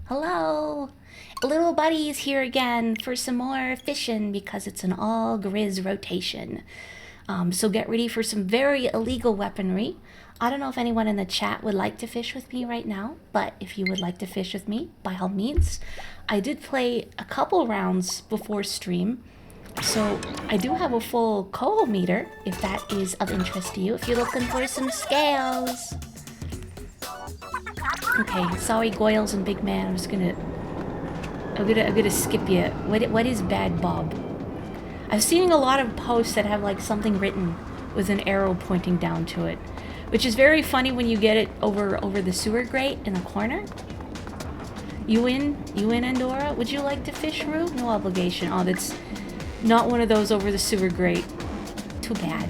Hello! Little Buddy's here again for some more fishing because it's an all Grizz rotation. So get ready for some very illegal weaponry. I don't know if anyone in the chat would like to fish with me right now, but if you would like to fish with me, by all means. I did play a couple rounds before stream, so I do have a full coal meter if that is of interest to you, if you're looking for some scales. Okay, sorry Goyles and Big Man, I'm gonna skip you. What is Bad Bob? I've seen a lot of posts that have like something written with an arrow pointing down to it, which is very funny when you get it over the sewer grate in the corner. You in Andorra? Would you like to fish, Rue? No obligation. Oh, that's not one of those over the sewer grate. Too bad.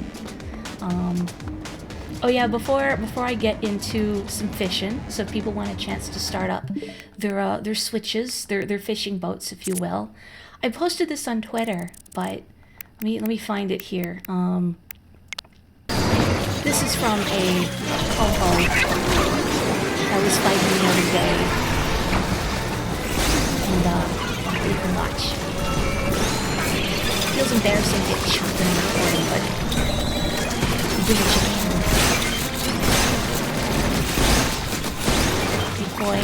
Oh yeah, before I get into some fishing, so if people want a chance to start up their switches, their fishing boats, if you will. I posted this on Twitter, but let me find it here. This is from a ho-ho that was fighting the other day. And you can watch. It feels embarrassing to get chunked in the recording, but you do what you can. Big boy.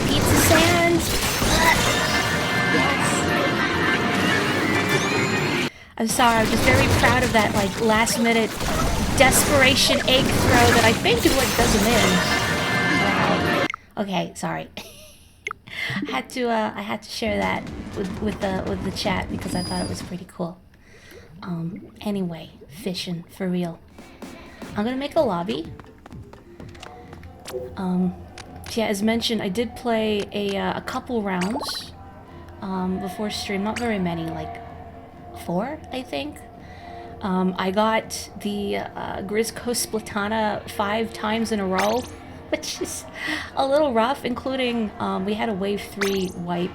Pizza sands! Yes! I'm sorry, I'm just very proud of that, like, last-minute desperation egg throw that I think is what does him in. Wow. Okay, sorry. I had to share that with the chat because I thought it was pretty cool. Anyway, fishing for real. I'm gonna make a lobby. Yeah, as mentioned, I did play a couple rounds before stream. Not very many, like 4, I think. I got the Grizzco Splatana 5 times in a row, which is a little rough, including we had a wave 3 wipe.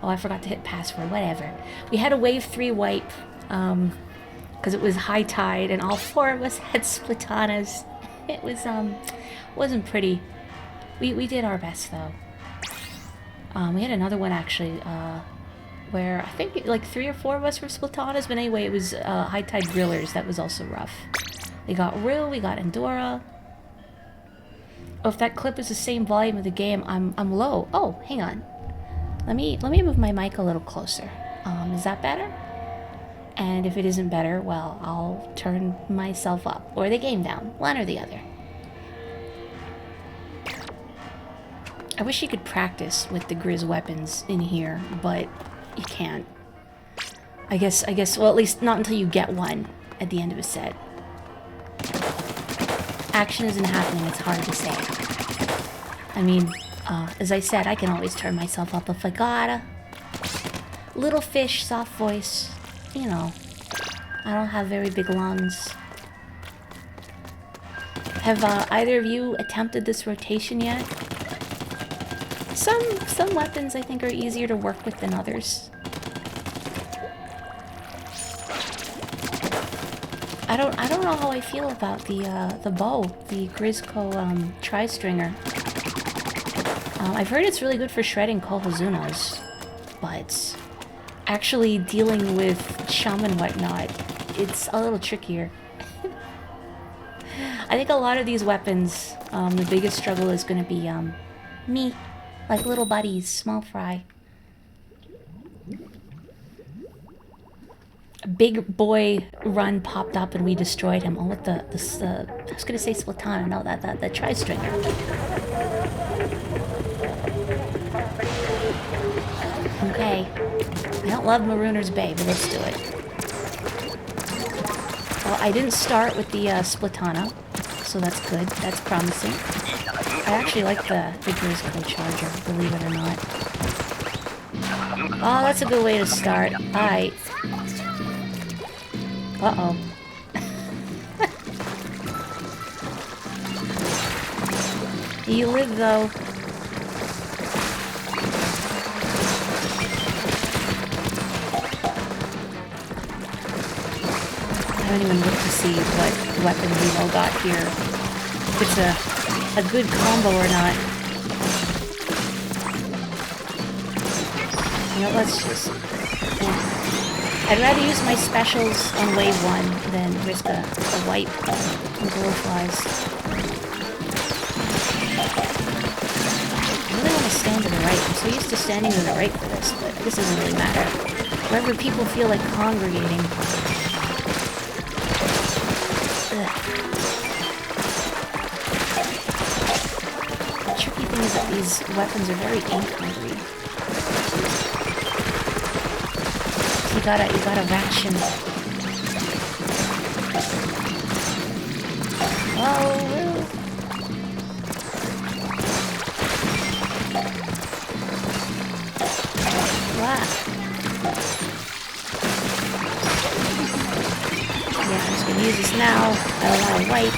Oh, I forgot to hit password, whatever. We had a wave 3 wipe because it was high tide and all 4 of us had Splatanas. It was wasn't pretty. We did our best though. We had another one actually where I think like 3 or 4 of us were Splatanas, but anyway, it was high tide grillers. That was also rough. We got Rue, we got Andorra. Oh, if that clip is the same volume of the game, I'm low. Oh, hang on. Let me move my mic a little closer. Is that better? And if it isn't better, well, I'll turn myself up or the game down, one or the other. I wish you could practice with the Grizz weapons in here, but you can't. I guess, well, at least not until you get one at the end of a set. Action isn't happening, it's hard to say. I mean, as I said, I can always turn myself up if I gotta. Little fish, soft voice, you know. I don't have very big lungs. Have either of you attempted this rotation yet? Some weapons I think are easier to work with than others. I don't know how I feel about the bow, the Grizzco tri-stringer. I've heard it's really good for shredding Kohozunas, but actually dealing with chum and whatnot, it's a little trickier. I think a lot of these weapons, the biggest struggle is going to be me. Like little buddies, small fry. A big boy run popped up and we destroyed him. Oh, with the I was gonna say Splatana, no, the tri-stringer. Okay. I don't love Marooner's Bay, but let's do it. Well, I didn't start with the Splatana, so that's good. That's promising. I actually like the Grizzco charger, believe it or not. Oh, that's a good way to start. Alright. Uh-oh. You live, though. I don't even look to see what weapon we've all got here. It's a a good combo or not. You know, let's just... Yeah. I'd rather use my specials on wave 1 than risk a wipe from glowflies. I really want to stand to the right. I'm so used to standing to the right for this, but this doesn't really matter. Wherever people feel like congregating. Ugh. The tricky thing is that these weapons are very ink hungry. So you gotta ration. Oh, wow. Yeah, I'm just gonna use this now. I don't want to wipe.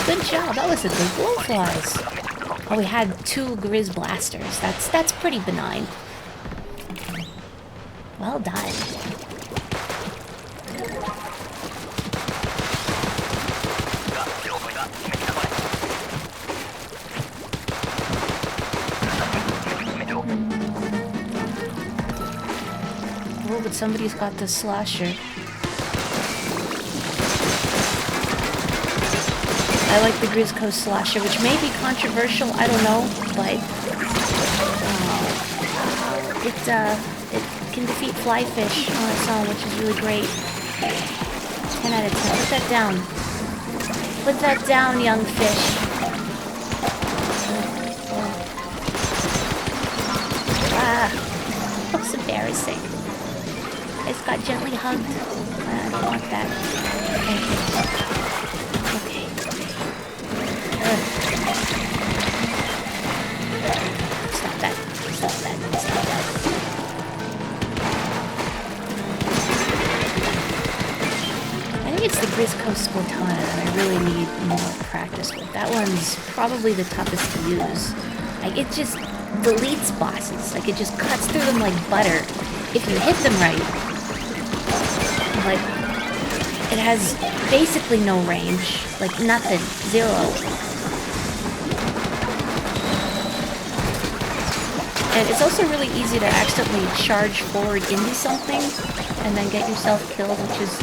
Good job. That was a good glowflies. Oh, we had 2 Grizz blasters. That's pretty benign. Well done. Oh, but somebody's got the slasher. I like the Grizz Coast Slasher, which may be controversial, I don't know, but it can defeat Flyfish on its own, which is really great. 10 out of 10. Put that down. Put that down, young fish. Ah, that was embarrassing. I just got gently hugged. I don't want that. Thank you. Stop that. Stop that. Stop that. I think it's the Grizz Coast Splatoon that I really need more practice with. That one's probably the toughest to use. Like, it just deletes bosses. Like, it just cuts through them like butter if you hit them right. Like, it has basically no range. Like, nothing. 0. And it's also really easy to accidentally charge forward into something and then get yourself killed, which is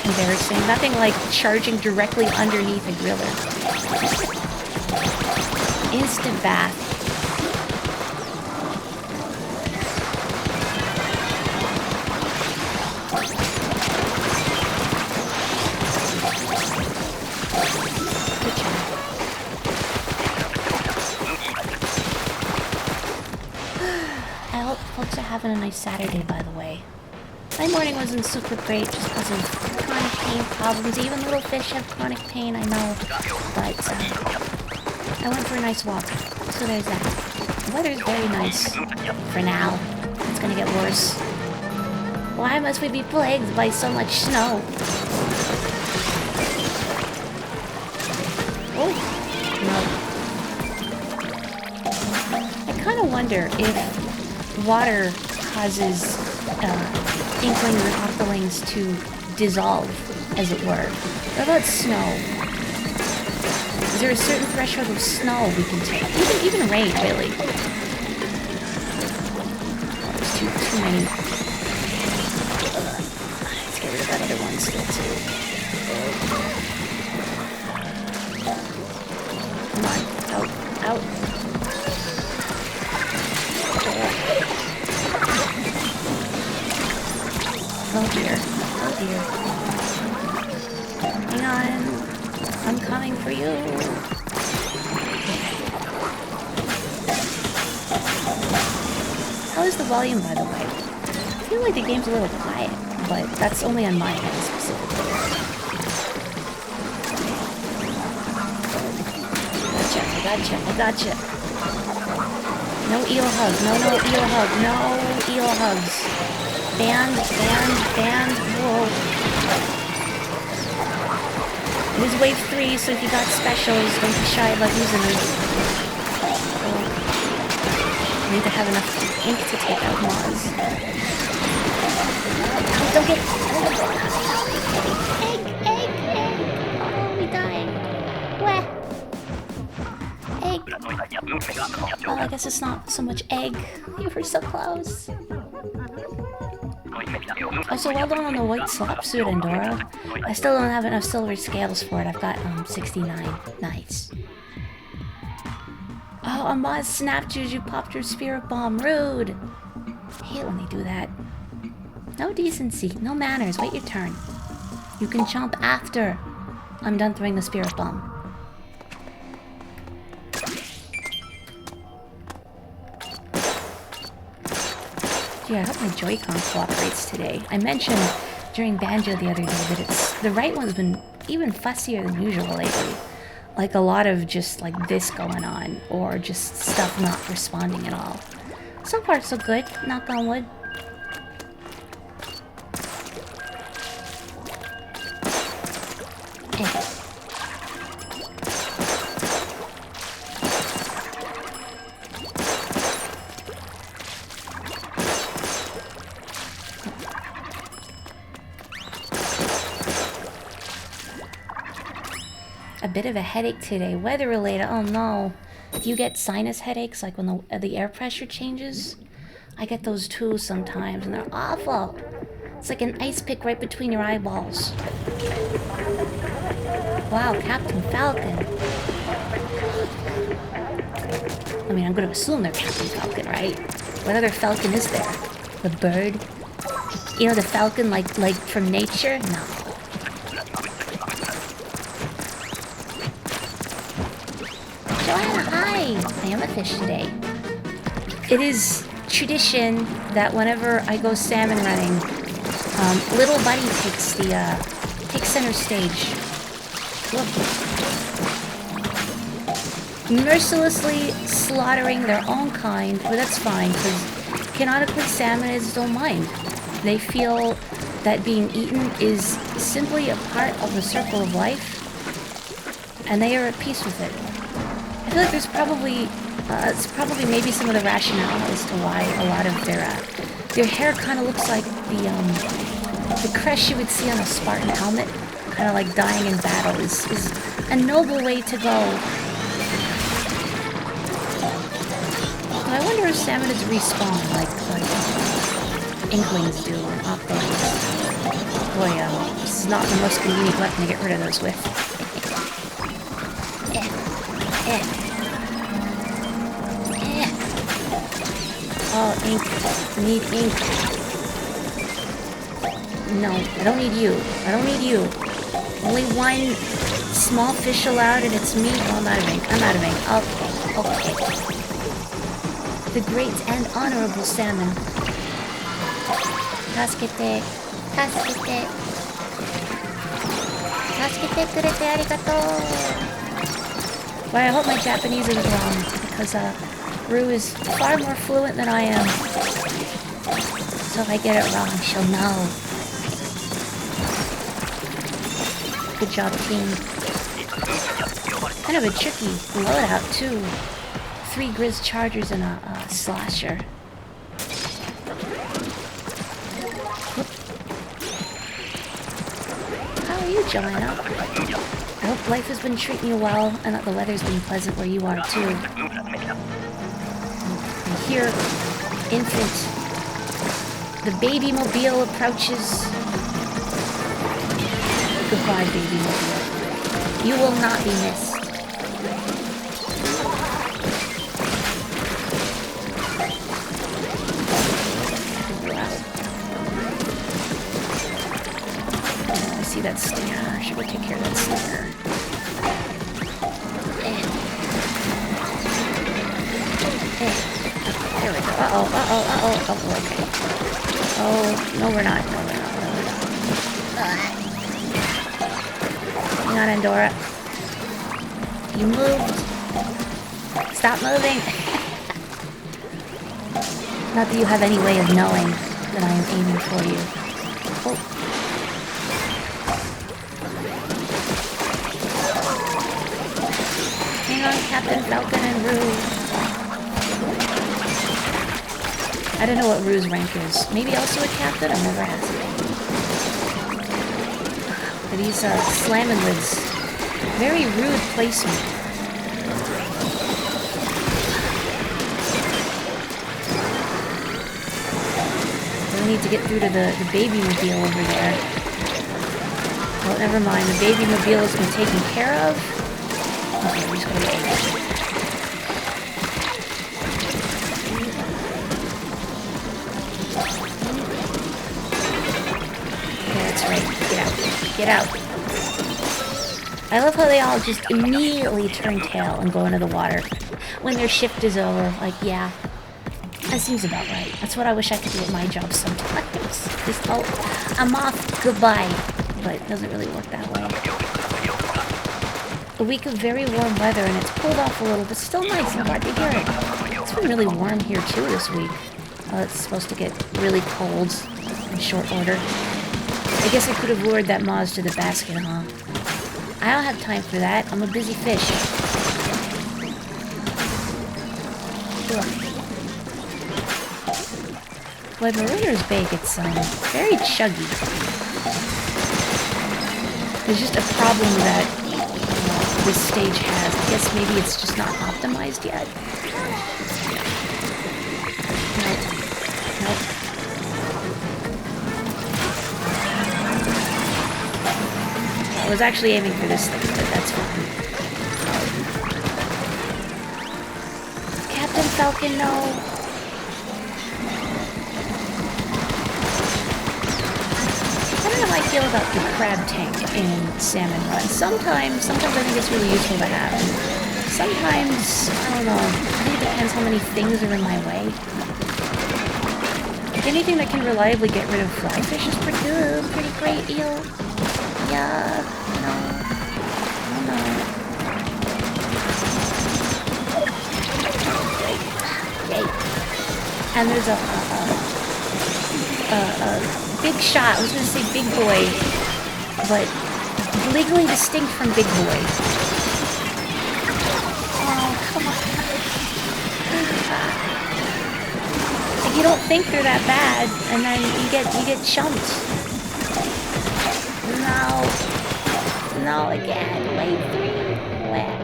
embarrassing. Nothing like charging directly underneath a griller. Instant bath. I hope folks are having a nice Saturday, by the way. My morning wasn't super great just because of chronic pain problems. Even little fish have chronic pain, I know. But I went for a nice walk, so there's that. The weather's very nice for now. It's gonna get worse. Why must we be plagued by so much snow? Oh, no. I kind of wonder if water causes inklings or octolings to dissolve, as it were. What about snow? Is there a certain threshold of snow we can take? Even rain, really. Oh, there's too many. Let's get rid of that other one still, too. Come on. Out. Oh dear. Oh dear. Hang on. I'm coming for you. How is the volume, by the way? I feel like the game's a little quiet, but that's only on my end specifically. I gotcha. No eel hug. No eel hug. No eel hugs. Banned. Whoa. It is wave 3, so if you got specials, don't be shy about using them. I need to have enough ink to take out Moz. Oh, don't get... Egg! Oh, we dying. Where? Egg. Oh, I guess it's not so much egg. You were so close. Also, well done on the white slop suit, Andorra. I still don't have enough silver scales for it. I've got 69. Nice. Oh, Amaz snapped you popped your spirit bomb. Rude. I hate when they do that. No decency, no manners. Wait your turn. You can chomp after I'm done throwing the spirit bomb. Yeah, I hope my Joy-Con cooperates today. I mentioned during Banjo the other day that the right one's been even fussier than usual lately. Like a lot of just like this going on, or just stuff not responding at all. So far so good, knock on wood. A bit of a headache today. Weather related. Oh no. Do you get sinus headaches like when the air pressure changes? I get those too sometimes and they're awful. It's like an ice pick right between your eyeballs. Wow, Captain Falcon. I mean, I'm gonna assume they're Captain Falcon, right? What other Falcon is there? The bird? You know, the Falcon like from nature? No. I am a fish today. It is tradition that whenever I go salmon running, little buddy takes center stage. Look. Mercilessly slaughtering their own kind, but that's fine, because canonically salmonids don't mind. They feel that being eaten is simply a part of the circle of life, and they are at peace with it. I feel like there's probably, it's probably maybe some of the rationale as to why a lot of their hair kind of looks like the crest you would see on a Spartan helmet, kind of like dying in battle, is a noble way to go. But I wonder if salmonids respawn like Inklings do and Octos. Boy, this is not the most convenient weapon to get rid of those with. Oh, ink. I need ink. No, I don't need you. I don't need you. Only one small fish allowed and it's me. Oh, I'm out of ink. I'm out of ink. Okay. The great and honorable salmon. Tasukete. Tasukete. Tasukete kurete arigato. Well, I hope my Japanese isn't wrong, because Rue is far more fluent than I am. So if I get it wrong, she'll know. Good job, team. Kind of a tricky loadout, too. 3 Grizz Chargers and a Slasher. How are you, Joanna? I hope life has been treating you well, and that the weather's been pleasant where you are, too. And here, infant, the baby mobile approaches. Goodbye, baby mobile. You will not be missed. I see that stinger. Should we take care of that stinger? There we go. Uh-oh, okay. Oh, no we're not. Hang on, Andorra. You moved. Stop moving. Not that you have any way of knowing that I am aiming for you. Oh. Captain Falcon and Rue. I don't know what Rue's rank is. Maybe also a captain? I've never asked. But he's slamming lids. Very rude placement. We need to get through to the baby mobile over there. Well, never mind. The baby mobile has been taken care of. Okay, we're just gonna get over. Okay, that's right. Get out. Get out. I love how they all just immediately turn tail and go into the water when their shift is over. Like, yeah. That seems about right. That's what I wish I could do at my job sometimes. Just, oh, I'm off, goodbye. But it doesn't really work that way. A week of very warm weather, and it's cooled off a little, but still nice and hard to hear it. It's been really warm here, too, this week. It's supposed to get really cold in short order. I guess I could have lured that Moz to the basket, huh? I don't have time for that. I'm a busy fish. Ugh. When Marina's bake, it's very chuggy. There's just a problem that this stage has. I guess maybe it's just not optimized yet. Nope. Nope. I was actually aiming for this thing, but that's fine. Captain Falcon, no. I don't know how I feel about the crab tank in Salmon Run. Sometimes I think it's really useful to have. Sometimes, I don't know, I think it depends how many things are in my way. Anything that can reliably get rid of flyfish is pretty good, pretty great, eel. Yeah, no. Oh no. Yay. And there's a big shot. I was gonna say big boy, but legally distinct from big boy. Oh, come on. Like, you don't think they're that bad, and then you get chumped. No, again. Wave 3. Where?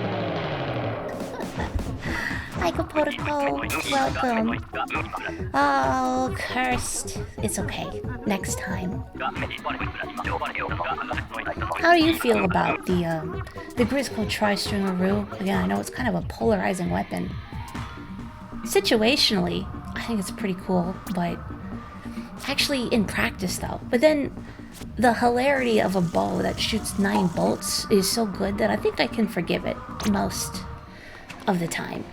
Hi, Capotico. Welcome. Oh, cursed. It's okay. Next time. How do you feel about the Grizzco Tri-Stringer Roo? Again, I know it's kind of a polarizing weapon. Situationally, I think it's pretty cool, but actually in practice though. But then the hilarity of a bow that shoots 9 bolts is so good that I think I can forgive it most of the time.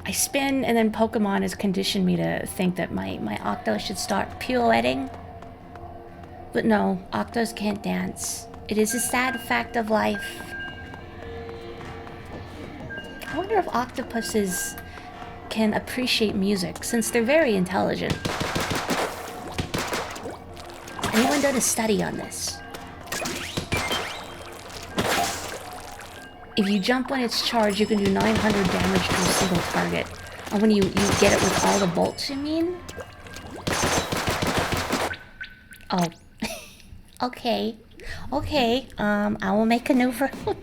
I spin, and then Pokemon has conditioned me to think that my Octo should start pirouetting. But no, Octos can't dance. It is a sad fact of life. I wonder if octopuses can appreciate music, since they're very intelligent. Anyone done a study on this? If you jump when it's charged, you can do 900 damage to a single target. And when you get it with all the bolts, you mean? Oh. Okay. Okay, I will make a new room.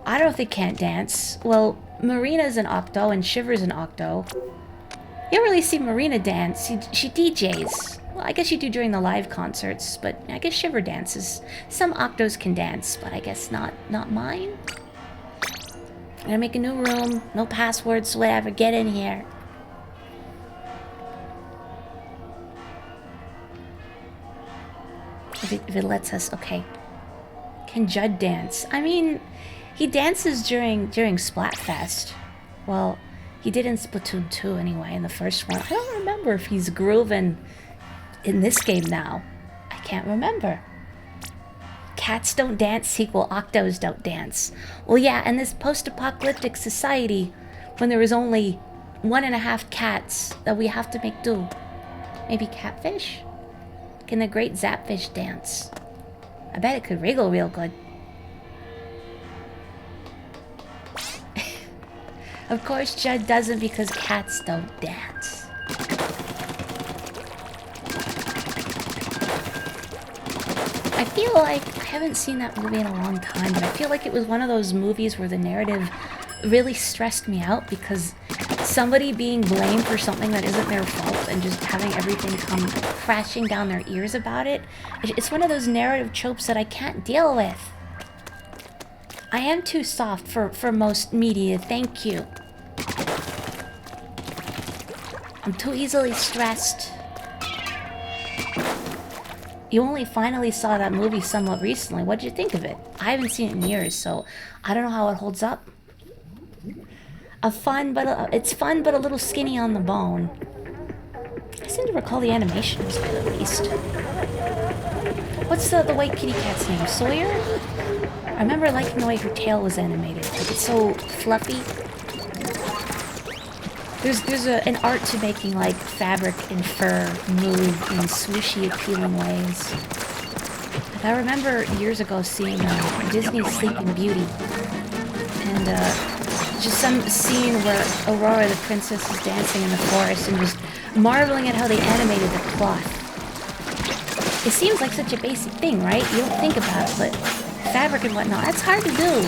I don't know if they can't dance. Well, Marina's an Octo and Shiver's an Octo. You don't really see Marina dance. She DJs. Well, I guess you do during the live concerts, but I guess Shiver dances. Some Octos can dance, but I guess not mine. I'm gonna make a new room. No passwords, whatever. Get in here. If it lets us, okay. Can Judd dance? I mean, he dances during Splatfest. Well, he did in Splatoon 2 anyway, in the first one. I don't remember if he's grooving in this game now. I can't remember. Cats don't dance sequel, Octos don't dance. Well, yeah, in this post-apocalyptic society, when there is only 1.5 cats that we have to make do. Maybe catfish? Can the great Zapfish dance? I bet it could wriggle real good. Of course Judd doesn't because cats don't dance. I feel like, I haven't seen that movie in a long time, but I feel like it was one of those movies where the narrative really stressed me out because somebody being blamed for something that isn't their fault and just having everything come crashing down their ears about it. It's one of those narrative tropes that I can't deal with. I am too soft for most media, thank you. I'm too easily stressed. You only finally saw that movie somewhat recently. What did you think of it? I haven't seen it in years, so I don't know how it holds up. It's fun, but a little skinny on the bone. I seem to recall the animation was good, at least. What's the white kitty cat's name? Sawyer? I remember liking the way her tail was animated. Like, it's so fluffy. There's an art to making, like, fabric and fur move in swooshy, appealing ways. Like, I remember years ago seeing Disney's Sleeping Beauty. And, just some scene where Aurora the princess is dancing in the forest and just marveling at how they animated the cloth. It seems like such a basic thing, right? You don't think about it, but fabric and whatnot, that's hard to do.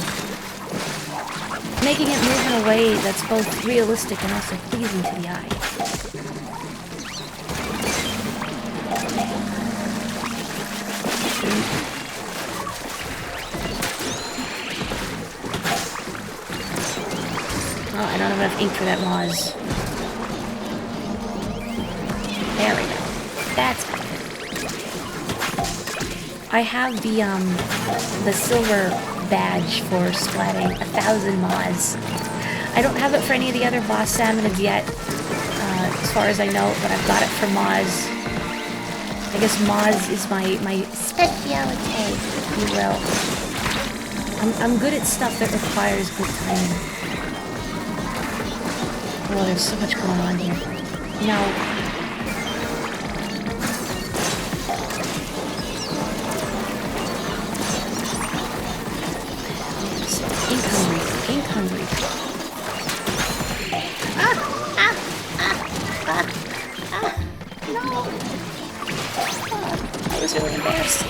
Making it move in a way that's both realistic and also pleasing to the eye. Oh, I don't have enough ink for that Moz. There we go. That's better. I have the silver badge for splatting 1,000 Moz. I don't have it for any of the other boss salmonids yet, as far as I know, but I've got it for Moz. I guess Moz is my speciality, if you will. I'm good at stuff that requires good timing. Oh, there's so much going on here. No. Ink hungry. No. I was really embarrassed.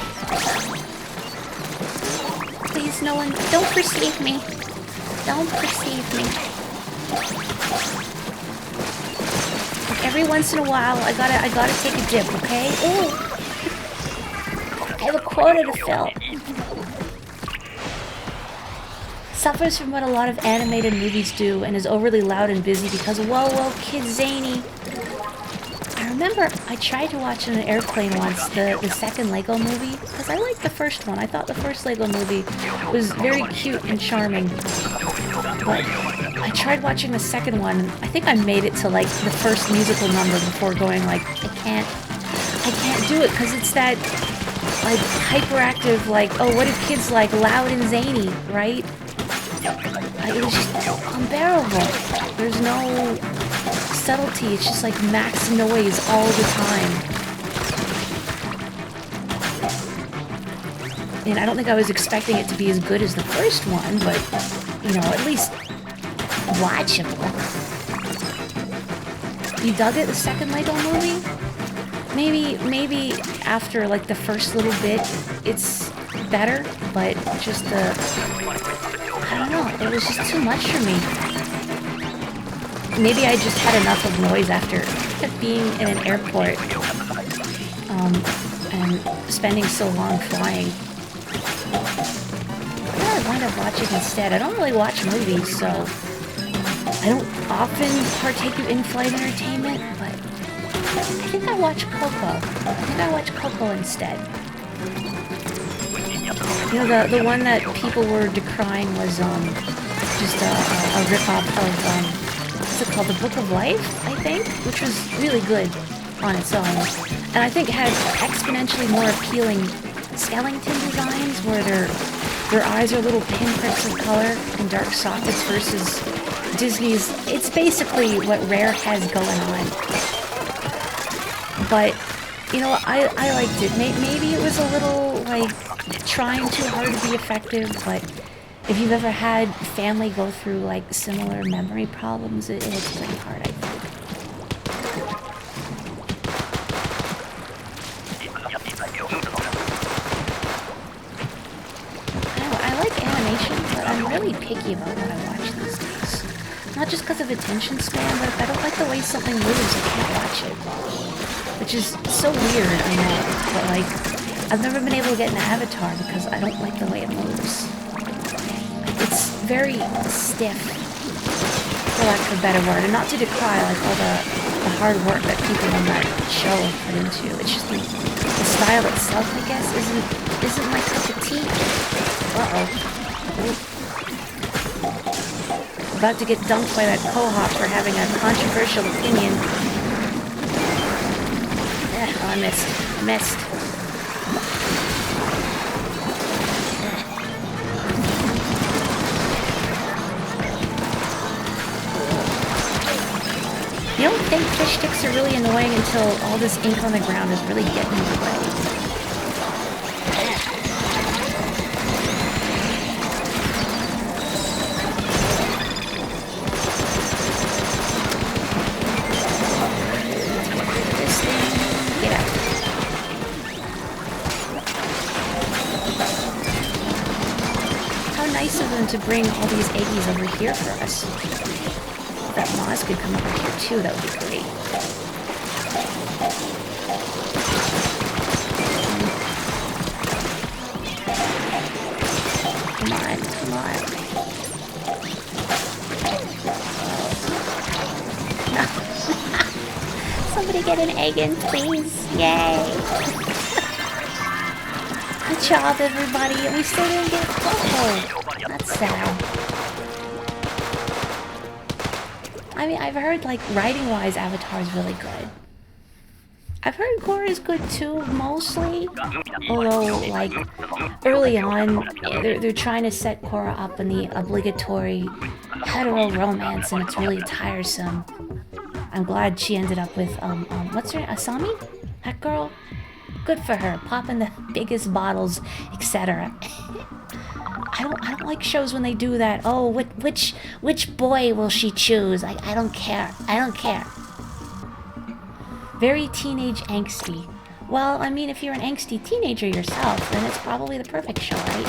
Please, no one, don't perceive me. Don't perceive me. Like every once in a while, I gotta take a dip, okay? Ooh. I have a quota to fill. Suffers from what a lot of animated movies do and is overly loud and busy because, whoa, kid zany. I remember I tried to watch on an airplane once the second Lego movie because I liked the first one. I thought the first Lego movie was very cute and charming. But I tried watching the second one and I think I made it to like the first musical number before going like, I can't do it because it's that like hyperactive, like, oh, what do kids like? Loud and zany, right? It was just unbearable. There's no subtlety. It's just like max noise all the time. And I don't think I was expecting it to be as good as the first one, but, you know, at least watchable. You dug it, the second Lego movie? Maybe after, like, the first little bit, it's better, but just the... I don't know, it was just too much for me. Maybe I just had enough of noise after being in an airport and spending so long flying. What do I wind up watching instead? I don't really watch movies, so I don't often partake in in-flight entertainment, but I think I watch Coco. I think I watch Coco instead. You know, the one that people were decrying was just a rip-off of, what's it called? The Book of Life, I think? Which was really good on its own. And I think had exponentially more appealing skeleton designs where their eyes are little pinpricks of color and dark sockets versus Disney's. It's basically what Rare has going on. But You know, I liked it. Maybe it was a little, like, trying too hard to be effective, but if you've ever had family go through, like, similar memory problems, it's pretty hard, I think. I like animation, but I'm really picky about what I watch these days. Not just because of attention span, but if I don't like the way something moves, I can't watch it. Which is so weird, I know, but like, I've never been able to get an Avatar because I don't like the way it moves. It's very stiff, for lack of a better word, and not to decry like all the hard work that people on that show have put into. It's just the style itself, I guess, isn't my cup of tea. About to get dunked by that Kohop for having a controversial opinion. Oh, I missed. You don't think fish sticks are really annoying until all this ink on the ground is really getting in the way. To bring all these eggies over here for us. If that moss could come over here too, that would be great. Come on. No. Somebody get an egg in, please. Yay. Good job, everybody. And we still didn't get Coco. That's sad. I mean, I've heard, like, writing-wise, Avatar is really good. I've heard Korra is good too, mostly. Although, like, early on, they're trying to set Korra up in the obligatory hetero romance, and it's really tiresome. I'm glad she ended up with, what's her name? Asami? That girl? Good for her, popping the biggest bottles, etc. I don't like shows when they do that. Oh, which boy will she choose? I don't care. I don't care. Very teenage angsty. Well, I mean, if you're an angsty teenager yourself, then it's probably the perfect show, right?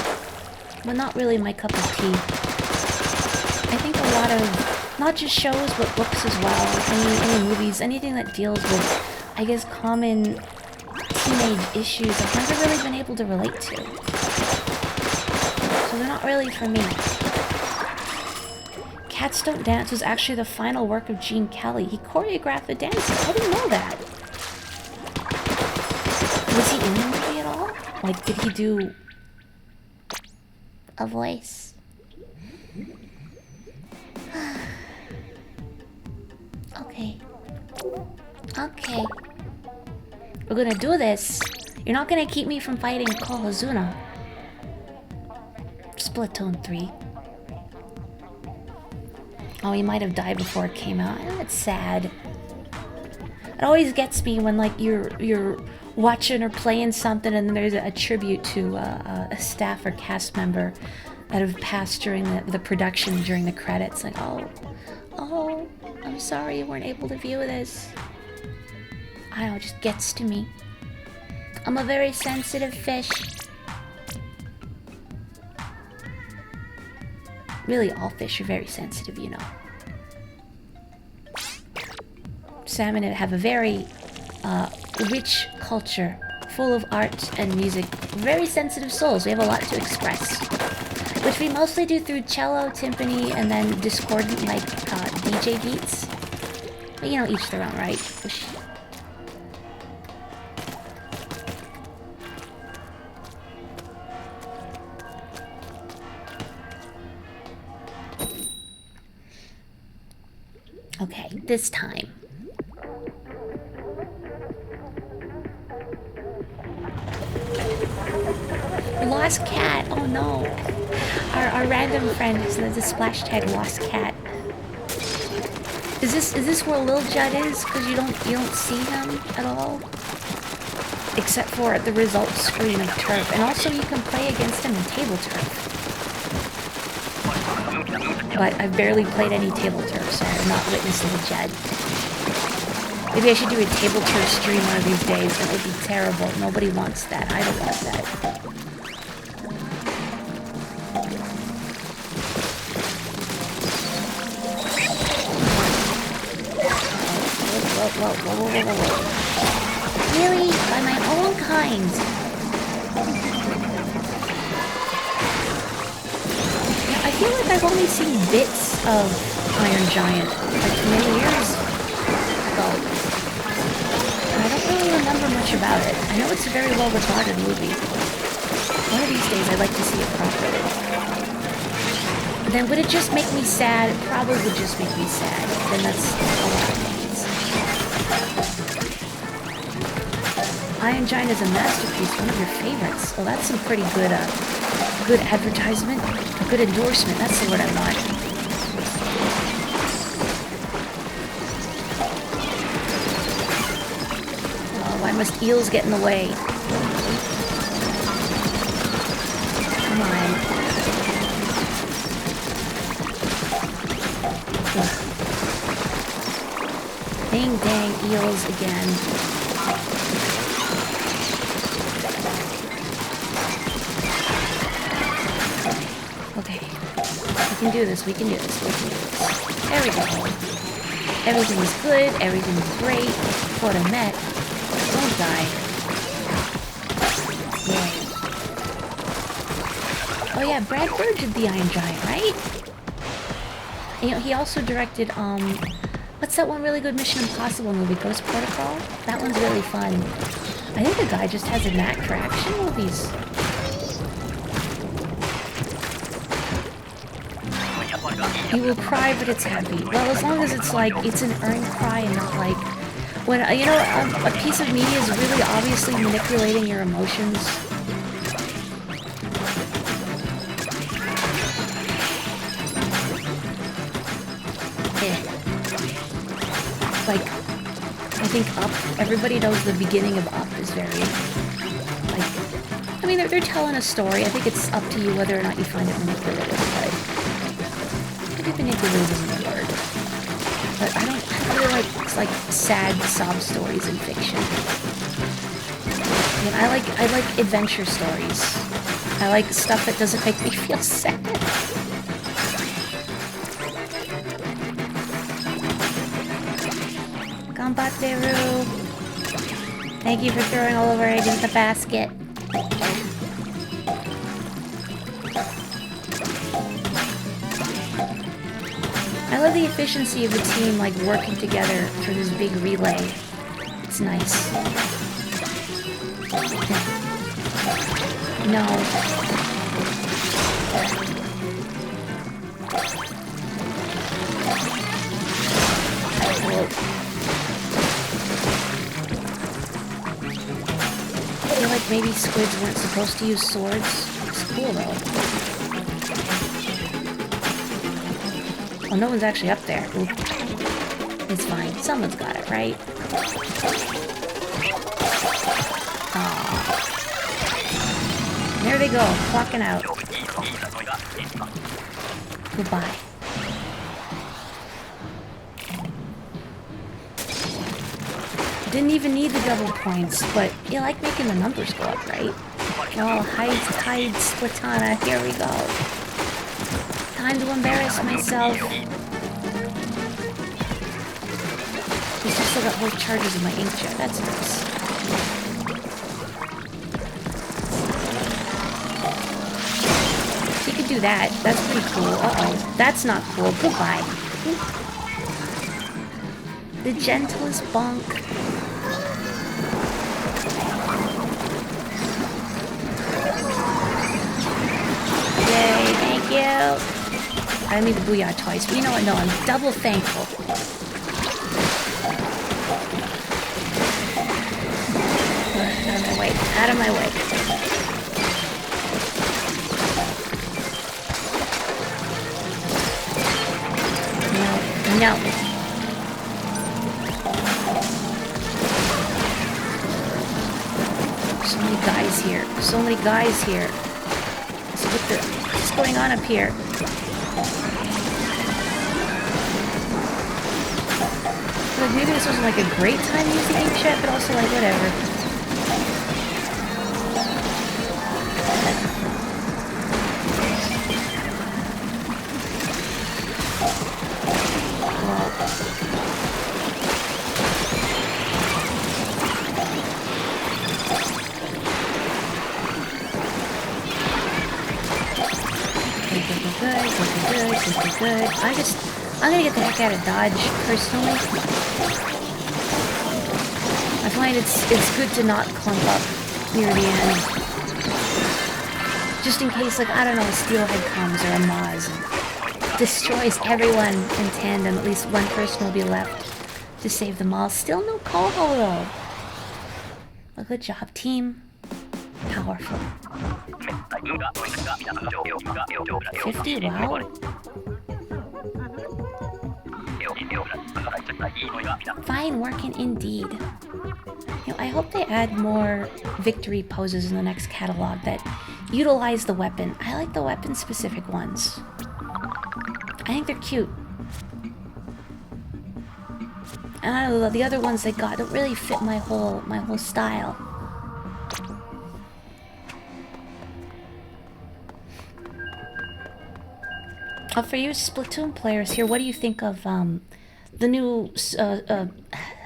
But not really my cup of tea. I think a lot of, not just shows, but books as well. Any movies, anything that deals with, I guess, common teenage issues I've never really been able to relate to. So they're not really for me. Cats Don't Dance was actually the final work of Gene Kelly. He choreographed the dances. I didn't know that. Was he in the movie at all? Like, did he do a voice? Okay. Okay. We're gonna do this. You're not gonna keep me from fighting Kohozuna. Splatoon 3. Oh, he might have died before it came out. That's sad. It always gets me when, like, you're watching or playing something and then there's a tribute to a staff or cast member that have passed during the production, during the credits. Like, oh, I'm sorry you weren't able to view this. I don't know, it just gets to me. I'm a very sensitive fish. Really, all fish are very sensitive, you know. Salmon have a very rich culture, full of art and music. Very sensitive souls. We have a lot to express, which we mostly do through cello, timpani, and then discordant, like, DJ beats. But, you know, each their own, right? Okay, this time. Lost cat. Oh no. Our random friend is the splash tag lost cat. Is this where Lil Judd is? Because you don't see him at all? except for the results screen of turf. And also you can play against him in table turf. But I've barely played any table turf, so I've not witnessed it yet. Maybe I should do a table turf stream one of these days. That would be terrible. Nobody wants that. I don't want that. Whoa. Really? By my own kind? I feel like I've only seen bits of Iron Giant, like many years ago. I don't really remember much about it. I know it's a very well-regarded movie. One of these days I'd like to see it properly. But then would it just make me sad? It probably would just make me sad. Then that's a lot of things. Iron Giant is a masterpiece, one of your favorites. Well, that's some pretty good, good advertisement, a good endorsement. That's the word I want. Oh, why must eels get in the way? Come on. Ugh. Dang, dang, eels again. Okay. We can do this, we can do this, we can do this. There we go. Everything is good, everything is great. What I met. Don't die. Yay. Oh yeah, Brad Bird did the Iron Giant, right? You know, he also directed, what's that one really good Mission Impossible movie, Ghost Protocol? That one's really fun. I think the guy just has a knack for action movies. You will cry, but it's happy. Well, as long as it's like, it's an earned cry and not like, when, you know, a piece of media is really obviously manipulating your emotions. Like, I think Up, everybody knows the beginning of Up is very, like, I mean, they're telling a story. I think it's up to you whether or not you find it manipulative, but maybe manipulative isn't the word. But I don't really like sad sob stories in fiction. I mean, I like adventure stories. I like stuff that doesn't make me feel sad. Gambateru. Thank you for throwing all of our eggs in the basket. I love the efficiency of the team, like, working together for this big relay. It's nice. No. Whoa. I feel like maybe squids weren't supposed to use swords. It's cool, though. Oh, no one's actually up there. Oop. It's fine. Someone's got it, right? Aww. There they go, clocking out. Goodbye. Didn't even need the double points, but you like making the numbers go up, right? Oh, hide, Splatana, here we go. Time to embarrass myself. I still got both charges of my inkjet, that's nice. So you could do that, that's pretty cool. Uh-oh, that's not cool, goodbye. The gentlest bunk. Yay, thank you. I didn't need the booyah twice, but you know what? No, I'm double thankful. Out of my way. Out of my way. No. No. many guys here. So many guys here. So what's going on up here? Like, maybe this wasn't like a great time to use the game chat, but also like whatever. Good. I'm gonna get the heck out of Dodge, personally. I find it's good to not clump up near the end. Just in case, like, I don't know, a Steelhead comes or a Maz and destroys everyone in tandem. At least one person will be left to save them all. Still no Coho, though. Well, good job, team. Powerful. 50, wow. Fine working indeed. You know, I hope they add more victory poses in the next catalog that utilize the weapon. I like the weapon-specific ones. I think they're cute. And I don't know, the other ones they got don't really fit my whole style. For you Splatoon players here, what do you think of the new I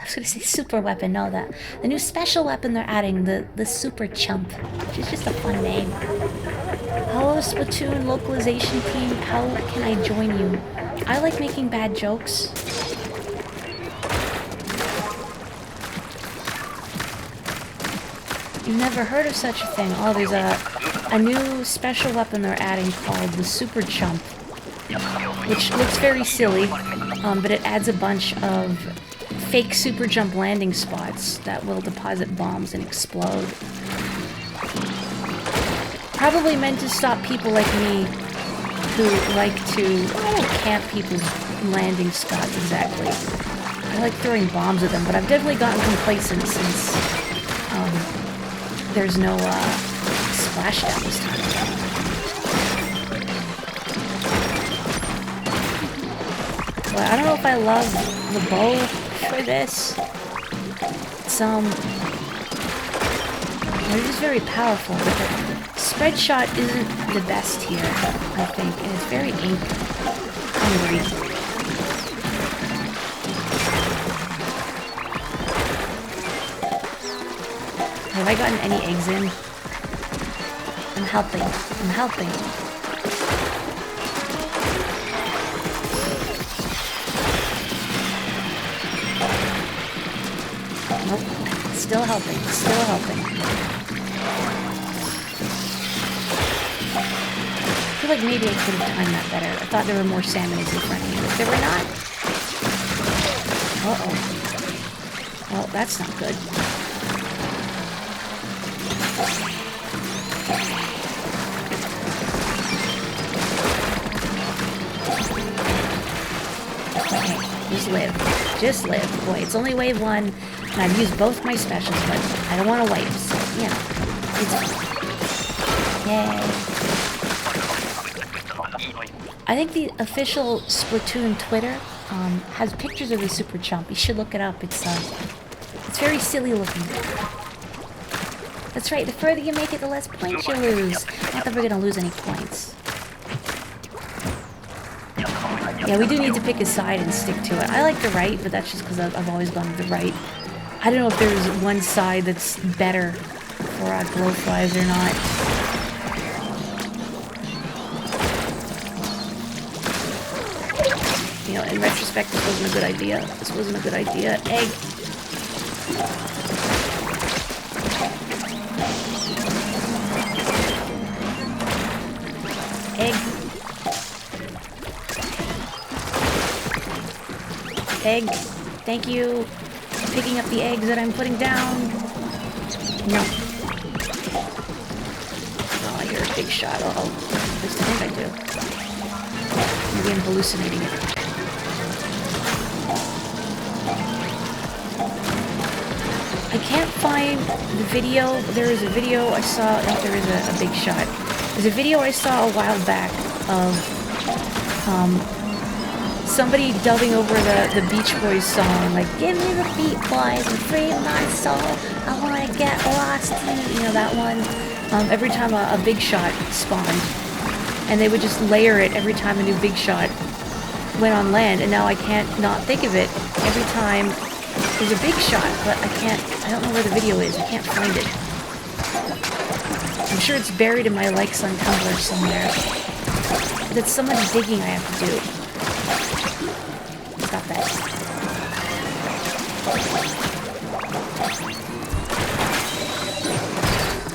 was gonna say super weapon, no, the new special weapon they're adding, the Super Chump, which is just a fun name. Hello Splatoon localization team, how can I join you? I like making bad jokes. You've never heard of such a thing? Oh, there's a new special weapon they're adding called the Super Chump, which looks very silly, but it adds a bunch of fake super jump landing spots that will deposit bombs and explode. Probably meant to stop people like me who like to, I don't camp people's landing spots exactly. I like throwing bombs at them, but I've definitely gotten complacent since there's no splashdown this time. But I don't know if I love the bow for this. It's it is very powerful, but the spread shot isn't the best here, I think, and it's very hungry. Have I gotten any eggs in? I'm helping. I'm helping. Nope. Still helping. Still helping. I feel like maybe I could have timed that better. I thought there were more salmons in front of me, but there were not. Uh-oh. Well, that's not good. Okay, just live. Just live. Boy, it's only wave 1, and I've used both my specials, but I don't want to wait, so, you know, it's fine. Yay. I think the official Splatoon Twitter has pictures of the Super Chump. You should look it up. It's very silly looking. That's right, the further you make it, the less points you lose. Not that we're gonna lose any points. Yeah, we do need to pick a side and stick to it. I like the right, but that's just because I've always gone with the right. I don't know if there's one side that's better for glowflies or not. You know, in retrospect, this wasn't a good idea. This wasn't a good idea. Egg! Egg. Egg. Thank you for picking up the eggs that I'm putting down. No. Oh, you're a big shot. Uh-oh. At least I think I do. Maybe I'm hallucinating it. I can't find the video. There is a video I saw. Oh, there is a big shot. There's a video I saw a while back of somebody dubbing over the Beach Boys song, like, give me the beat, boys, and free my soul. I want to get lost in it. You know, that one? Every time a big shot spawned. And they would just layer it every time a new big shot went on land. And now I can't not think of it every time there's a big shot. But I don't know where the video is. I can't find it. I'm sure it's buried in my likes on Tumblr somewhere. That's so much digging I have to do. Stop that.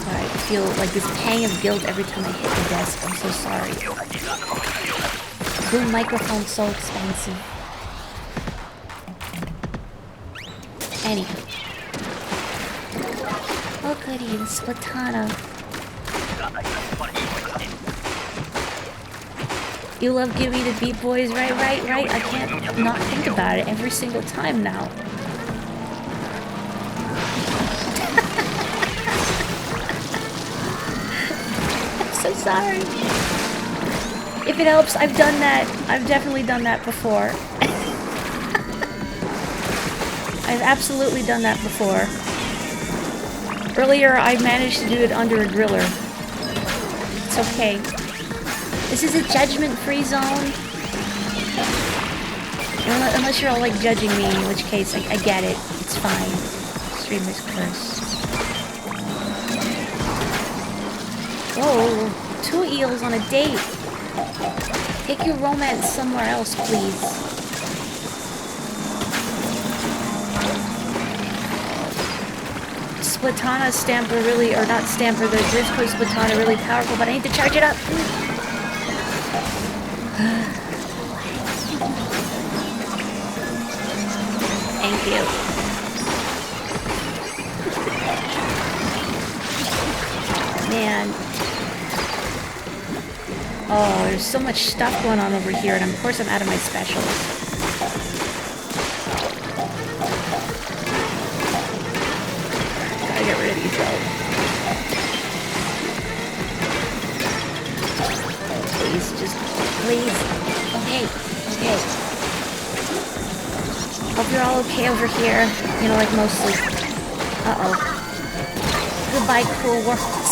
I feel like this pang of guilt every time I hit the desk. I'm so sorry. Boom microphone's so expensive. Anywho. Oh goody, the Splatana. You love Give Me the Beat Boys, right? I can't not think about it every single time now. I'm so sorry. If it helps, I've done that. I've definitely done that before. I've absolutely done that before. Earlier, I managed to do it under a griller. It's okay. This is a judgment-free zone. Unless you're all, like, judging me, in which case, I get it. It's fine. Streamer's curse. Whoa, 2 eels on a date. Take your romance somewhere else, please. Splatana stamper really, or not stamper, the Driftco Splatana really powerful, but I need to charge it up. Thank you. Man. Oh, there's so much stuff going on over here, and of course I'm out of my specials. Gotta get rid of these though. Please, just please. Okay. Hope you're all okay over here. You know, like mostly. Uh-oh. Goodbye, cruel world.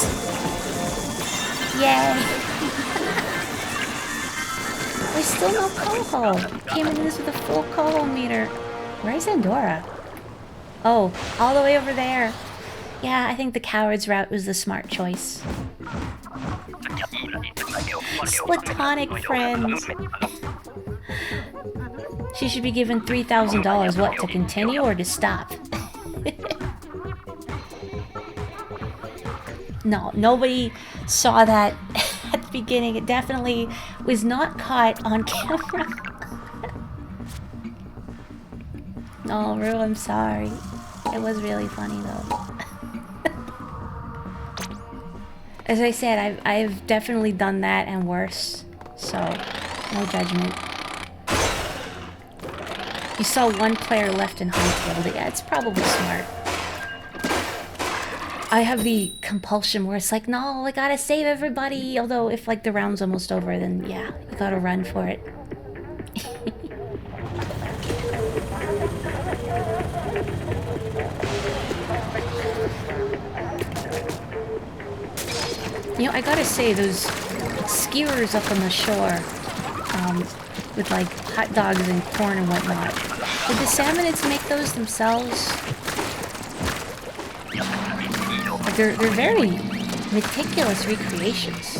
Yay. There's still no coho. Came into this with a full coho meter. Where's Andorra? Oh, all the way over there. Yeah, I think the coward's route was the smart choice. Splatonic friends. She should be given $3,000. What, to continue or to stop? No, nobody saw that at the beginning. It definitely was not caught on camera. No, Rue, I'm sorry. It was really funny though. As I said, I've definitely done that and worse. So, no judgment. You saw one player left in hightailed. Yeah, it's probably smart. I have the compulsion where it's like, no, I gotta save everybody. Although if like the round's almost over, then yeah, you gotta run for it. You know, I gotta say, those skewers up on the shore, with like hot dogs and corn and whatnot, did the salmonids make those themselves? They're very meticulous recreations.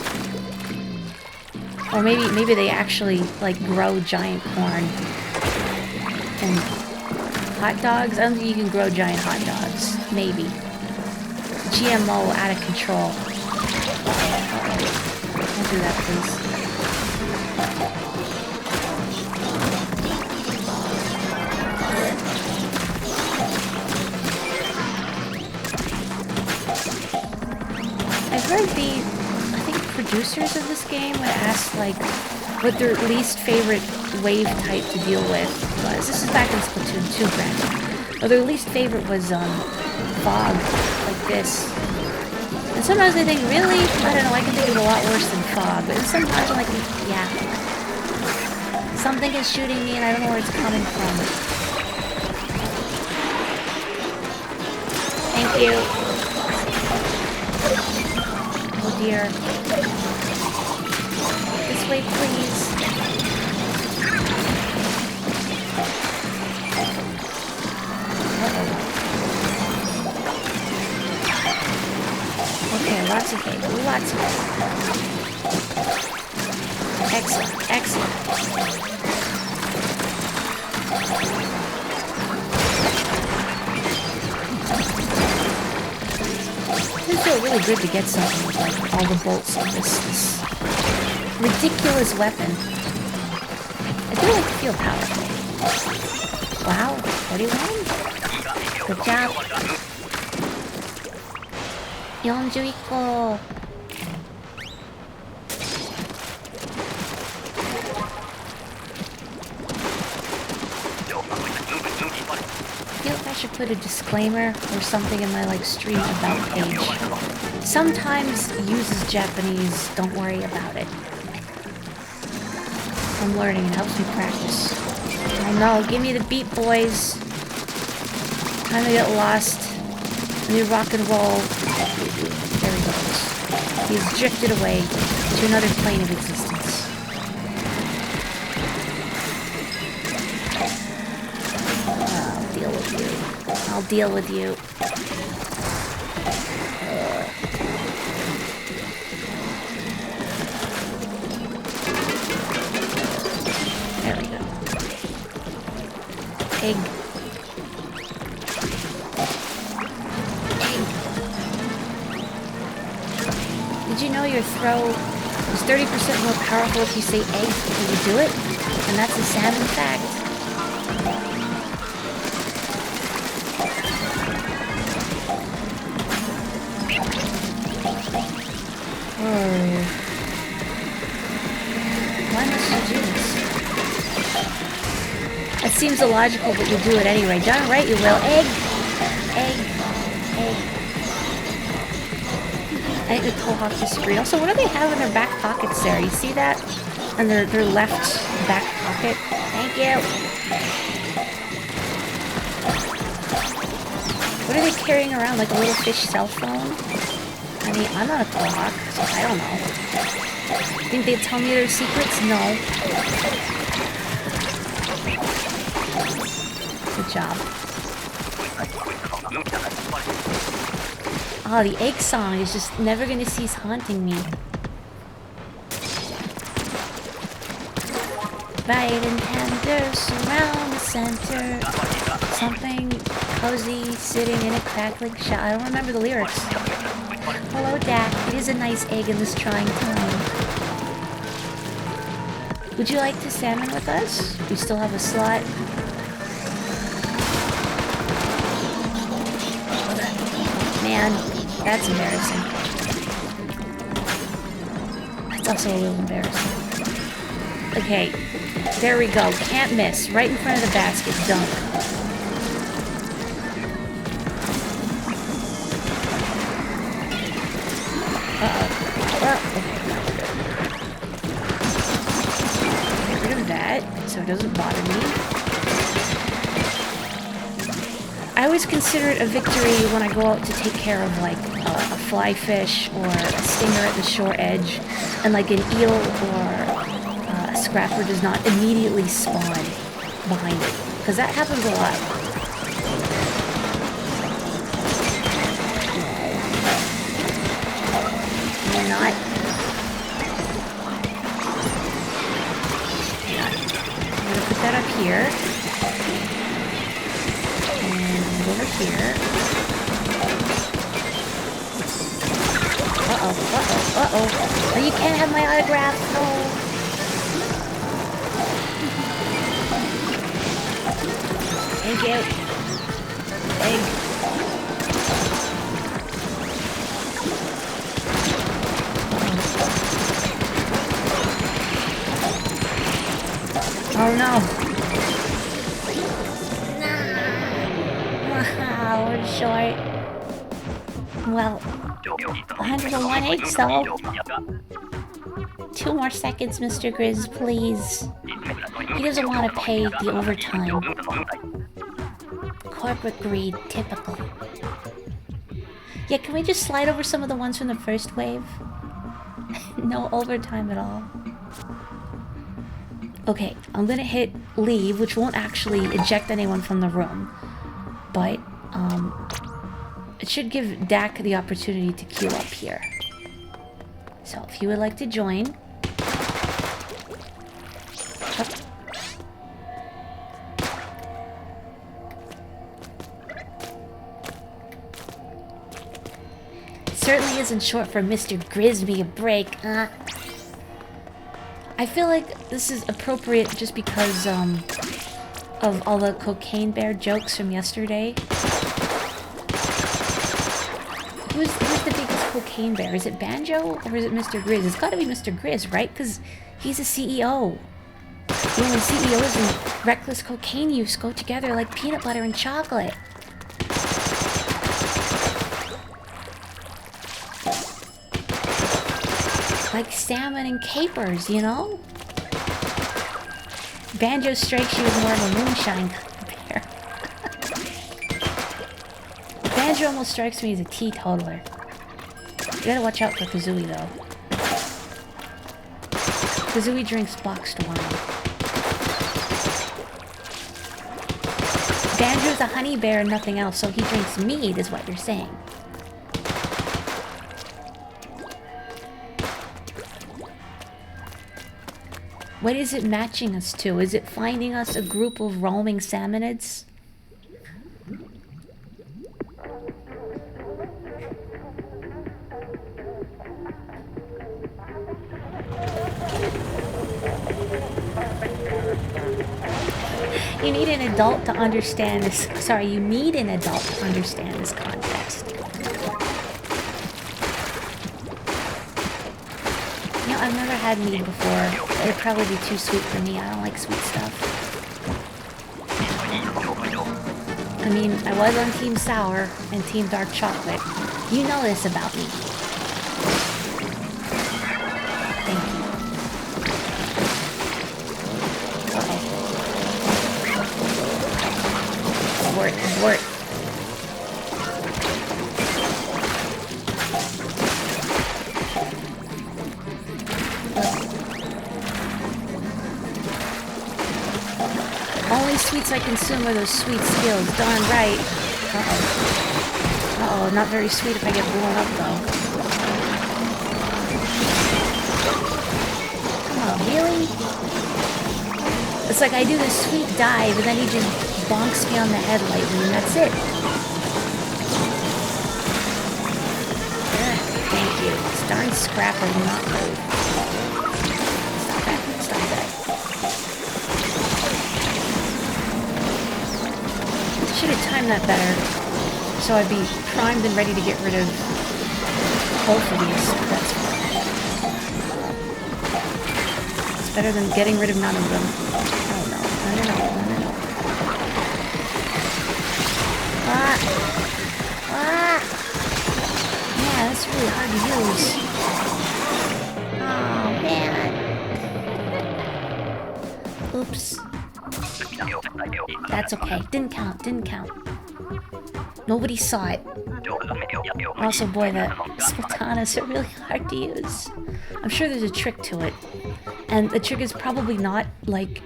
Or maybe they actually like grow giant corn and hot dogs. I don't think you can grow giant hot dogs. Maybe. GMO out of control. Don't do that, please. I've heard I think producers of this game would ask like what their least favorite wave type to deal with was. This is back in Splatoon 2, granted. Well, their least favorite was fog like this. And sometimes I think, really? I don't know, I can think of a lot worse than fog. But sometimes I'm like, yeah. Something is shooting me and I don't know where it's coming from. Thank you. Oh dear. This way, please. Uh-oh. Okay, lots of egg. Lots of egg. Excellent. Excellent. It would feel really good to get something with like all the bolts of this ridiculous weapon. I do like to feel powerful. Wow, 41? Good job. 41個. I feel like I should put a disclaimer or something in my like stream about page. Sometimes uses Japanese, don't worry about it. I'm learning, it helps me practice. Oh no, give me the beat, boys. Time to get lost. Let me rock and roll. There he goes. He has drifted away to another plane of existence. I'll deal with you. I'll deal with you. There we go. Egg. Did you know your throw is 30% more powerful if you say egg before you do it? And that's a salmon fact. Why must you do this? It seems illogical, but you'll do it anyway. Darn right you will. Egg! Egg! Egg. I think the Kohawk disagreed. Also, what do they have in their back pockets there? You see that? And their left back pocket? Thank you! What are they carrying around? Like a little fish cell phone? I mean, I'm not a Kohawk, so I don't know. Think they'd tell me their secrets? No. Good job. Oh, the egg song is just never gonna cease haunting me. Bright and tender surround the center. Something cozy sitting in a crackling shell. I don't remember the lyrics. Hello, Dak. It is a nice egg in this trying time. Would you like to salmon with us? We still have a slot. Man, that's embarrassing. That's also a little embarrassing. Okay, there we go. Can't miss. Right in front of the basket. Dunk. Uh-oh. Okay. Get rid of that, so it doesn't bother me. I always consider it a victory when I go out to take care of, like, a fly fish or a stinger at the shore edge, and, like, an eel or a scrapper does not immediately spawn behind it. Because that happens a lot. You're not. I'm gonna put that up here. Over here. Uh-oh, uh-oh, uh-oh. Oh, you can't have my autograph. No. Thank you. Egg. Oh no. We're short. Well, 101 though. 2 more seconds, Mr. Grizz, please. He doesn't want to pay the overtime. Corporate greed, typical. Yeah, can we just slide over some of the ones from the first wave? No overtime at all. Okay, I'm gonna hit leave, which won't actually eject anyone from the room. But, it should give Dak the opportunity to queue up here. So, if you would like to join... Oh. Certainly isn't short for Mr. Grisby a break, I feel like this is appropriate just because, of all the cocaine bear jokes from yesterday. Who's the biggest cocaine bear? Is it Banjo or is it Mr. Grizz? It's gotta be Mr. Grizz, right? Because he's a CEO. You know, CEOs and reckless cocaine use go together like peanut butter and chocolate. Like salmon and capers, you know? Banjo strikes you as more of a moonshine bear. Banjo almost strikes me as a teetotaler. You gotta watch out for Kazooie, though. Kazooie drinks boxed wine. Banjo's a honey bear and nothing else, so he drinks mead, is what you're saying. What is it matching us to? Is it finding us a group of roaming salmonids? You need an adult to understand this. Sorry, you need an adult to understand this context. You know, I've never had mead before. It'd probably be too sweet for me. I don't like sweet stuff. I mean, I was on Team Sour and Team Dark Chocolate. You know this about me. Thank you. Abort, abort. Only sweets I consume are those sweet skills. Darn right. Uh-oh. Uh-oh, not very sweet if I get blown up, though. Come on, really? It's like I do this sweet dive, and then he just bonks me on the head lightly, and that's it. Thank you. This darn scrapper will not move. Stop that. Stop that. Should have timed that better, so I'd be primed and ready to get rid of both of these. That's fine. It's better than getting rid of none of them. Oh no, no, no, no, no, no. Ah! Ah! Yeah, that's really hard to use. Oh man. Oops. That's okay. Didn't count. Didn't count. Nobody saw it. Also, boy, the Splatanas are really hard to use. I'm sure there's a trick to it. And the trick is probably not, like,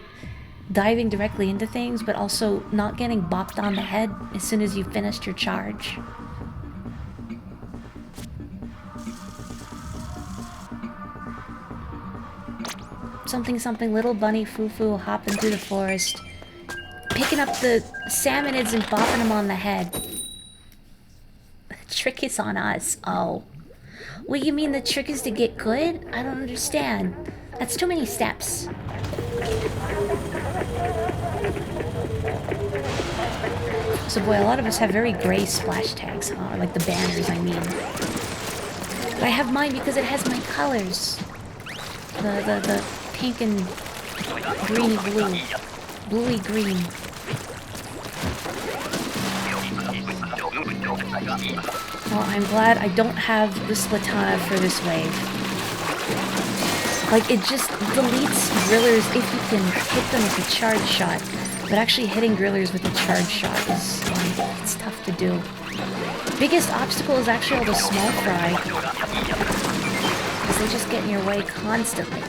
diving directly into things, but also not getting bopped on the head as soon as you've finished your charge. Something, something, little bunny foo-foo hopping through the forest. Picking up the salmonids and bopping them on the head. The trick is on us. Oh. What, you mean the trick is to get good? I don't understand. That's too many steps. So boy, a lot of us have very gray splash tags, huh? Like the banners, I mean. But I have mine because it has my colors. The pink and greeny blue. Bluey green. Well, I'm glad I don't have the Splatana for this wave. Like, it just deletes grillers if you can hit them with a charge shot. But actually hitting grillers with a charge shot is, it's tough to do. Biggest obstacle is actually all the small fry. Because they just get in your way constantly.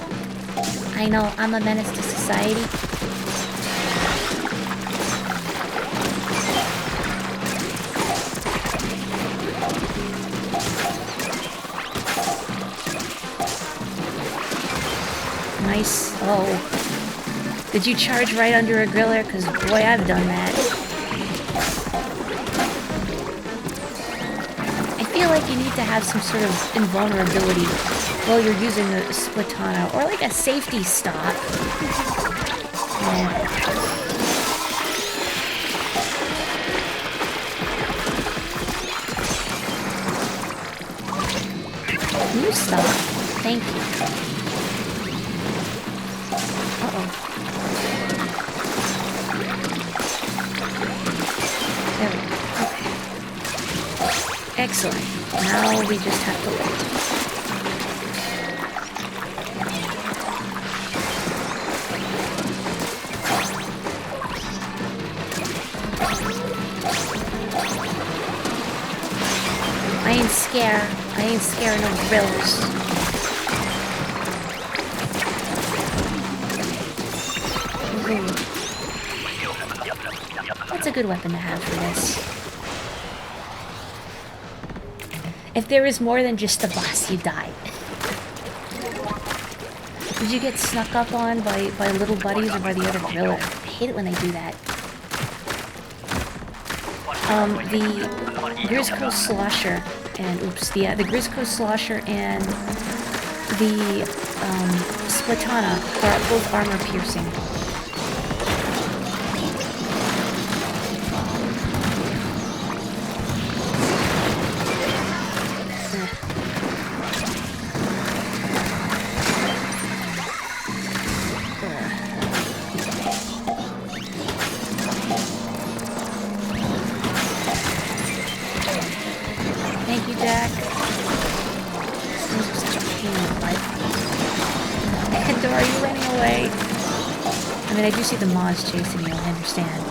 I know, I'm a menace to society. Nice. Oh. Did you charge right under a griller? Because, boy, I've done that. I feel like you need to have some sort of invulnerability while you're using the Splatana, or like a safety stop. Yeah. Can you stop? Thank you. Uh-oh. There we go. Okay. Excellent. Now we just have to wait. I ain't scared. I ain't scared of no grills. Ooh. That's a good weapon to have for this. If there is more than just the boss, you die. Did you get snuck up on by little buddies or by the other griller? I hate it when they do that. The Grisco Slosher and the Grisco Slosher and the Splatana are both armor piercing. Thank you, Jack. This thing's such a pain in the butt. Dora, are you running away? I mean, I do see the mods chasing you, I understand.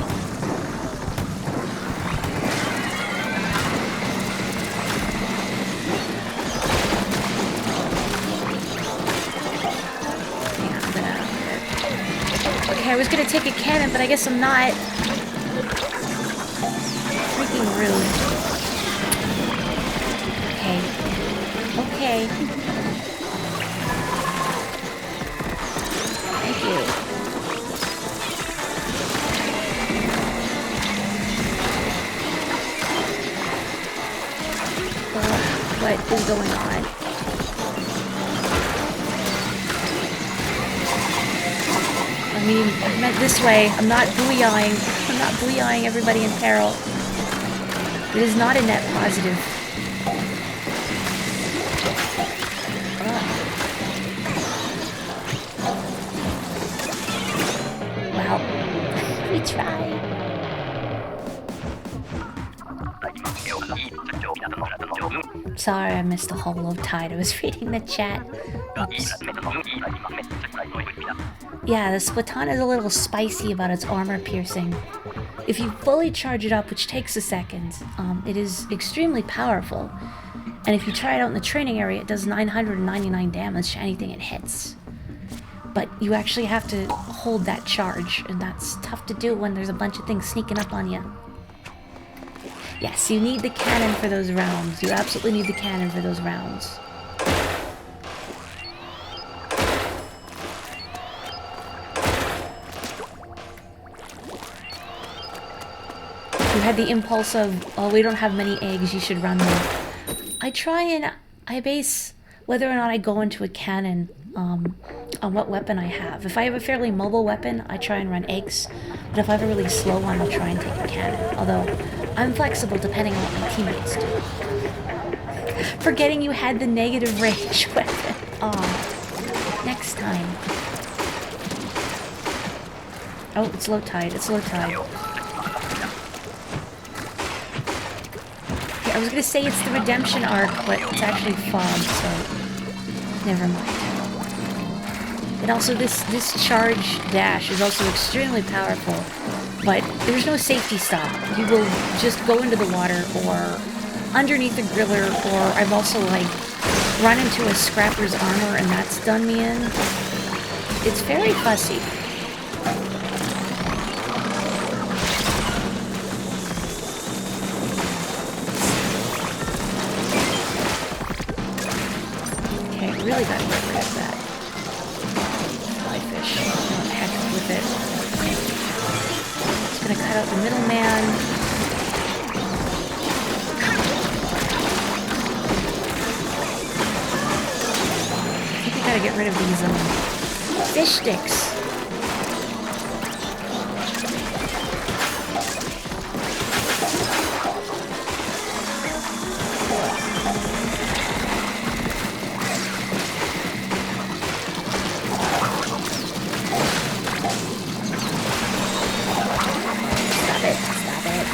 Okay, I was gonna take a cannon, but I guess I'm not. Freaking rude. Okay. Okay. Thank you. What is going on? I mean, I meant this way. I'm not booyahing. I'm not booyahing everybody in peril. It is not a net positive. Well, we tried. Sorry, I missed the whole low tide. I was reading the chat. Oops. Yeah, the Splatoon is a little spicy about its armor piercing. If you fully charge it up, which takes a second, it is extremely powerful. And if you try it out in the training area, it does 999 damage to anything it hits. But you actually have to hold that charge, and that's tough to do when there's a bunch of things sneaking up on you. Yes, you need the cannon for those rounds. You absolutely need the cannon for those rounds. You had the impulse of, oh, we don't have many eggs, you should run them. I try and I base whether or not I go into a cannon on what weapon I have. If I have a fairly mobile weapon, I try and run eggs. But if I have a really slow one, I'll try and take a cannon. Although, I'm flexible depending on what my teammates do. Forgetting you had the negative range weapon. Aw. Next time. Oh, it's low tide. It's low tide. I was gonna say it's the redemption arc, but it's actually fog, so never mind. And also this charge dash is also extremely powerful, but there's no safety stop. You will just go into the water or underneath the griller, or I've also like run into a scrapper's armor and that's done me in. It's very fussy. Okay, really gotta get rid of that flyfish. Heck with it. Just gonna cut out the middleman. Gotta get rid of these fish sticks. Stop it, stop it.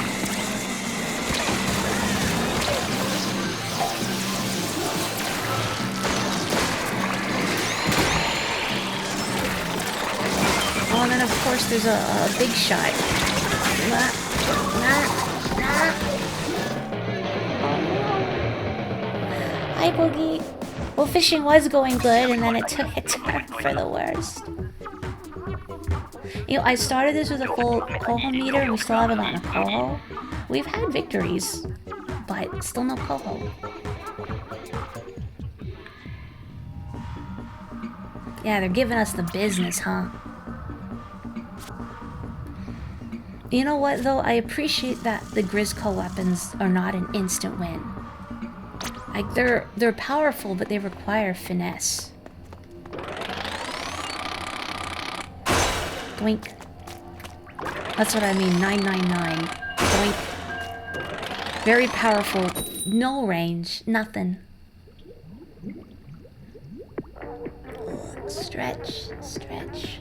Oh, and then of course there's a big shot. Hi, Boogie. Well, fishing was going good, and then it took a turn for the worst. You know, I started this with a full coho meter, and we still haven't gotten a coho. We've had victories, but still no coho. Yeah, they're giving us the business, huh? You know what, though? I appreciate that the Grizzco weapons are not an instant win. Like, they're powerful, but they require finesse. Doink. That's what I mean, 999. Doink. Very powerful. No range. Nothing. Stretch. Stretch.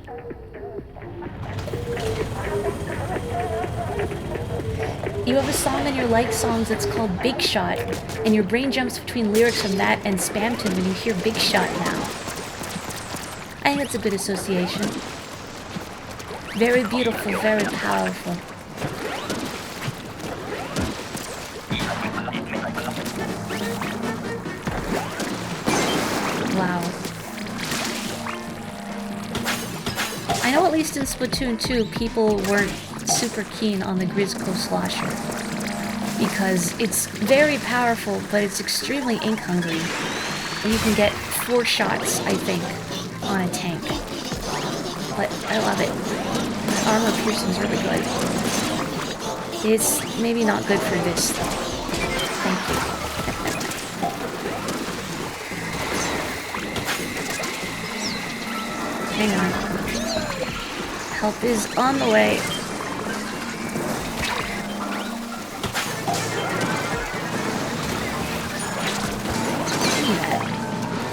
You have a song in your like songs that's called Big Shot, and your brain jumps between lyrics from that and Spamton when you hear Big Shot now. I think it's a good association. Very beautiful, very powerful. Wow. I know at least in Splatoon 2, people weren't super keen on the Grizzco Slosher because it's very powerful, but it's extremely ink hungry. And you can get 4 shots, I think, on a tank. But I love it. The armor piercing is really good. It's maybe not good for this, though. Thank you. Hang on. Help is on the way.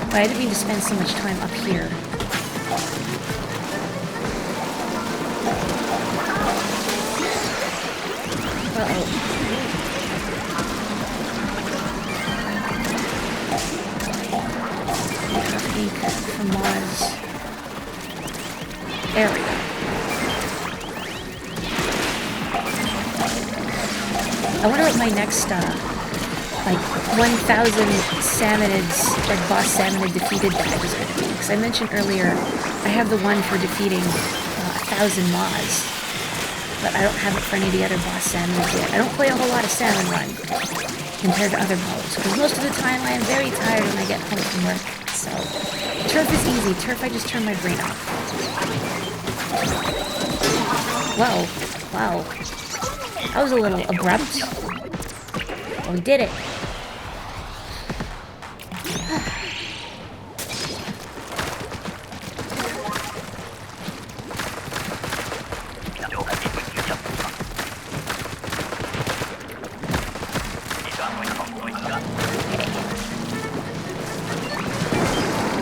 But I didn't mean to spend so much time up here. Uh-oh. Ink from Mars. There we go. I wonder what my next, like 1,000 salmonids, like boss salmonid defeated badge is going to be. Because I mentioned earlier, I have the one for defeating 1,000 Maws. But I don't have it for any of the other boss salmonids yet. I don't play a whole lot of Salmon Run compared to other modes. Because most of the time I am very tired when I get home from work. So, Turf is easy. Turf, I just turn my brain off. Whoa. Wow. That was a little abrupt. Well, we did it.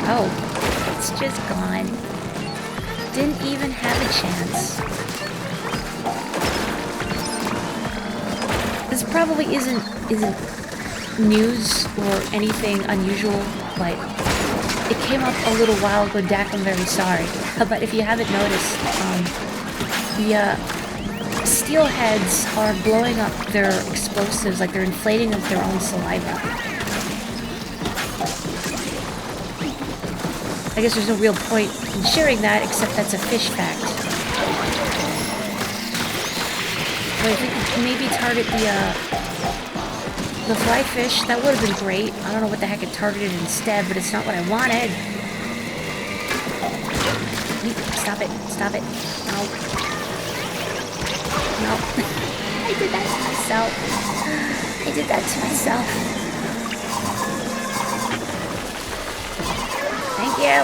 Oh, it's just gone. Didn't even have a chance. This probably isn't news or anything unusual, but it came up a little while ago. Dak, I'm very sorry. But if you haven't noticed, the steelheads are blowing up their explosives, like they're inflating with their own saliva. I guess there's no real point in sharing that, except that's a fish fact. But if we could maybe target the fly fish, that would have been great. I don't know what the heck it targeted instead, but it's not what I wanted. Stop it. Stop it. No. No. I did that to myself. I did that to myself. Thank you.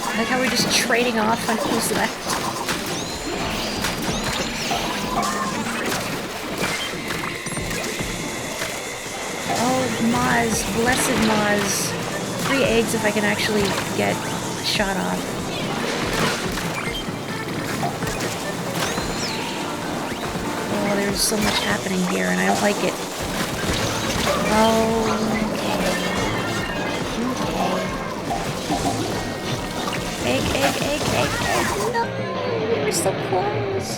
I like how we're just trading off on who's left. Oh, Maz. Blessed Maz. 3 eggs if I can actually get shot off. Oh, there's so much happening here and I don't like it. Oh, okay. Egg. No, we were so close.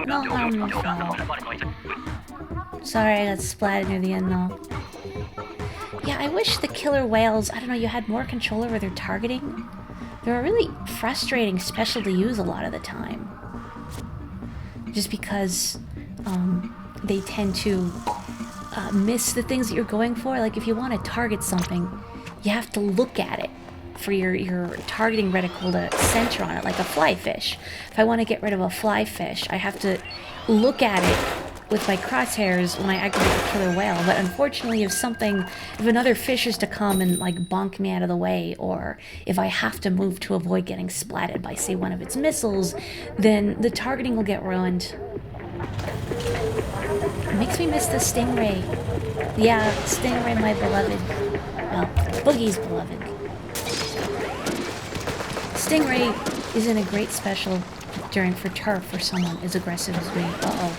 No harm, no foul. Sorry, I got splatted near the end though. Yeah, I wish the killer whales, I don't know, you had more control over their targeting. They're a really frustrating special to use a lot of the time. Just because they tend to miss the things that you're going for. Like if you want to target something, you have to look at it for your targeting reticle to center on it, like a fly fish. If I want to get rid of a fly fish, I have to look at it with my crosshairs when I activate the killer whale. But unfortunately, if another fish is to come and like bonk me out of the way, or if I have to move to avoid getting splatted by, say, one of its missiles, then the targeting will get ruined. It makes me miss the stingray. Yeah, stingray, my beloved. Well, Boogie's beloved. Stingray isn't a great special for turf for someone as aggressive as me. Uh-oh.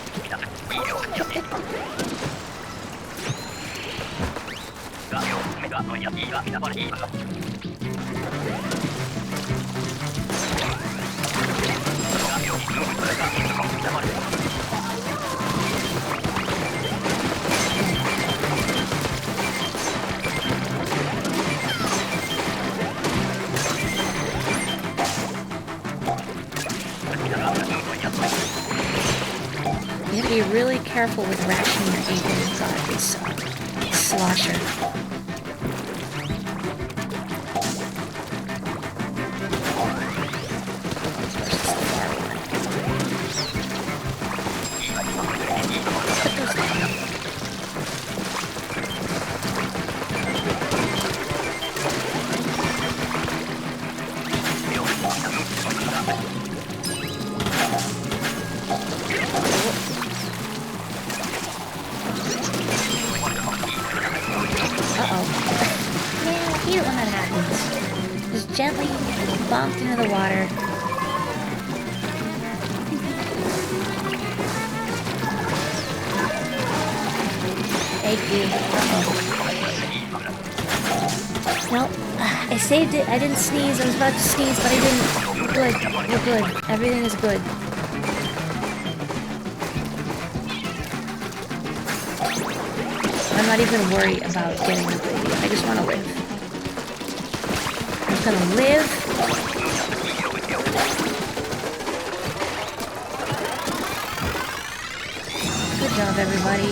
You have to be really careful with rationing your aim when you've got this slosher. Gently bumped into the water. Thank you. Nope. I saved it. I didn't sneeze. I was about to sneeze, but I didn't. We're good. We're good. Everything is good. I'm not even worried about getting the baby. I just want to live. Gonna live. Good job, everybody.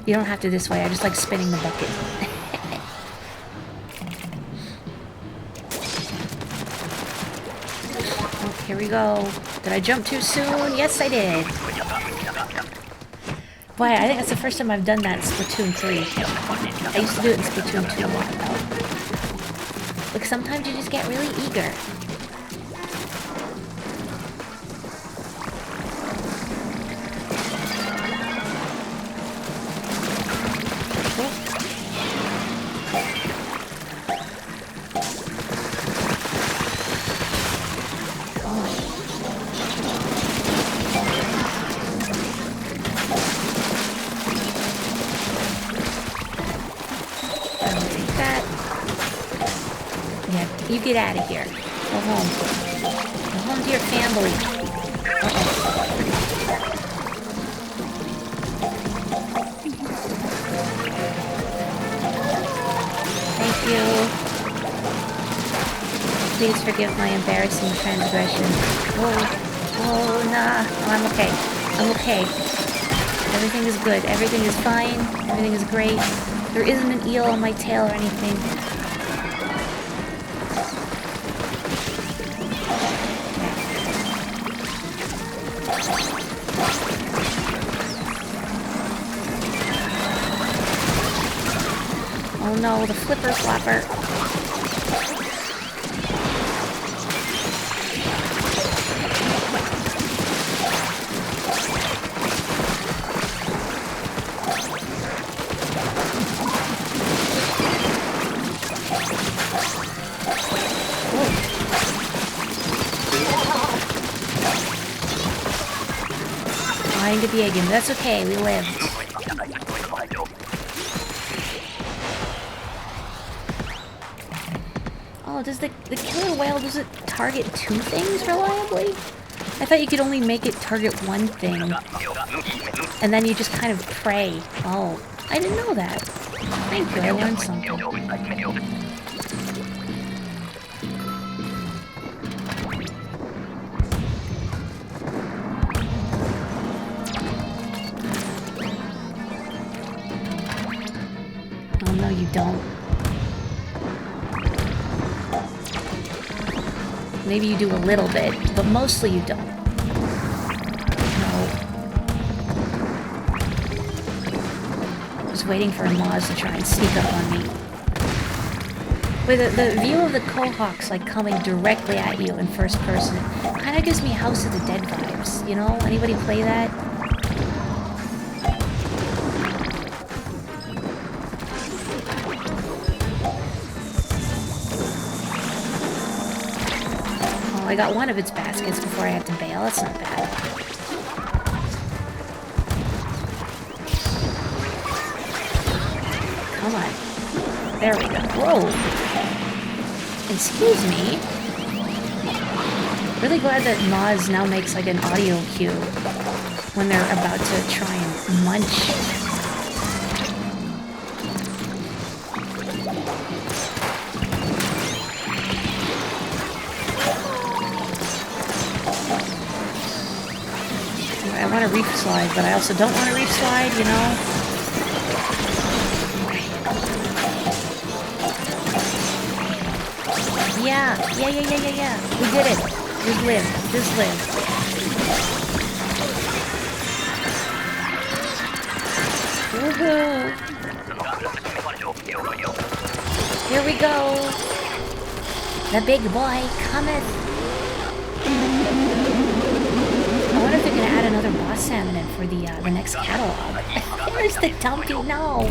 You don't have to this way. I just like spinning the bucket. Oh, here we go. Did I jump too soon? Yes, I did. Boy, I think that's the first time I've done that in Splatoon 3. I used to do it in Splatoon 2 a while ago. Like, sometimes you just get really eager. get out of here. Go home. Go home to your family. Thank you. Please forgive my embarrassing transgression. Whoa, nah. Oh, I'm okay. I'm okay. Everything is good. Everything is fine. Everything is great. There isn't an eel on my tail or anything. Oh no, the flipper flopper. Trying to be again, but that's okay, we lived. Oh, does the killer whale, does it target two things reliably? I thought you could only make it target one thing. And then you just kind of pray. Oh, I didn't know that. Thank you, I learned something. Oh, no, you don't. Maybe you do a little bit, but mostly you don't. No. Just waiting for Moz to try and sneak up on me. Wait, the view of the Quahawks, like, coming directly at you in first person, kind of gives me House of the Dead vibes, you know? Anybody play that? I got one of its baskets before I had to bail. That's not bad. Come on. There we go. Whoa. Excuse me. Really glad that Moz now makes like an audio cue when they're about to try and munch. I want to reef slide, but I also don't want to reef slide, you know? Yeah. We did it. Just live. Woohoo! Here we go. The big boy cometh. I wonder if they're gonna add another boss salmon in for the next catalog. Where's the dumpy? No.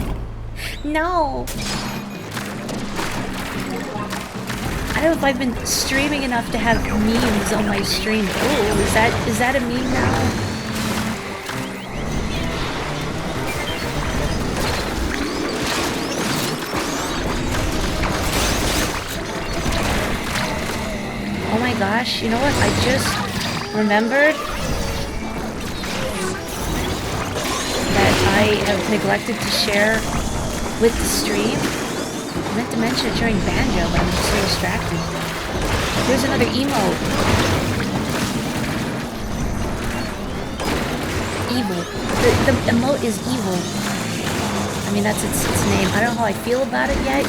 I don't know if I've been streaming enough to have memes on my stream. Oh, is that a meme now? Oh my gosh, you know what? I just remembered that I have neglected to share with the stream. I meant to mention it during Banjo, but I'm just so distracted. Here's another emote. Evil. The emote is evil. I mean, that's its name. I don't know how I feel about it yet.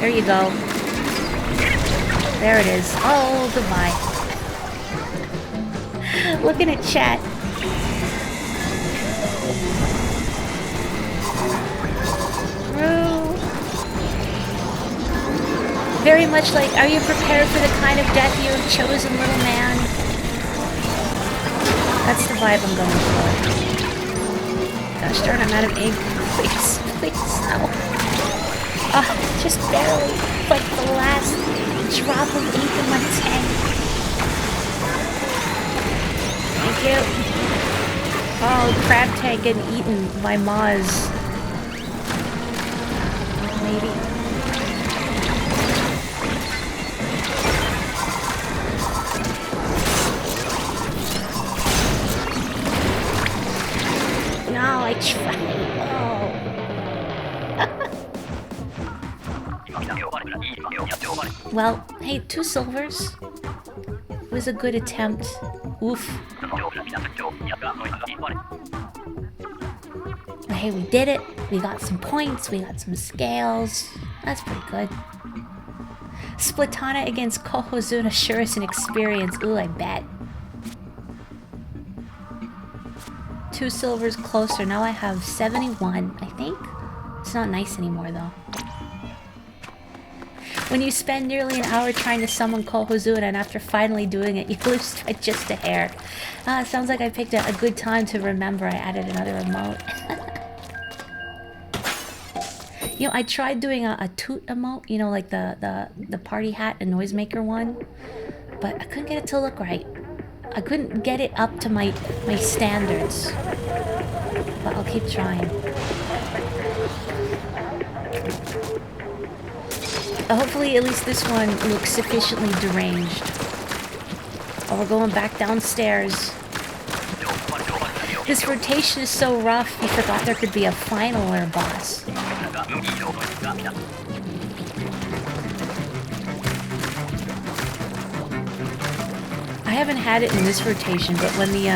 There you go. There it is. Oh, goodbye. Looking at chat. Very much like, are you prepared for the kind of death you have chosen, little man? That's the vibe I'm going for. Gosh darn, I'm out of ink. Please, no. Just barely. Like the last drop of ink in my tank. Thank you. Oh, crab tank getting eaten by Moz. Maybe. Well, hey, 2 silvers. It was a good attempt. Oof. But hey, we did it. We got some points. We got some scales. That's pretty good. Splatana against Kohozuna sure is an experience. Ooh, I bet. 2 silvers closer. Now I have 71, I think. It's not nice anymore, though. When you spend nearly an hour trying to summon Kohozuna and after finally doing it, you lose by just a hair. Sounds like I picked a good time to remember I added another emote. You know, I tried doing a toot emote, you know, like the party hat and noisemaker one, but I couldn't get it to look right. I couldn't get it up to my standards. But I'll keep trying. Hopefully at least this one looks sufficiently deranged. Oh, we're going back downstairs. This rotation is so rough, you forgot there could be a final or a boss. I haven't had it in this rotation, but when the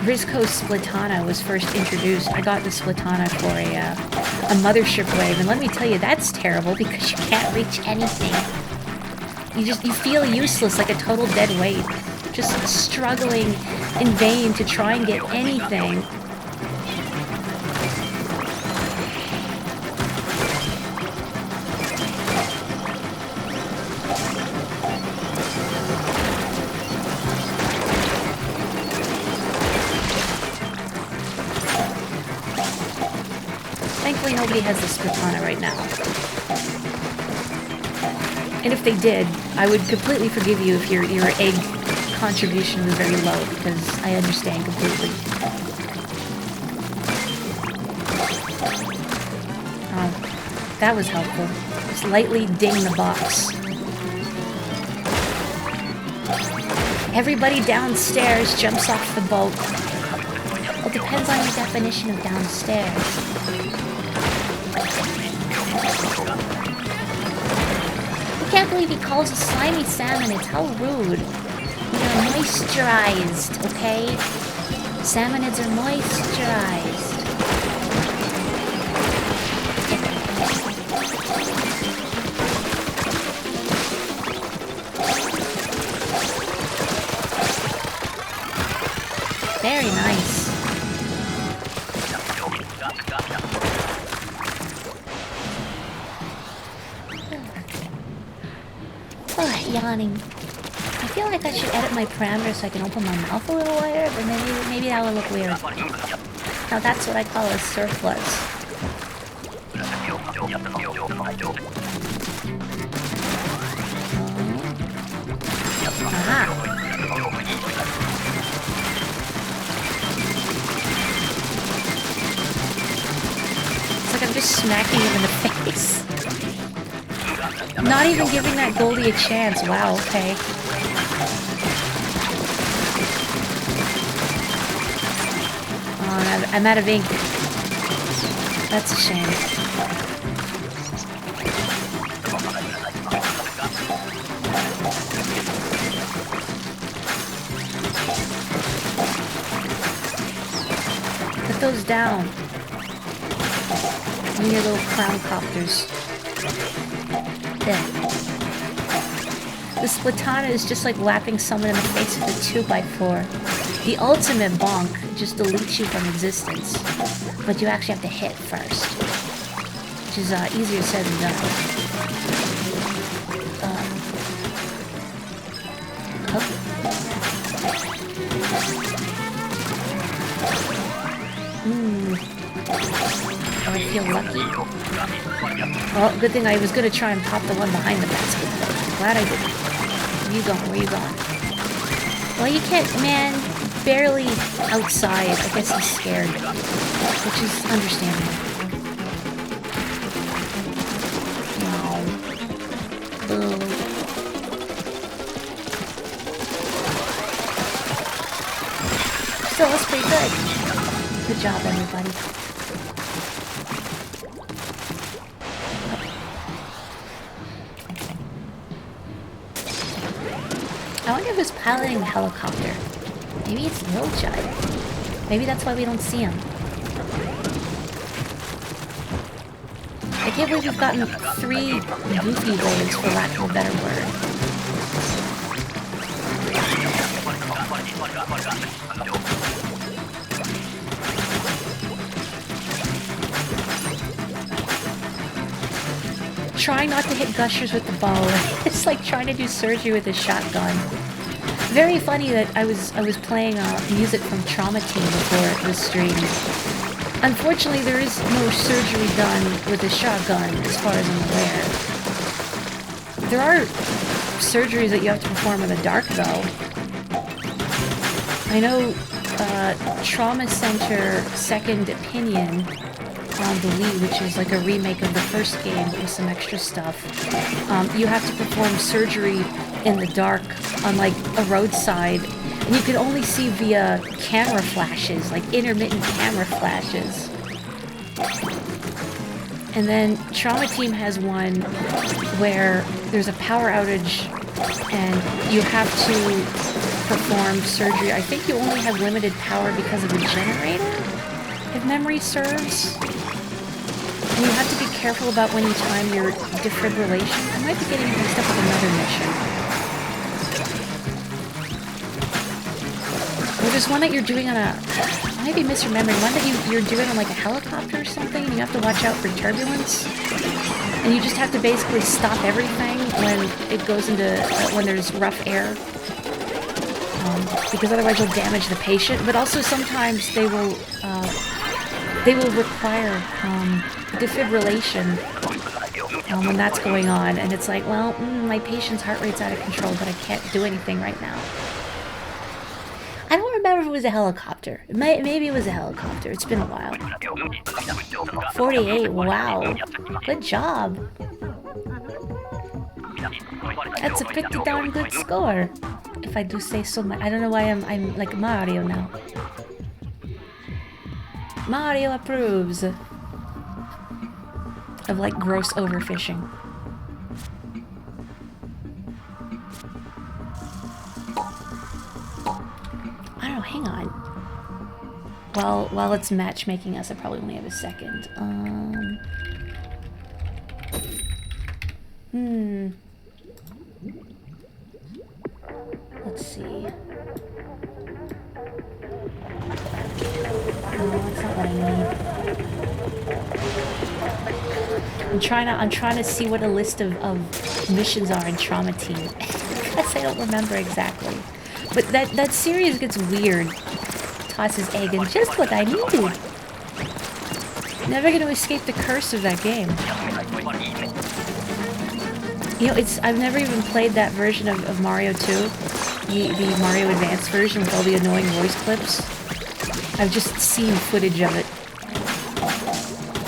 Rizco Splatana was first introduced, I got the Splatana for a mothership wave, and let me tell you, that's terrible because you can't reach anything. You feel useless, like a total dead weight. Just struggling in vain to try and get anything. Thankfully nobody has the Splatana right now. And if they did, I would completely forgive you if your egg contribution was very low, because I understand completely. Oh, that was helpful. Just lightly ding the box. Everybody downstairs jumps off the boat. Well, it depends on your definition of downstairs. I can't believe he calls a slimy salmon. It's how rude. They're moisturized, okay? Salmonids are moisturized. Very nice. Oh, yawning. I feel like I should edit my parameters so I can open my mouth a little wider, but maybe that would look weird. Now that's what I call a surplus. Aha! It's like I'm just smacking him in the face. Not even giving that Goldie a chance. Wow, okay. Oh, I'm out of ink. That's a shame. Put those down. And your little clown copters. There. The Splatana is just like whapping someone in the face with a 2x4. The ultimate bonk just deletes you from existence. But you actually have to hit first. Which is easier said than done. Oh, I feel lucky. Well, good thing I was gonna try and pop the one behind the basket. Glad I didn't. Where you going? Where you going? Well, you can't, man. Barely outside. I guess he's scared. Which is understandable. No. Boo. Still, that's pretty good. Good job, everybody. I wonder who's piloting the helicopter. Maybe it's Lil Judd. Maybe that's why we don't see him. I can't believe we've gotten 3 goofy waves, for lack of a better word. Trying not to hit gushers with the bow. It's like trying to do surgery with a shotgun. Very funny that I was playing music from Trauma Team before the stream. Unfortunately, there is no surgery done with a shotgun, as far as I'm aware. There are surgeries that you have to perform in the dark, though. I know Trauma Center Second Opinion on the Wii, which is like a remake of the first game with some extra stuff. You have to perform surgery in the dark on like a roadside, and you can only see via camera flashes, like intermittent camera flashes. And then Trauma Team has one where there's a power outage and you have to perform surgery. I think you only have limited power because of the generator, if memory serves. And you have to be careful about when you time your defibrillation. I might be getting mixed up with another mission. Well, there's one that you're doing on a... I might be misremembering. One that you're doing on like a helicopter or something, and you have to watch out for turbulence. And you just have to basically stop everything when it goes into... when there's rough air. Because otherwise you'll damage the patient. But also sometimes they will require defibrillation when that's going on. And it's like, well, my patient's heart rate's out of control, but I can't do anything right now. I don't remember if it was a helicopter. Maybe it was a helicopter. It's been a while. 48, wow. Good job. That's a pretty darn good score, if I do say so. I don't know why I'm like Mario now. Mario approves of like gross overfishing. I don't know, hang on. While it's matchmaking us, I probably only have a second. Let's see. No, that's not what I need. I'm trying to see what a list of missions are in Trauma Team. Guess I don't remember exactly. But that series gets weird. Tosses egg and just what I needed. Never gonna escape the curse of that game. You know, I've never even played that version of Mario 2. The Mario Advance version with all the annoying voice clips. I've just seen footage of it.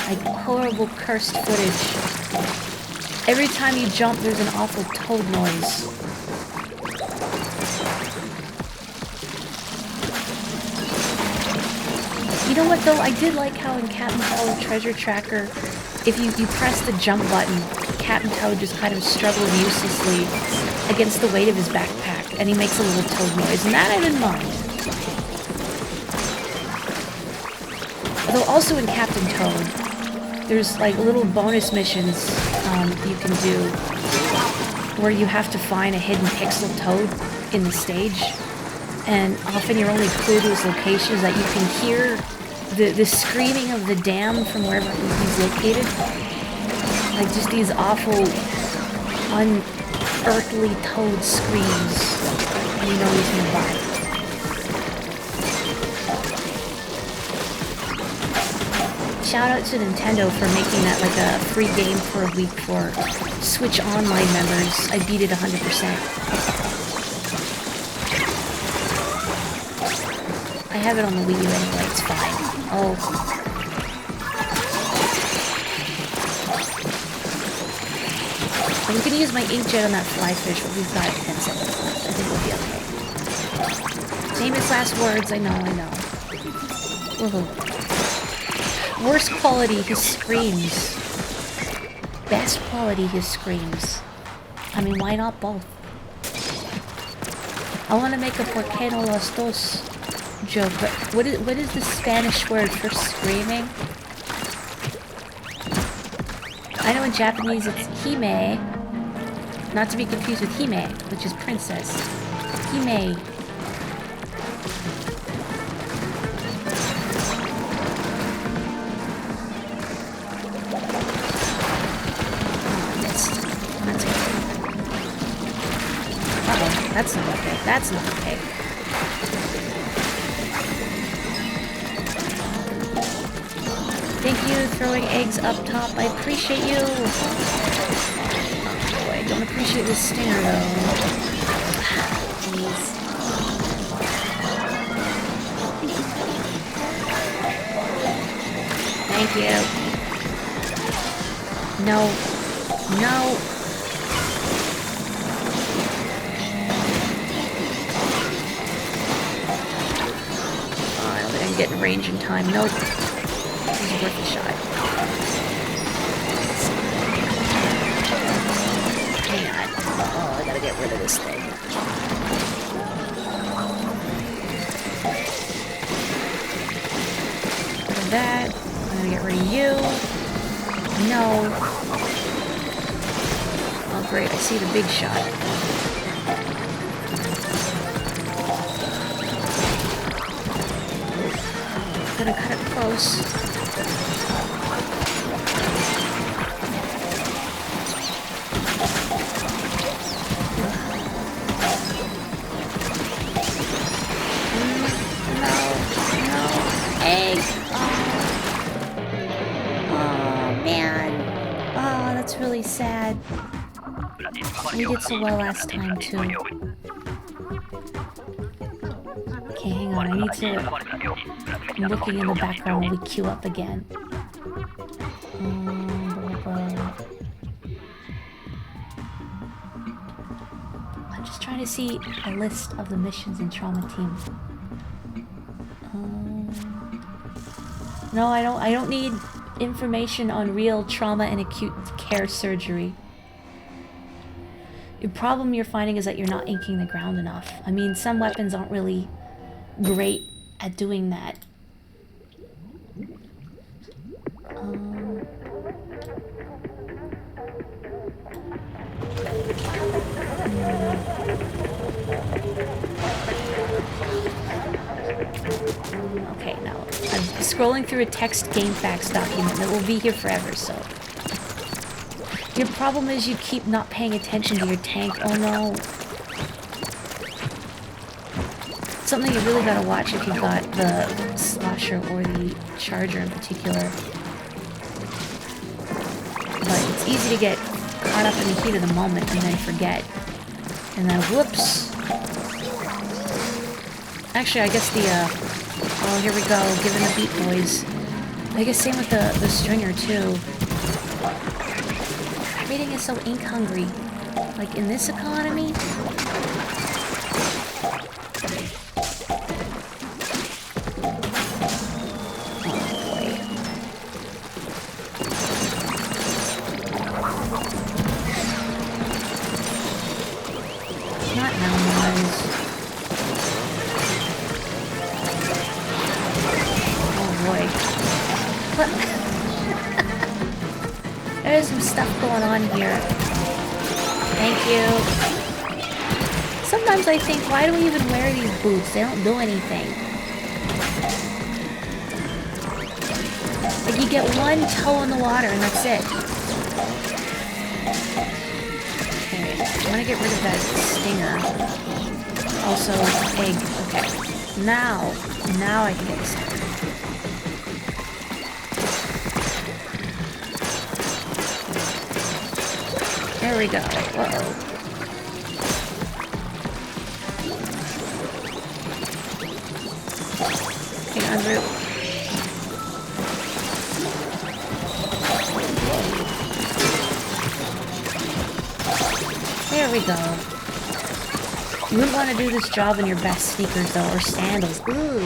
Like horrible cursed footage. Every time you jump, there's an awful toad noise. You know what though? I did like how in Captain Toad Treasure Tracker, if you press the jump button, Captain Toad just kind of struggles uselessly against the weight of his backpack, and he makes a little toad noise, and that I didn't mind. Although also in Captain Toad, there's like little bonus missions you can do where you have to find a hidden pixel toad in the stage, and often your only clue to his location is that you can hear the screaming of the dam from wherever he's located. Like just these awful, unearthly toad screams, and you know he's nearby. Shout out to Nintendo for making that like a free game for a week for Switch Online members. I beat it 100%. I have it on the Wii U anyway, it's fine. Oh. I'm gonna use my inkjet on that flyfish, but we've got 10 seconds left. I think we'll be okay. Famous last words, I know. Woohoo. Worst quality, his screams. Best quality, his screams. I mean, why not both? I want to make a por qué no los dos joke, but what is the Spanish word for screaming? I know in Japanese it's hime, not to be confused with hime, which is princess. Hime. That's not okay. That's not okay. Thank you, throwing eggs up top. I appreciate you. Oh boy, I don't appreciate this stinger though. Jeez. Thank you. No. No. Get in range in time. Nope. This is worth a shot. Hang on. Oh, I gotta get rid of this thing. Rid of that. I'm gonna get rid of you. No. Oh, great. I see the big shot. Gotta cut it close. No. Egg. Oh, man. Oh, that's really sad. We did so well last time, too. Okay, hang on. I need to... I'm looking in the background while we queue up again. I'm just trying to see a list of the missions in Trauma Team. No, I don't need information on real trauma and acute care surgery. The problem you're finding is that you're not inking the ground enough. I mean, some weapons aren't really great at doing that. Okay, now I'm scrolling through a text game facts document that will be here forever, so... Your problem is you keep not paying attention to your tank. Oh no. Something you really gotta watch if you've got the Slosher or the Charger in particular. But it's easy to get caught up in the heat of the moment and then forget. And then whoops. Actually, I guess the, oh, here we go, giving the Beat Boys. I guess same with the Stringer, too. Everything is so ink hungry. Like, in this economy? There's some stuff going on here. Thank you. Sometimes I think, why do we even wear these boots? They don't do anything. Like, you get one toe in the water and that's it. Okay, I want to get rid of that stinger. Also, egg. Okay. Now I can get the stinger. There we go. Uh-oh. Hang on, Root. There we go. You wouldn't want to do this job in your best sneakers, though, or sandals. Ooh.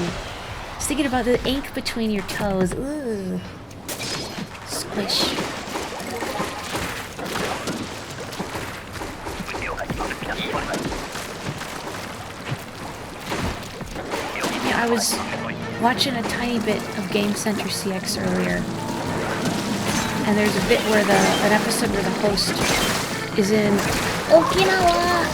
Just thinking about the ink between your toes. Ooh. Squish. I was watching a tiny bit of Game Center CX earlier, and there's a bit where an episode where the host is in Okinawa,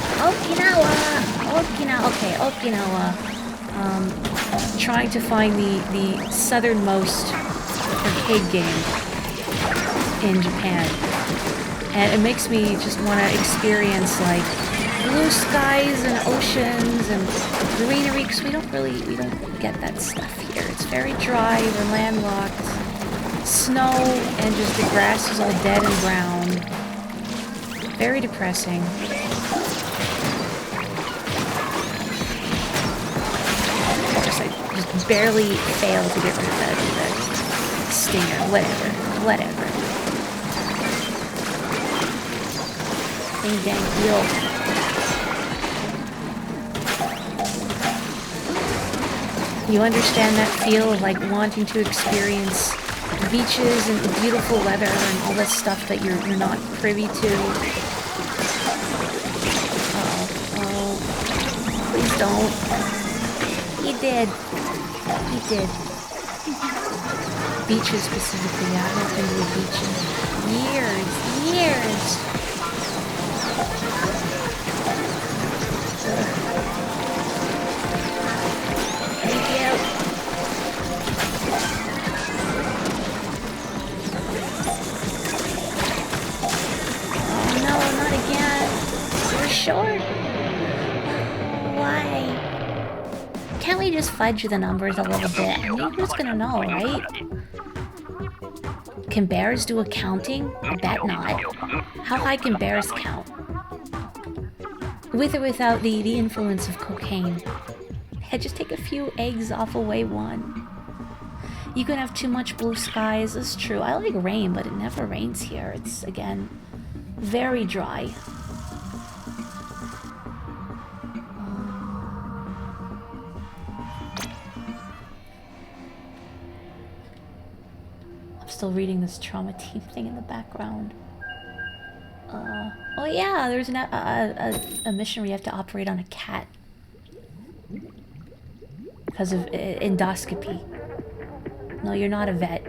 trying to find the southernmost arcade game in Japan, and it makes me just want to experience like blue skies and oceans and greenery, because we don't get that stuff here. It's very dry, we're landlocked, snow, and just the grass is all dead and brown. Very depressing. I just barely failed to get rid of that stinger. Whatever. Dang deal. You understand that feel of like wanting to experience beaches and beautiful weather and all this stuff that you're not privy to. Oh, please don't. He did. Beaches specifically, yeah, I haven't been to a beach in years. Thank you. Oh no, not again. You're sure? Why? Can't we just fudge the numbers a little bit? I mean, who's gonna know, right? Can bears do accounting? I bet not. How high can bears count? With or without the influence of cocaine? Yeah, just take a few eggs off of way one. You can have too much blue skies, that's true. I like rain, but it never rains here. It's, again, very dry. I'm still reading this trauma team thing in the background. Oh yeah, there's a mission where you have to operate on a cat. Because of endoscopy. No, you're not a vet.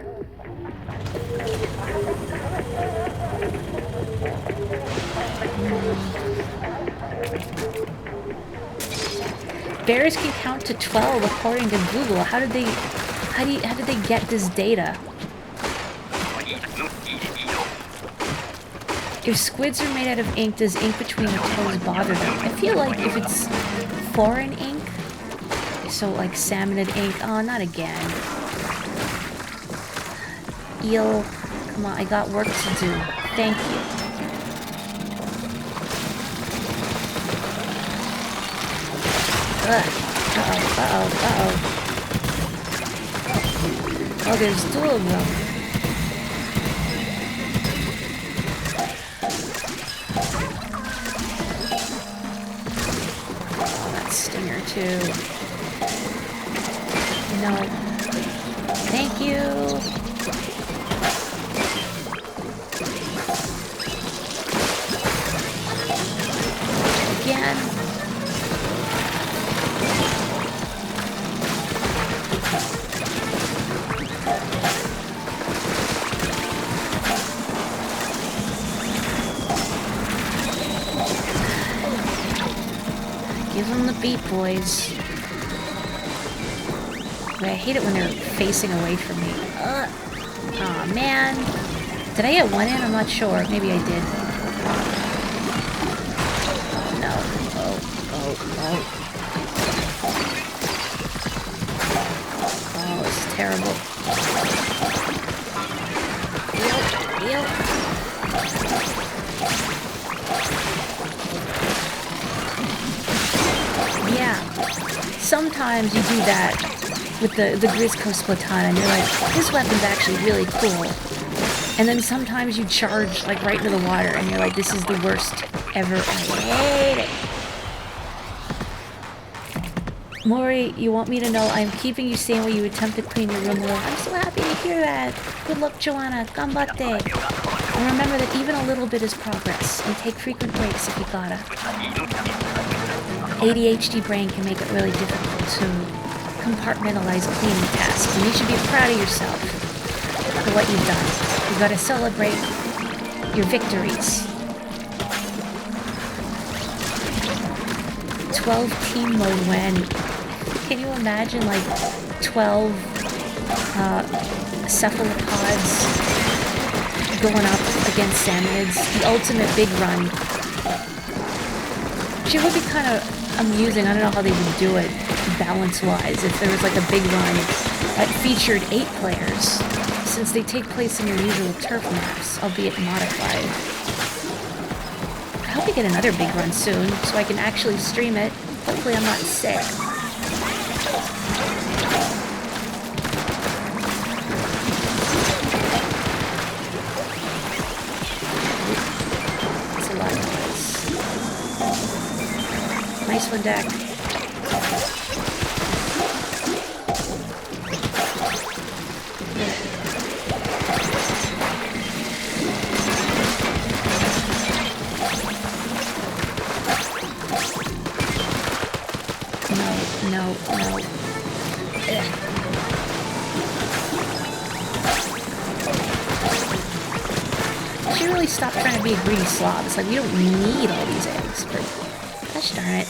Bears can count to 12 according to Google. How did they get this data? If squids are made out of ink, does ink between the toes bother them? I feel like if it's foreign ink, so like salmonid ink, oh, not again. Eel, come on, I got work to do. Thank you. Uh-oh. Oh, there's two of them. Stinger too. No. Thank you. Again. Give them the beat, boys. I hate it when they're facing away from me. Aw, man. Did I get one in? I'm not sure. Maybe I did. No. Oh, this is terrible. Yep. Yeah. Sometimes you do that with the Grisco Splatoon, and you're like, this weapon's actually really cool. And then sometimes you charge like right into the water, and you're like, this is the worst ever. I hate it. Morri, you want me to know I'm keeping you sane while you attempt to clean your room alone. I'm so happy to hear that. Good luck, Joanna. Ganbatte. And remember that even a little bit is progress, and take frequent breaks if you gotta. ADHD brain can make it really difficult to compartmentalized cleaning tasks, and you should be proud of yourself for what you've done. You gotta celebrate your victories. 12 team mode win. Can you imagine like 12 cephalopods going up against salmonids? The ultimate big run. Actually, it would be kind of amusing. I don't know how they would do it balance-wise if there was like a big run that featured 8 players, since they take place in your usual turf maps, albeit modified. I hope we get another big run soon, so I can actually stream it. Hopefully I'm not sick. That's a lot of noise. Nice one, Dak. No. Ugh. I should really stop trying to be a greedy slob. It's like, we don't need all these eggs, but gosh darn it.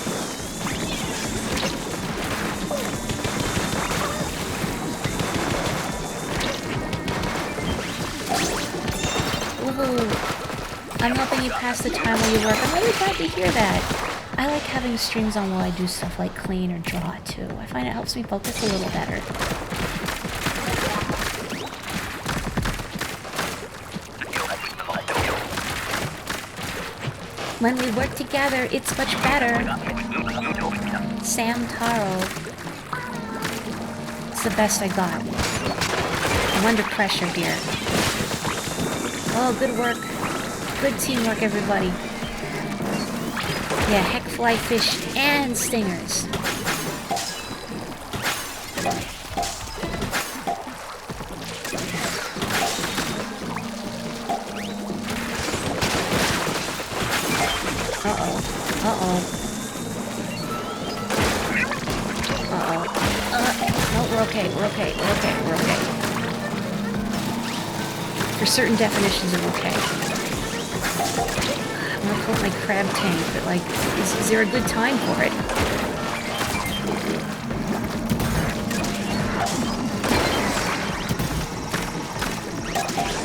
Woohoo! I'm helping you pass the time while you work. I'm really glad to hear that. I like having streams on while I do stuff like clean or draw, too. I find it helps me focus a little better. When we work together, it's much better. Sam Taro. It's the best I got. I'm under pressure here. Oh, good work. Good teamwork, everybody. Yeah, heck fly fish and stingers. Uh-oh. No, we're okay. For certain definitions of okay. I'm gonna pull up my crab tank, but like, is there a good time for it?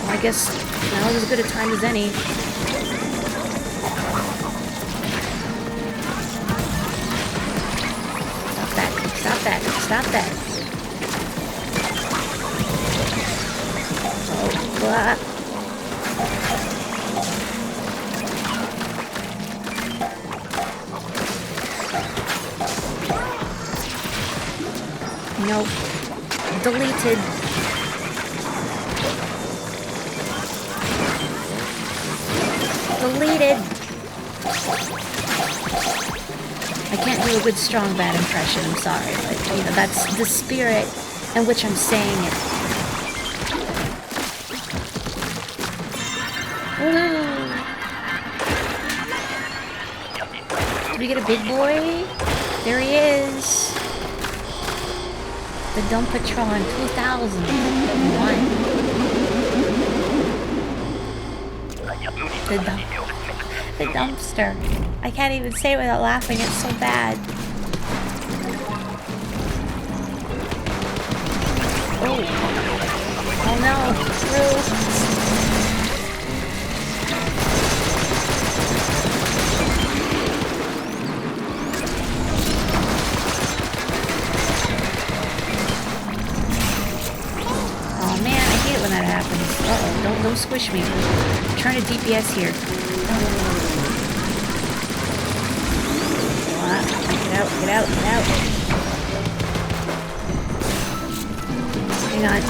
Well, I guess now is as good a time as any. Stop that. Oh, blah. Nope. Deleted. Deleted. I can't do a good strong bad impression, I'm sorry, but you know, that's the spirit in which I'm saying it. Woo! Did we get a big boy? There he is. The Dumpatron 2001. The dumpster. I can't even say it without laughing, it's so bad. Oh no, through. Oh man, I hate it when that happens. Uh-oh, don't squish me. I'm trying to DPS here. Get out. Hang on.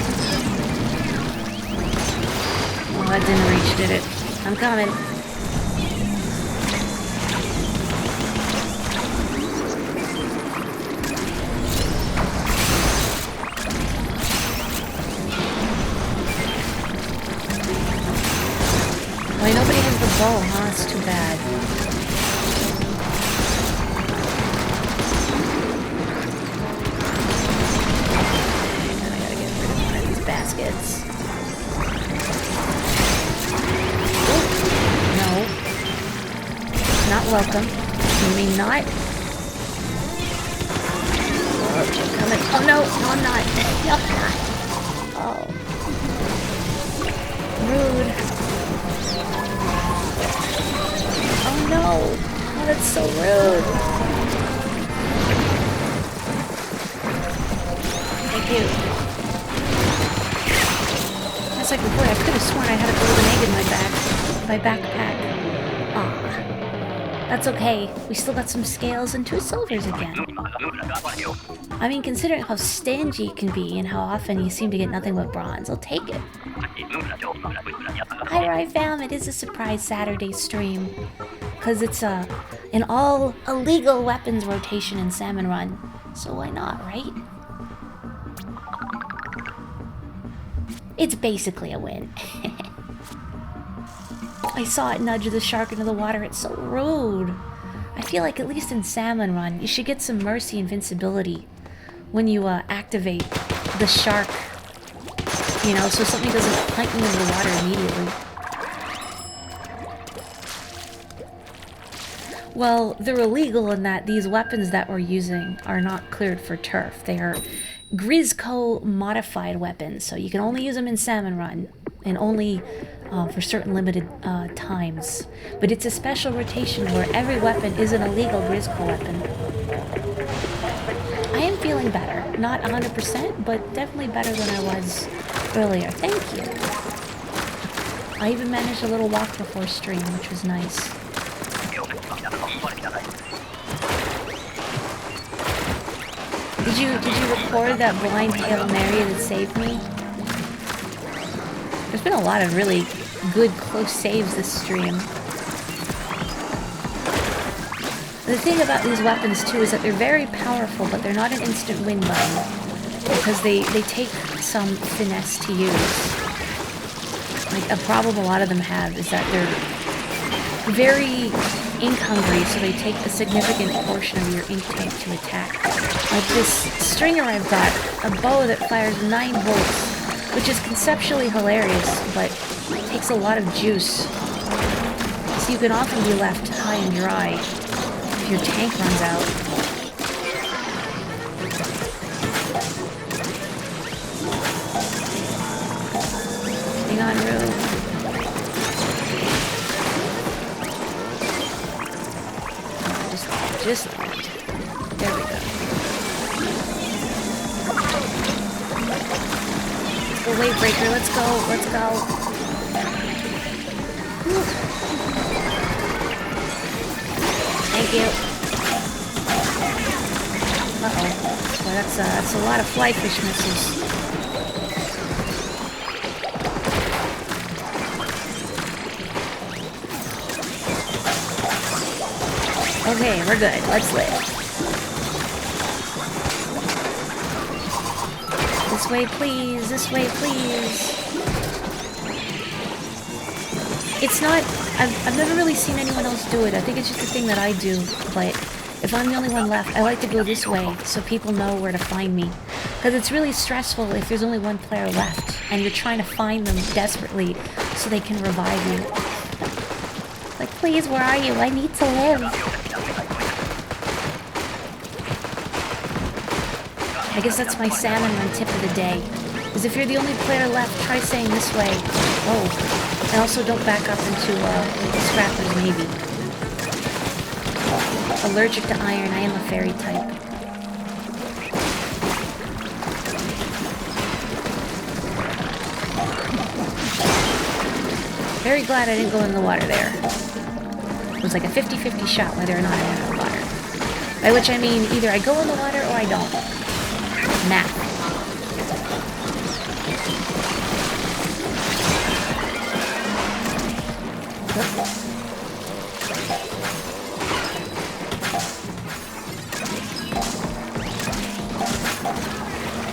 Oh, that didn't reach, did it? I'm coming. Why nobody has the bow, huh? It's too bad. welcome. You may not. Oh, you're coming. Oh no, no I'm not. No, I'm not. Oh. Rude. Oh no. Oh, that's so rude. Thank you. That's like before, I could have sworn I had a golden egg in my backpack. Aw. That's okay. We still got some scales and 2 silvers again. I mean, considering how stingy you can be and how often you seem to get nothing but bronze, I'll take it. Hi, Rye fam. It is a surprise Saturday stream. Because it's an all illegal weapons rotation in Salmon Run. So why not, right? It's basically a win. I saw it nudge the shark into the water. It's so rude. I feel like at least in Salmon Run, you should get some mercy invincibility when you activate the shark. You know, so something doesn't plunk you into the water immediately. Well, they're illegal in that these weapons that we're using are not cleared for turf. They are Grizzco modified weapons, so you can only use them in Salmon Run, and only for certain limited times. But it's a special rotation where every weapon is an illegal Grizzco weapon. I am feeling better. Not 100%, but definitely better than I was earlier. Thank you. I even managed a little walk before stream, which was nice. Did you record that blind Hail Mary that saved me? There's been a lot of really good close saves this stream. The thing about these weapons too is that they're very powerful, but they're not an instant win button. Because they take some finesse to use. Like, a problem a lot of them have is that they're very ink hungry, so they take a significant portion of your ink tank to attack. Like this stringer I've got, a bow that fires 9 volts, which is conceptually hilarious, but it takes a lot of juice. So you can often be left high and dry if your tank runs out. Hang on, Rue. Just there we go. Let's go, wave breaker. Let's go. Let's go. Whew. Thank you. Uh-oh. Well, that's a lot of fly fish missiles. Okay, we're good. Let's live. This way, please. This way, please. It's not... I've never really seen anyone else do it. I think it's just a thing that I do. But if I'm the only one left, I like to go this way so people know where to find me. Because it's really stressful if there's only one player left and you're trying to find them desperately so they can revive you. Like, please, where are you? I need to live. I guess that's my Salmon Run tip of the day. Is if you're the only player left, try saying this way. Oh. And also don't back up into Scrapper's Navy. Allergic to iron, I am a fairy type. Very glad I didn't go in the water there. It was like a 50-50 shot whether or not I went in the water. By which I mean either I go in the water or I don't. Math.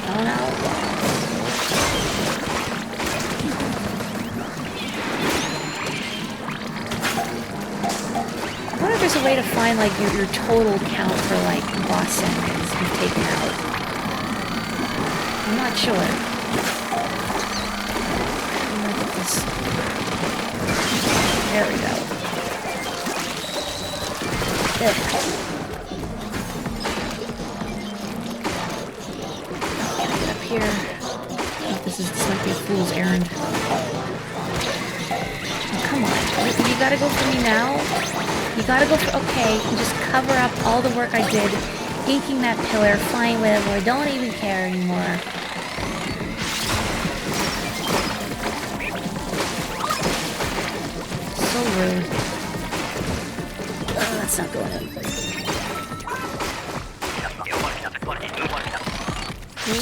Oh no. I wonder if there's a way to find like your total count for like boss enemies you've taken out. I'm not sure. Look at this. There we go. Ugh. Get up here. Oh, this might be a fool's errand. Oh, come on. You gotta go for me now? You gotta go for... Okay, and just cover up all the work I did. Inking that pillar, flying whatever. I don't even care anymore. So rude. Oh, that's not going in.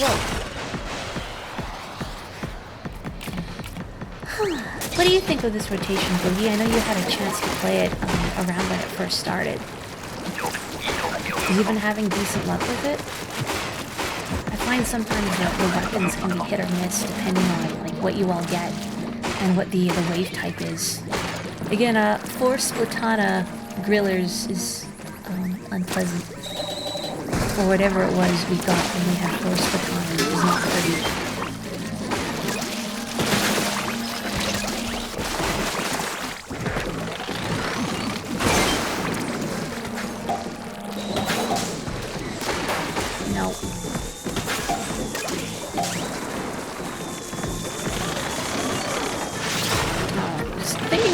Whoa. What do you think of this rotation, Boogie? I know you had a chance to play it around when it first started. Have you been having decent luck with it? I find sometimes that the weapons can be hit or miss depending on like what you all get and what the wave type is. Again, 4 Splatana grillers is unpleasant. Or whatever it was we got when we had 4 Splatanas is not pretty.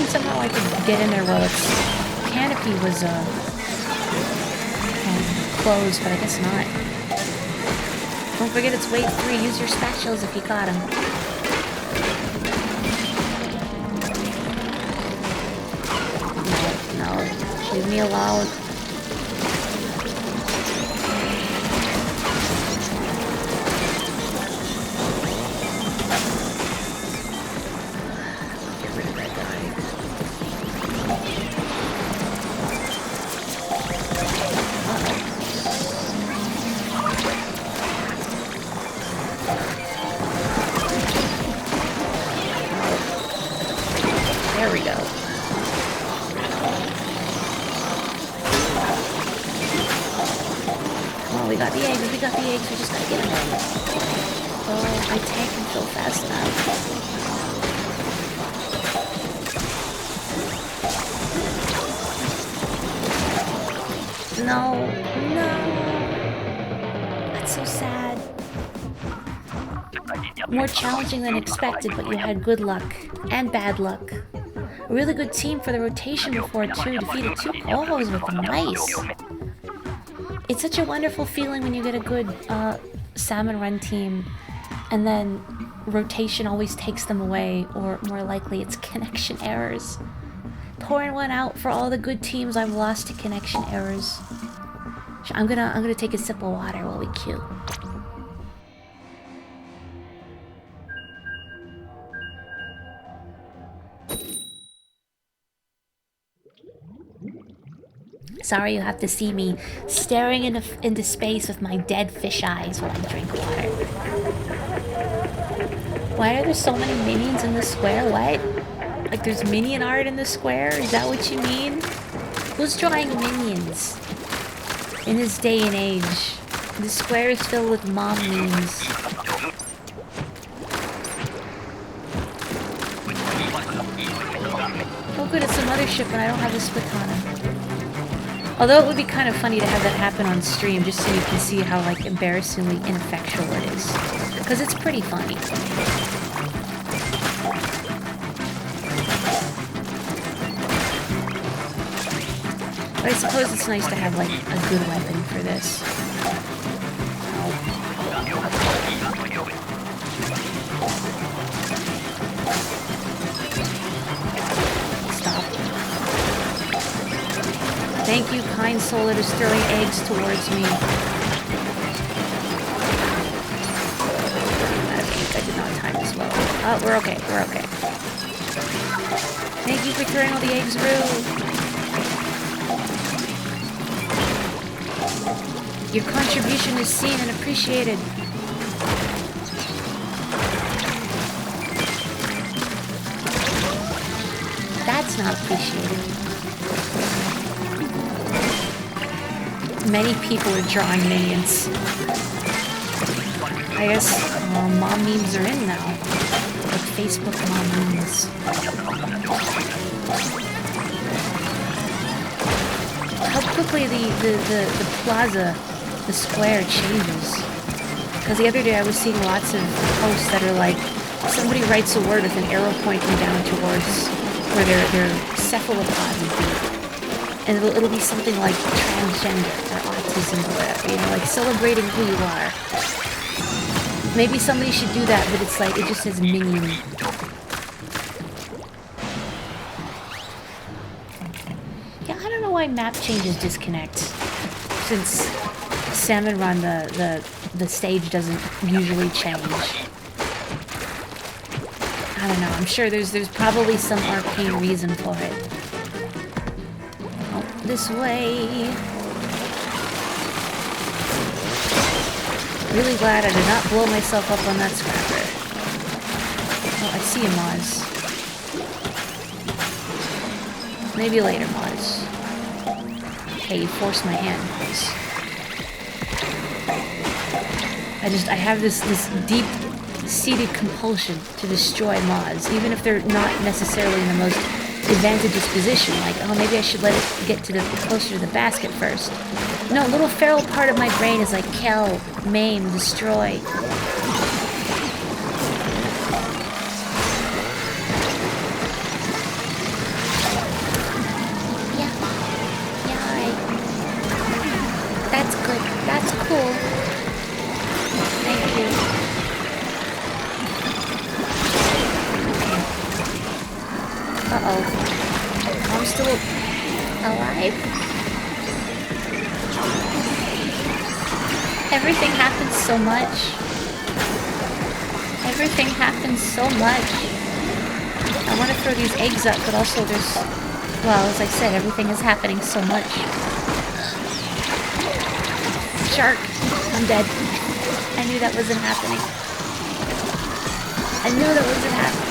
Somehow I could get in there while its canopy was closed, but I guess not. Don't forget it's wave 3. Use your spatulas if you got them. No, leave me alone. There we go. Oh, we got the eggs, we just gotta get them. Oh, my tank can fill fast enough. No. That's so sad. More challenging than expected, but you had good luck. And bad luck. A really good team for the rotation before, too. Defeated 2 cohos with them. Nice. It's such a wonderful feeling when you get a good salmon run team, and then rotation always takes them away, or more likely it's connection errors. Pouring one out for all the good teams I've lost to connection errors. I'm gonna take a sip of water while we queue. Sorry you have to see me staring into space with my dead fish eyes while I drink water. Why are there so many minions in the square? What? Like there's minion art in the square? Is that what you mean? Who's drawing minions? In this day and age. The square is filled with mom memes. Oh good, it's a mothership and I don't have a Splatana. Although it would be kind of funny to have that happen on stream, just so you can see how, like, embarrassingly ineffectual it is. Because it's pretty funny. But I suppose it's nice to have, like, a good weapon for this. Thank you, kind soul that is throwing eggs towards me. I did not time this well. Oh, we're okay, we're okay. Thank you for throwing all the eggs, Rue. Your contribution is seen and appreciated. That's not appreciated. Many people are drawing minions. I guess mom memes are in now. Like Facebook mom memes. how quickly the plaza, the square changes. Because the other day I was seeing lots of posts that are like, somebody writes a word with an arrow pointing down towards where their cephalopod would be. And it'll be something like transgender or autism or whatever, you know, like celebrating who you are. Maybe somebody should do that, but it's like, it just says minion. Yeah, I don't know why map changes disconnect. Since Salmon Run, the stage doesn't usually change. I don't know, I'm sure there's probably some arcane reason for it. Oh, this way. Really glad I did not blow myself up on that scrapper. Oh, I see a Moz. Maybe later, Moz. Okay, you forced my hand, Moz. I have this deep-seated compulsion to destroy Moz, even if they're not necessarily in the most advantageous position. Like, oh, maybe I should let it get to closer to the basket first. No, little feral part of my brain is like, kill, maim, destroy. That's good. That's cool. Thank you. Uh-oh. I'm still alive? Everything happens so much. Everything happens so much. I want to throw these eggs up, but also there's... Well, as I said, everything is happening so much. Shark. I'm dead. I knew that wasn't happening. I knew that wasn't happening.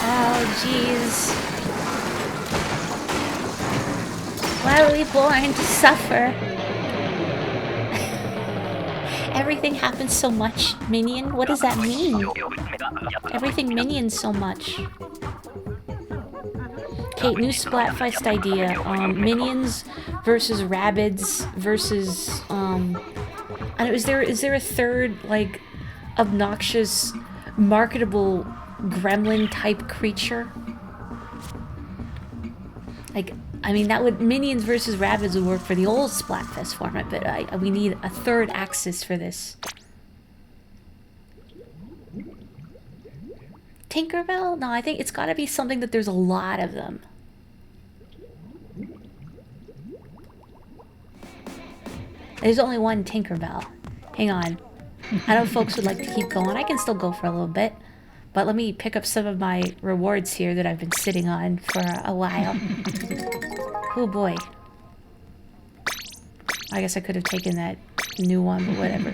Oh, jeez. Why were we born to suffer? Everything happens so much, minion. What does that mean? Everything minions so much. Okay, new Splatfest idea. Minions versus Rabbids versus and is there a third like obnoxious, marketable gremlin type creature? Like, I mean, that would Minions versus Rabbids would work for the old Splatfest format, but we need a third axis for this. Tinkerbell? No, I think it's got to be something that there's a lot of them. There's only one Tinkerbell. Hang on. I know folks would like to keep going. I can still go for a little bit. But let me pick up some of my rewards here that I've been sitting on for a while. Oh boy. I guess I could have taken that new one, but whatever.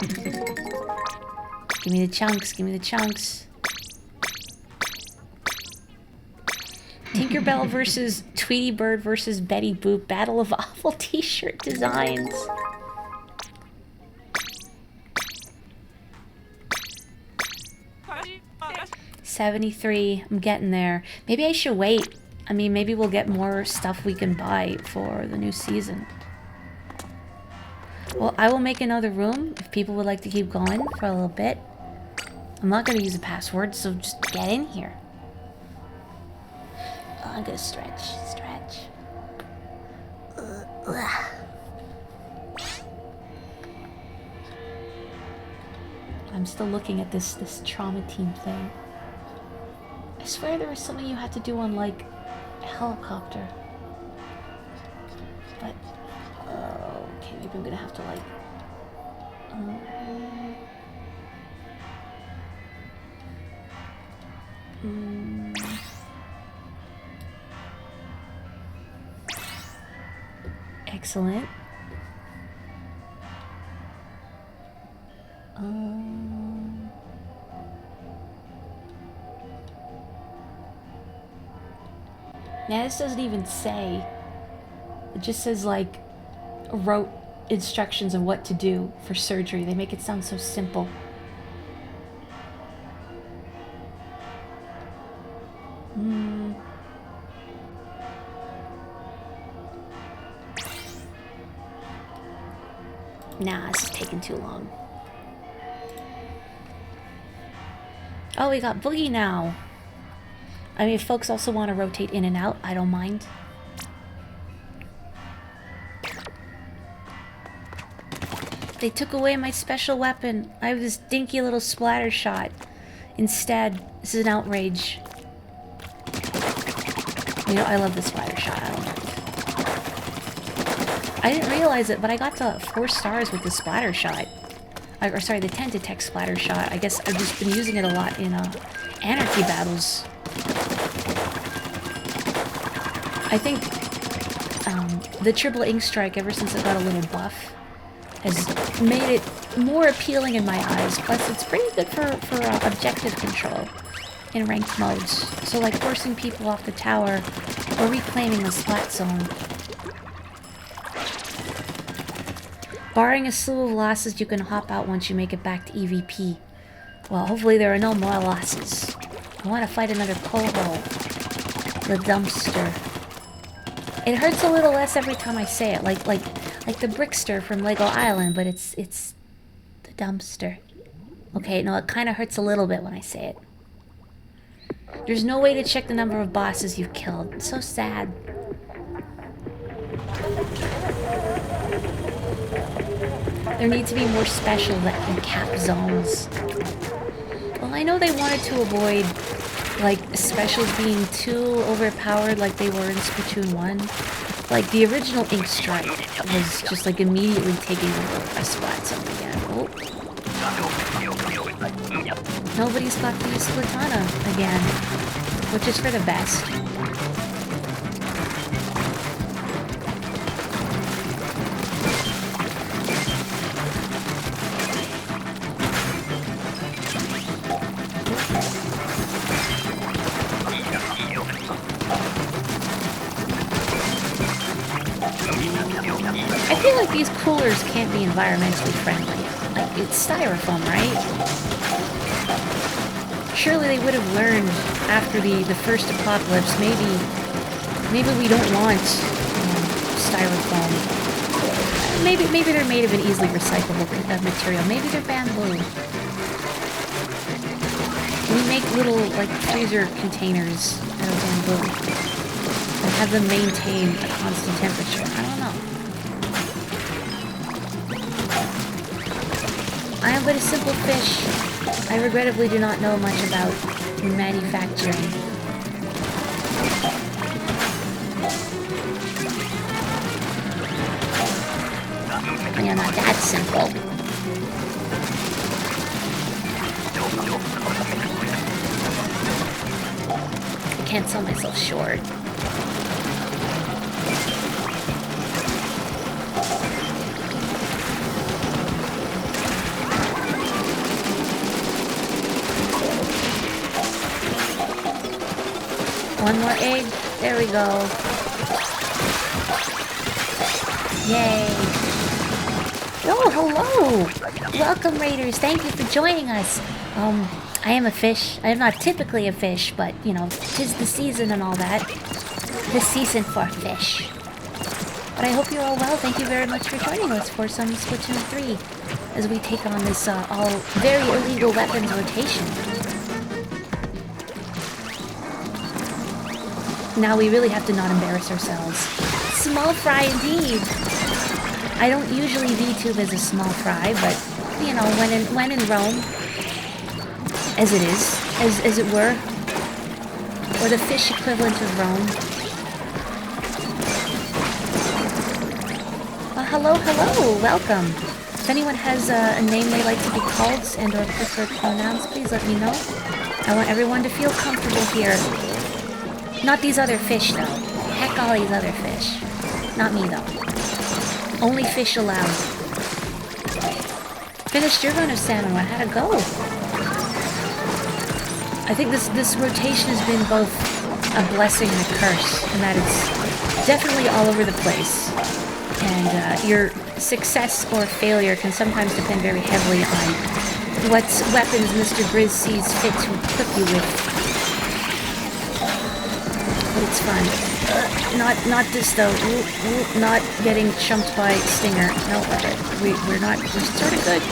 Give me the chunks, give me the chunks. Tinkerbell versus Tweety Bird versus Betty Boop. Battle of Awful t-shirt designs. $73. I'm getting there. Maybe I should wait. I mean, maybe we'll get more stuff we can buy for the new season. Well, I will make another room if people would like to keep going for a little bit. I'm not going to use a password, so just get in here. Oh, I'm going to stretch. I'm still looking at this trauma team thing. I swear there was something you had to do on, like, a helicopter. But, okay, maybe I'm gonna have to, like... Excellent. Now this doesn't even say. It just says like wrote instructions of what to do for surgery. They make it sound so simple. Nah, this is taking too long. Oh, we got Boogie now. I mean, if folks also want to rotate in and out, I don't mind. They took away my special weapon. I have this dinky little splatter shot. Instead, this is an outrage. You know, I love the splatter shot. I don't know. I didn't realize it, but I got to 4 stars with the splatter shot. Or sorry, the 10 detect splatter shot. I guess I've just been using it a lot in anarchy battles. I think the triple ink strike, ever since it got a little buff, has made it more appealing in my eyes. Plus, it's pretty good for objective control in ranked modes. So, like forcing people off the tower or reclaiming the splat zone. Barring a slew of losses, you can hop out once you make it back to EVP. Well, hopefully there are no more losses. I want to fight another cohort. The dumpster. It hurts a little less every time I say it, like the Brickster from Lego Island, but it's the dumpster. Okay, no, it kind of hurts a little bit when I say it. There's no way to check the number of bosses you've killed. It's so sad. There need to be more special and cap zones. Well, I know they wanted to avoid, like, specials being too overpowered like they were in Splatoon 1. Like, the original Ink Strike was just, like, immediately taking over a splat zone again. Oh. Nobody's got to use Splatana again, which is for the best. I feel like these coolers can't be environmentally friendly. Like, it's styrofoam, right? Surely they would have learned after the first apocalypse. Maybe we don't want styrofoam. Maybe they're made of an easily recyclable material. Maybe they're bamboo. We make little, like, freezer containers out of bamboo and have them maintain a constant temperature. I don't know. I am but a simple fish. I regrettably do not know much about manufacturing. Yeah, not that simple. I can't sell myself short. One more egg. There we go. Yay. Oh, hello! Welcome, Raiders. Thank you for joining us. I am a fish. I am not typically a fish, but, you know, 'tis the season and all that. The season for fish. But I hope you're all well. Thank you very much for joining us for some Splatoon 3 as we take on this all very illegal weapons rotation. Now we really have to not embarrass ourselves. Small fry indeed. I don't usually VTube as a small fry, but you know, when in Rome, as it is, as it were, or the fish equivalent of Rome. Hello, welcome. If anyone has a name they like to be called and/or prefer pronouns, please let me know. I want everyone to feel comfortable here. Not these other fish, though. Heck all these other fish. Not me, though. Only fish allowed. Finished your run of salmon. How'd it go? I think this rotation has been both a blessing and a curse, in that it's definitely all over the place. And your success or failure can sometimes depend very heavily on what weapons Mr. Grizz sees fit to equip you with. But it's fun. Not this though. Not getting chumped by Stinger. No, we're not. We're sort of good.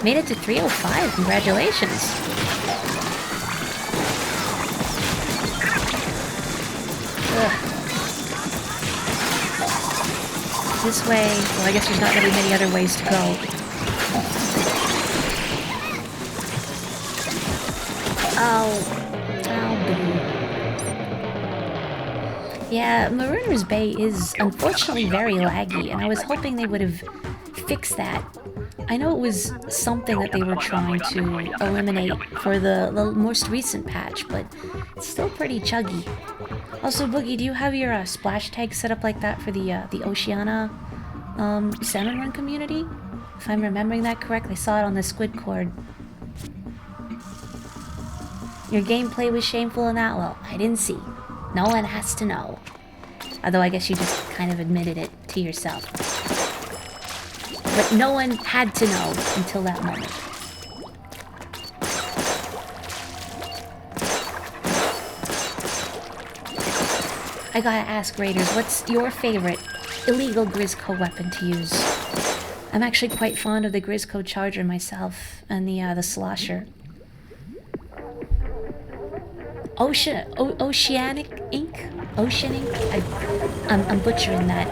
Made it to 305. Congratulations. Ugh. This way. Well, I guess there's not really many other ways to go. Oh, yeah, Marooner's Bay is unfortunately very laggy, and I was hoping they would have fixed that. I know it was something that they were trying to eliminate for the most recent patch, but it's still pretty chuggy. Also, Boogie, do you have your splash tag set up like that for the Oceania Salmon Run community? If I'm remembering that correctly, I saw it on the Squid Cord. Your gameplay was shameful in that? Well, I didn't see. No one has to know. Although I guess you just kind of admitted it to yourself. But no one had to know until that moment. I gotta ask, Raiders, what's your favorite illegal Grizzco weapon to use? I'm actually quite fond of the Grizzco Charger myself, and the Slosher. Oceanic Ink? Ocean Ink? I'm butchering that.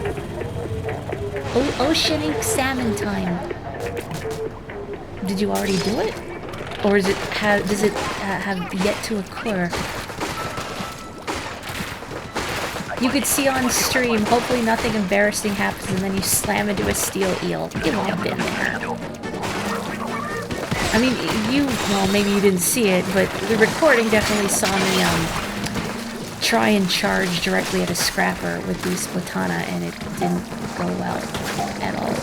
Ocean Ink Salmon Time. Did you already do it? Or does it have yet to occur? You could see on stream, hopefully nothing embarrassing happens and then you slam into a steel eel. You've all been there. I mean, well, maybe you didn't see it, but the recording definitely saw me, try and charge directly at a scrapper with the Splatana, and it didn't go well at all.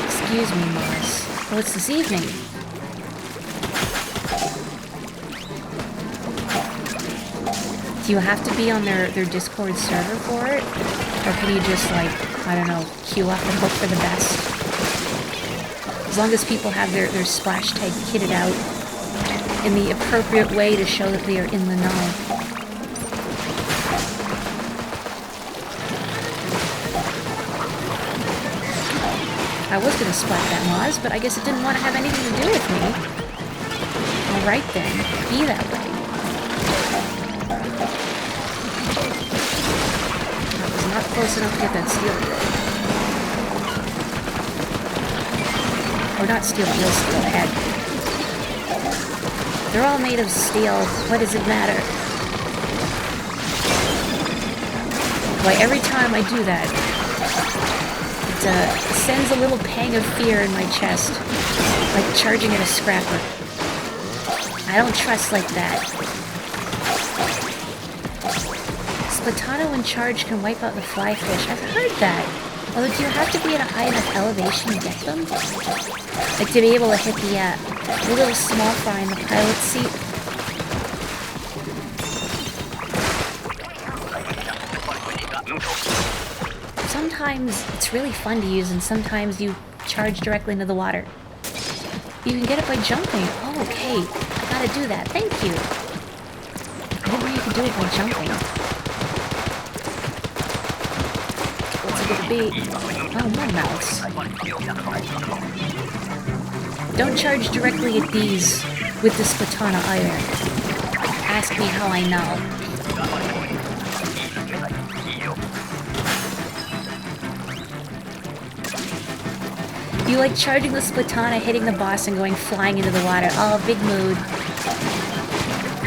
Excuse me, Morris. What's this evening? Do you have to be on their Discord server for it? Or can you just, like, I don't know, queue up and hope for the best? As long as people have their splash tag kitted out in the appropriate way to show that they are in the know. I was gonna splat that Moz, but I guess it didn't want to have anything to do with me. Alright then, be that way. That was not close enough to get that steel eel. Or not steel eel, steel head. They're all made of steel. What does it matter? Why, every time I do that, it sends a little pang of fear in my chest. Like charging at a scrapper. I don't trust like that. Splatana when charged can wipe out the fly fish. I've heard that. Although, do you have to be at a high enough elevation to get them? Like to be able to hit the little small fry in the pilot seat? Sometimes it's really fun to use, and sometimes you charge directly into the water. You can get it by jumping. Oh, okay. I gotta do that. Thank you. I didn't know you could do it by jumping. What's it gonna be? Oh, more mouths. Don't charge directly at these with the Splatana either. Ask me how I know. You like charging the Splatana, hitting the boss, and going flying into the water. Oh, big mood.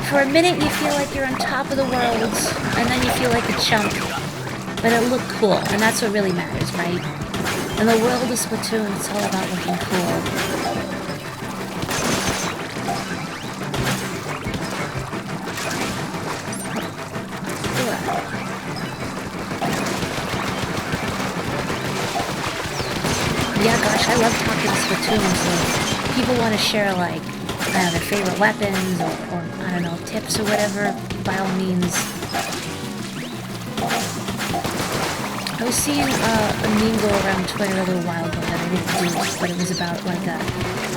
For a minute, you feel like you're on top of the world, and then you feel like a chump. But it looked cool, and that's what really matters, right? In the world of Splatoon, it's all about looking cool. Yeah, gosh, I love talking Splatoon, so people want to share, like, their favorite weapons, or, I don't know, tips or whatever, by all means. I was seeing a meme go around Twitter a little while ago that excited to do it, but it was about like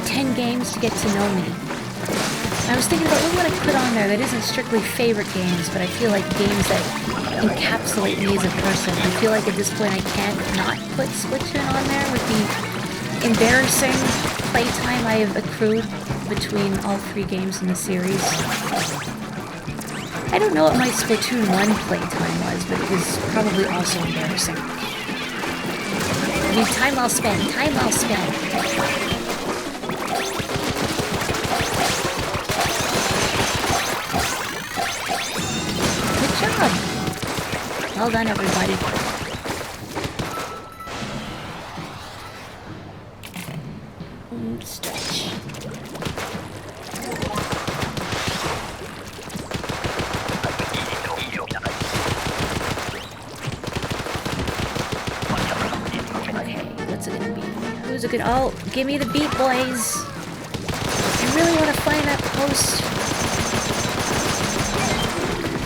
10 games to get to know me. I was thinking about what would I put on there that isn't strictly favorite games, but I feel like games that encapsulate me as a person. I feel like at this point I can't not put Splatoon on there with the embarrassing playtime I have accrued between all 3 games in the series. I don't know what my Splatoon 1 playtime was, but it was probably also embarrassing. I mean, time well spent, time well spent. Good job! Well done, everybody. Stretch. Who's a good... Oh, give me the beat, boys! I really want to find that post.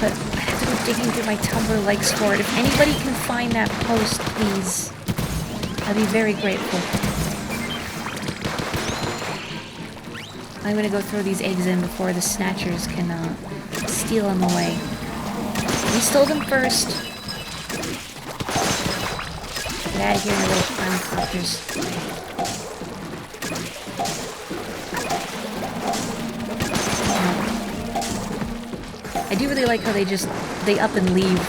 But I have to go digging through my Tumblr likes for it. If anybody can find that post, please. I'd be very grateful. I'm gonna go throw these eggs in before the snatchers can steal them away. We stole them first. Get out of here, you little clown copters. I do really like how they up and leave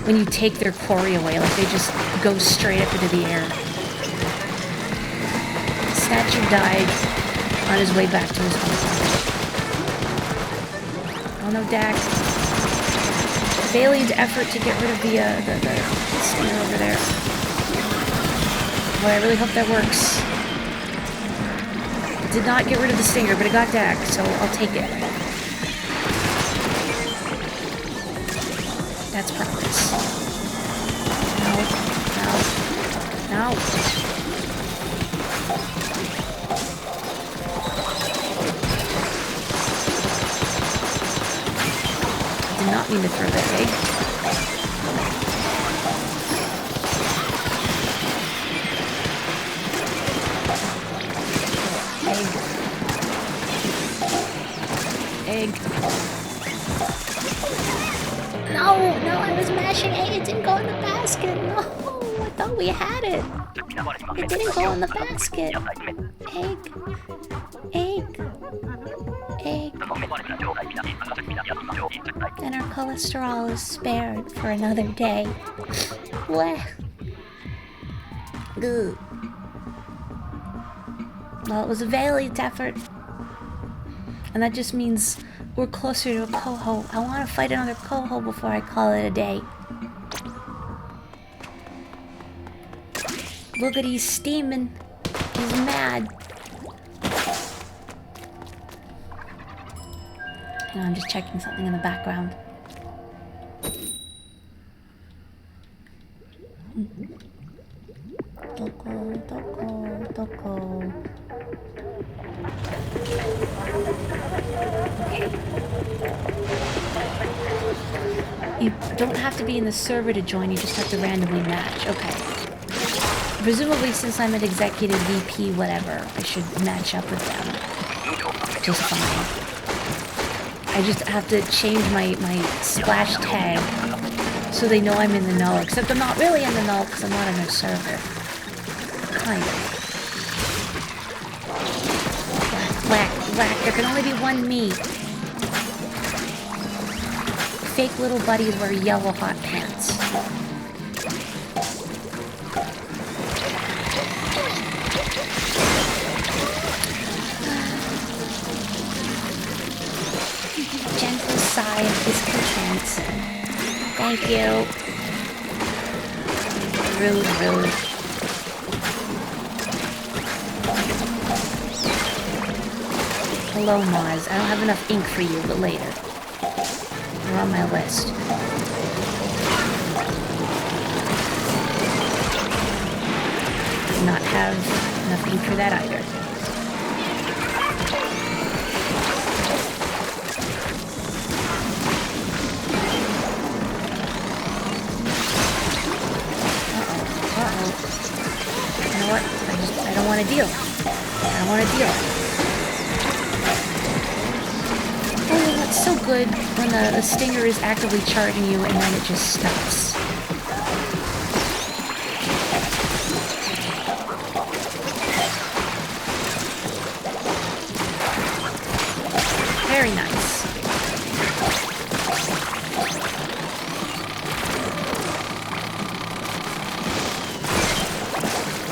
when you take their quarry away. Like, they just go straight up into the air. Snatcher died on his way back to his home. Oh no, Dak. Valiant effort to get rid of the stinger over there. Boy, I really hope that works. It did not get rid of the stinger, but it got Dak, so I'll take it. That's progress. No, no, no. I did not mean to throw that egg. Egg. No, I was mashing A. It didn't go in the basket. No, I thought we had it. It didn't go in the basket. Egg. And our cholesterol is spared for another day. Blech. Ugh. Well, it was a valiant effort. And that just means we're closer to a coho. I want to fight another coho before I call it a day. Look at he's steaming. He's mad. No, I'm just checking something in the background. Doko. You don't have to be in the server to join, you just have to randomly match. Okay. Presumably, since I'm an executive VP, whatever, I should match up with them. Just fine. I just have to change my splash tag so they know I'm in the know. Except I'm not really in the know because I'm not in their server. Kind of. Whack. There can only be one me. Fake little buddies wear yellow hot pants. Gentle sigh of discontent. Thank you. Rude. Hello, Mars. I don't have enough ink for you, but later. You're on my list. Do not have enough ink for that either. Uh-oh. You know what? I It's so good when the stinger is actively charging you and then it just stops. Very nice.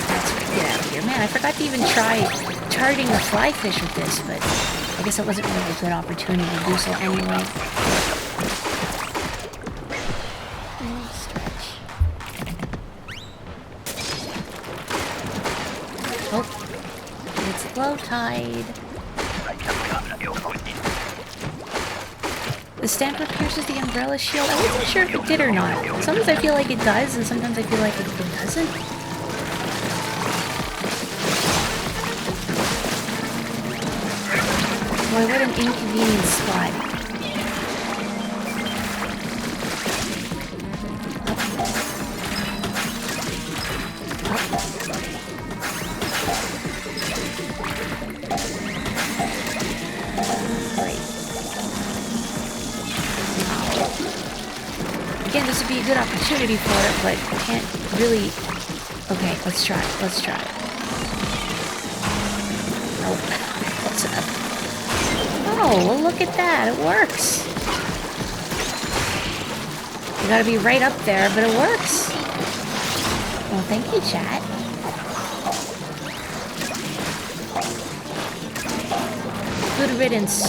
That's right, get out of here. Man, I forgot to even try charging the fly fish with this, but I guess it wasn't really a good opportunity to do so anyway. Stretch. Oh, it's low tide. The stamper pierces the umbrella shield. I wasn't sure if it did or not. Sometimes I feel like it does, and sometimes I feel like it doesn't. Boy, what an inconvenient spot. Again, this would be a good opportunity for it, but I can't really... Okay, let's try it. Let's try it. Nope. Close enough. Oh, well, look at that. It works. You gotta be right up there, but it works. Well, thank you, chat. Good riddance.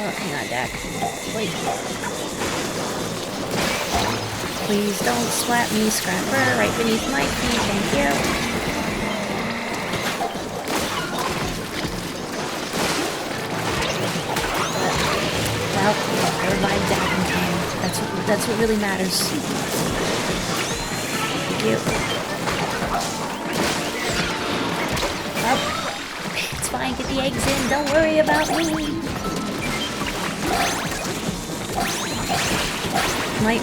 Oh, hang on, Dak. Wait. Please don't slap me, Scrapper, right beneath my feet, thank you. Well, I revived Dak in time. That's what really matters. Thank you. Oh, it's fine, get the eggs in, don't worry about me.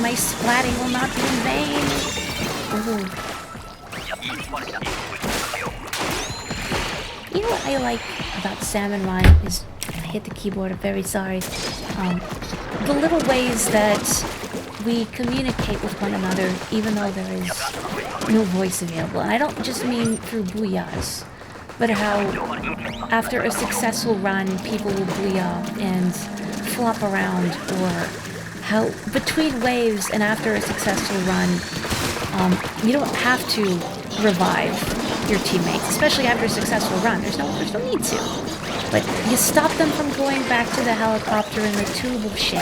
My splatting will not be in vain. Ooh. You know what I like about Salmon Run is... I hit the keyboard, I'm very sorry. The little ways that we communicate with one another even though there is no voice available. And I don't just mean through booyahs, but how after a successful run people will booyah and flop around, or how between waves and after a successful run, you don't have to revive your teammates, especially after a successful run. There's no need to. But you stop them from going back to the helicopter in the tube of shame.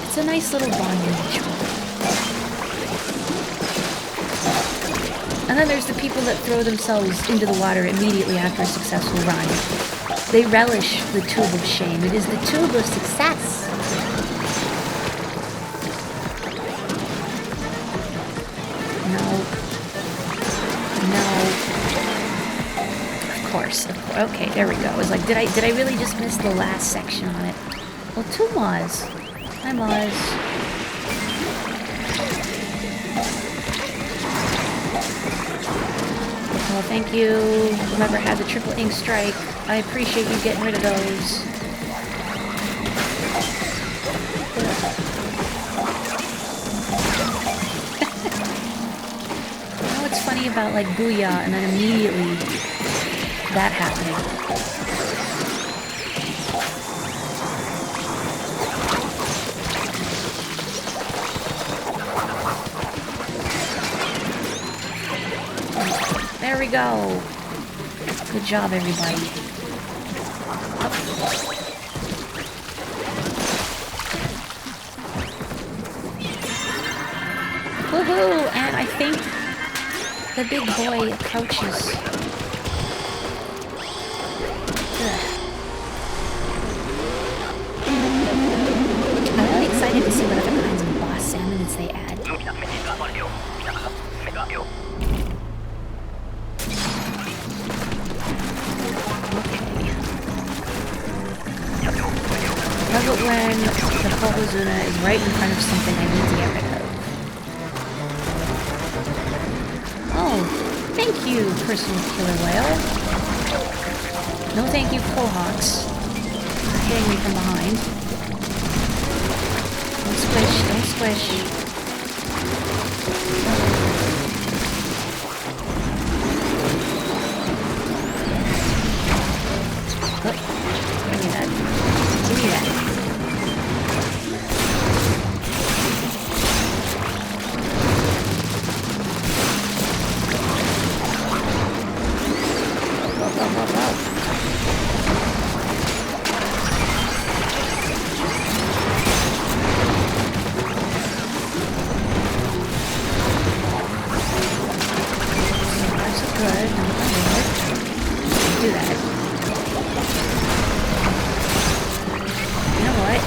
It's a nice little bonding ritual. And then there's the people that throw themselves into the water immediately after a successful run. They relish the tube of shame. It is the tube of success. No. Of course. Okay, there we go. I was like, did I really just miss the last section on it? Well, two Moz. Hi, Moz. Well, thank you, whoever had the triple ink strike. I appreciate you getting rid of those. You know what's funny about, like, Booyah and then immediately that happening? There we go. Good job, everybody. Woohoo! And I think the big boy approaches. I'm really excited to see what other kinds of boss salmons they add. I love it when the Kohozuna is right in front of something I need to get rid of. Oh, thank you, personal killer whale. No thank you, cohawks. Hitting me from behind. Don't squish, don't squish. Oh, give me that. Give me that. Go, go, go, go. Good. Do that. You know what?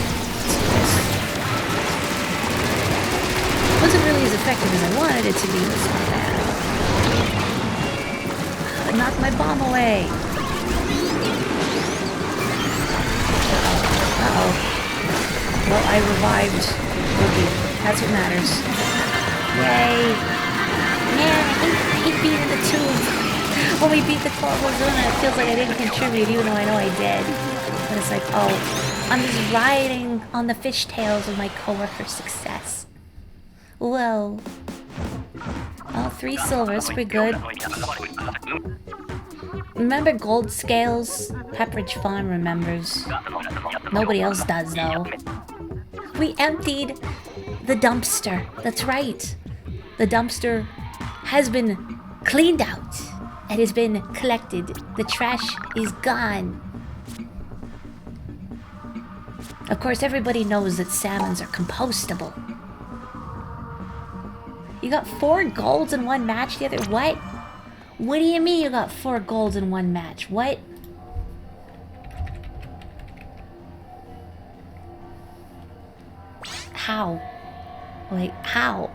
It wasn't really as effective as I wanted it to be. That's not bad. It knocked my bomb away. Uh-oh. Well, I revived Rookie. That's what matters. Yay! Man, I hate being in the tube. When we beat the Corvo Zona, it feels like I didn't contribute, even though I know I did. But it's like, oh, I'm just riding on the fishtails of my coworker's success. Whoa. Oh, 3 silvers, pretty good. Remember gold scales? Pepperidge Farm remembers. Nobody else does, though. We emptied the dumpster. That's right. The dumpster has been cleaned out. It has been collected. The trash is gone. Of course, everybody knows that salmons are compostable. You got 4 golds in one match the other... What? What do you mean you got 4 golds in one match? What? How? Like, how?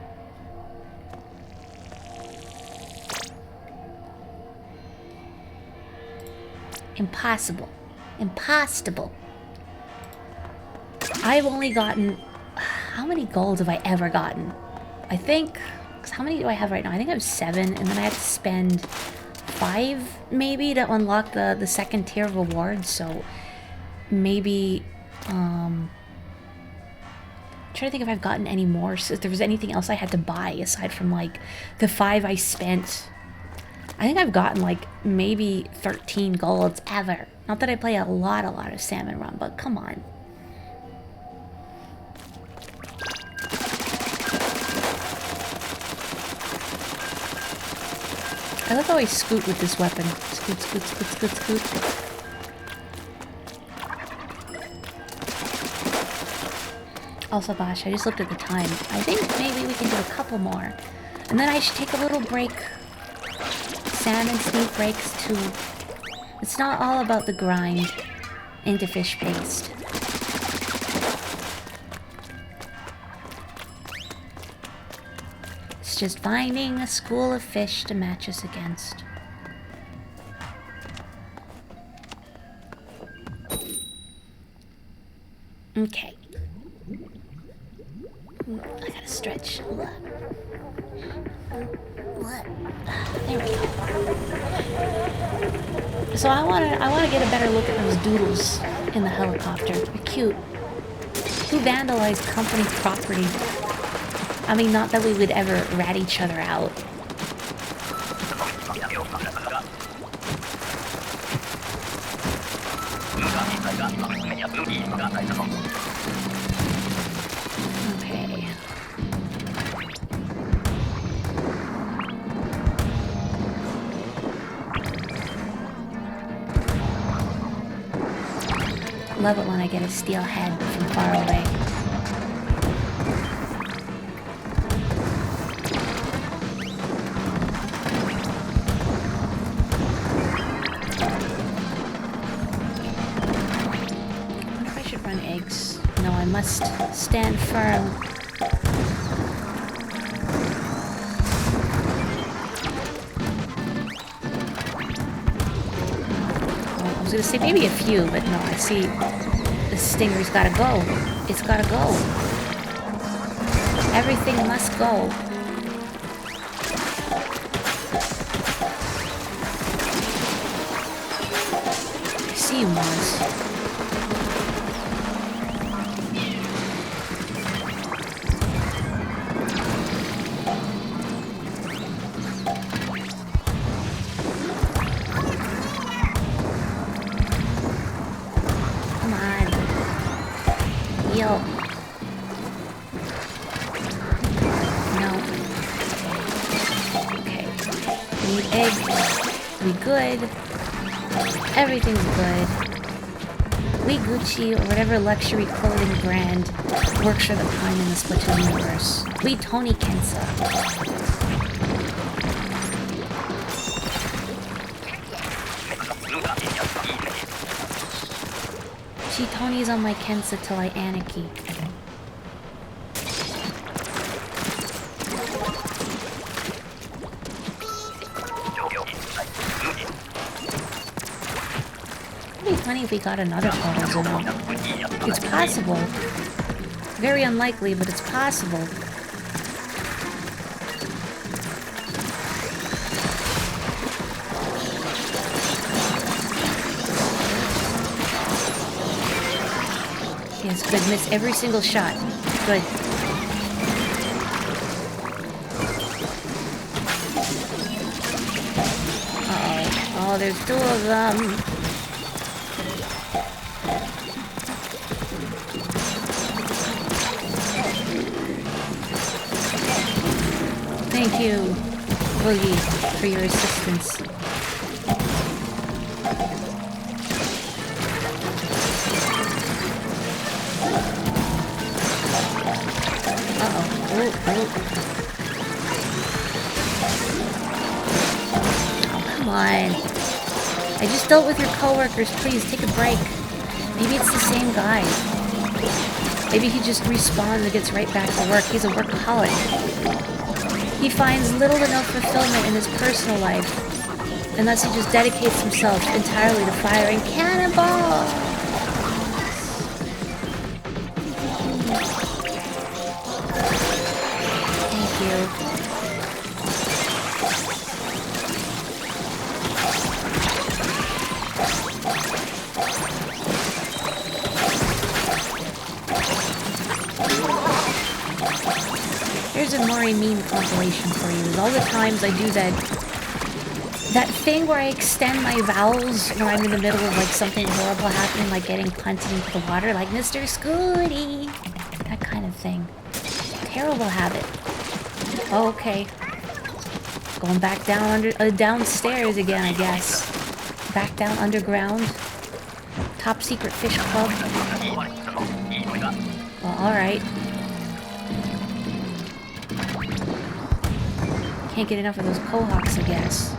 Impossible. Impossible. I've only gotten... How many golds have I ever gotten? I think... How many do I have right now? I think I have 7, and then I have to spend 5, maybe, to unlock the second tier of rewards, so... Maybe... I'm trying to think if I've gotten any more, so if there was anything else I had to buy, aside from, like, the 5 I spent... I think I've gotten, like, maybe 13 golds ever. Not that I play a lot of Salmon Run, but come on. I love how I scoot with this weapon. Scoot, scoot, scoot, scoot, scoot. Also, gosh, I just looked at the time. I think maybe we can do a couple more. And then I should take a little break. Salmon sneak breaks too. It's not all about the grind into fish paste. It's just finding a school of fish to match us against. Okay. I gotta stretch. What? There we go. So I wanna get a better look at those doodles in the helicopter. They're cute. Who vandalized company property? I mean, not that we would ever rat each other out. Okay. Love it when I get a steel head from far away. I wonder if I should run eggs. No, I must stand firm. I was gonna say maybe a few, but no, I see the stinger's gotta go. It's gotta go. Everything must go. see you, Mons. Come on. Yo. No. Okay. We need egg. We good. Everything's good. We Gucci, or whatever luxury clothing brand works for the pun in the Splatoon universe. We Tony Kensa. Gee, Tony's on my Kensa till I anarchy. It'd be funny if we got another Corazon. It's possible. Very unlikely, but it's possible. Yes, good. Miss every single shot. Good. Uh-oh. Oh, there's two of them. Thank you, Boogie, for your assistance. Oh, come on. I just dealt with your coworkers. Please, take a break. Maybe it's the same guy. Maybe he just respawns and gets right back to work. He's a workaholic. He finds little to no fulfillment in his personal life, and thus he just dedicates himself entirely to firing cannonballs. Thank you. Here's a Morri meme compilation for you. All the times I do that thing where I extend my vowels when I'm in the middle of like something horrible happening, like getting punted into the water, like Mr. Scooty. That kind of thing. Terrible habit. Oh, okay. Going back down downstairs again, I guess. Back down underground. Top secret fish club. Well, alright. Can't get enough of those Quahawks, I guess.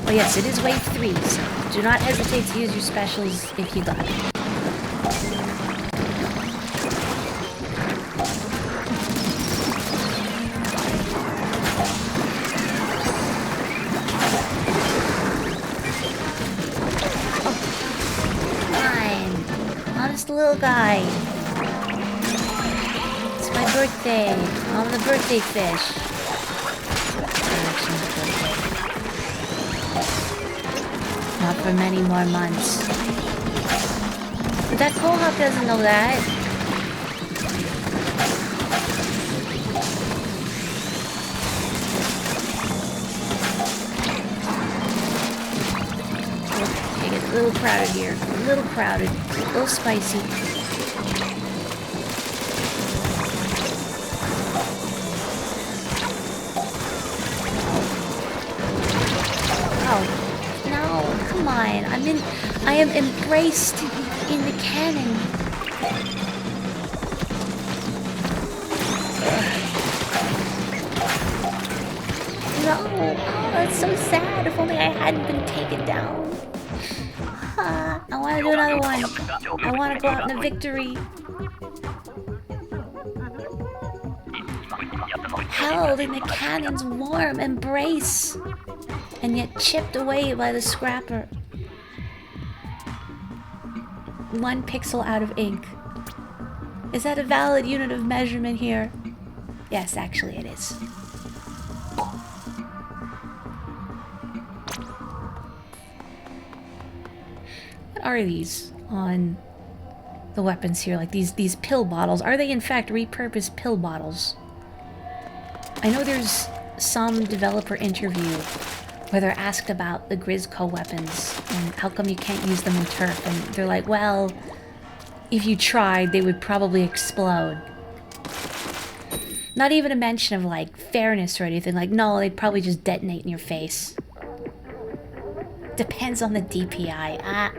Oh yes, it is wave 3, so do not hesitate to use your specials if you got it. Little guy. It's my birthday. I'm the birthday fish. Not for many more months. But that Quahawk doesn't know that. Okay, get a little crowded here. A little crowded. A little spicy. Oh, no, come on. I am embraced in the cannon. No, oh, that's so sad. If only I hadn't been taken down. I want to do another one. I want to go out in a victory. Held in the cannon's warm embrace. and yet chipped away by the scrapper. 1 pixel out of ink. Is that a valid unit of measurement here? Yes, actually it is. What are these on the weapons here? Like these pill bottles. Are they in fact repurposed pill bottles? I know there's some developer interview where they're asked about the Grizzco weapons and how come you can't use them in turf, and they're like, well, if you tried, they would probably explode. Not even a mention of like fairness or anything. Like, no, they'd probably just detonate in your face. Depends on the DPI. Ah.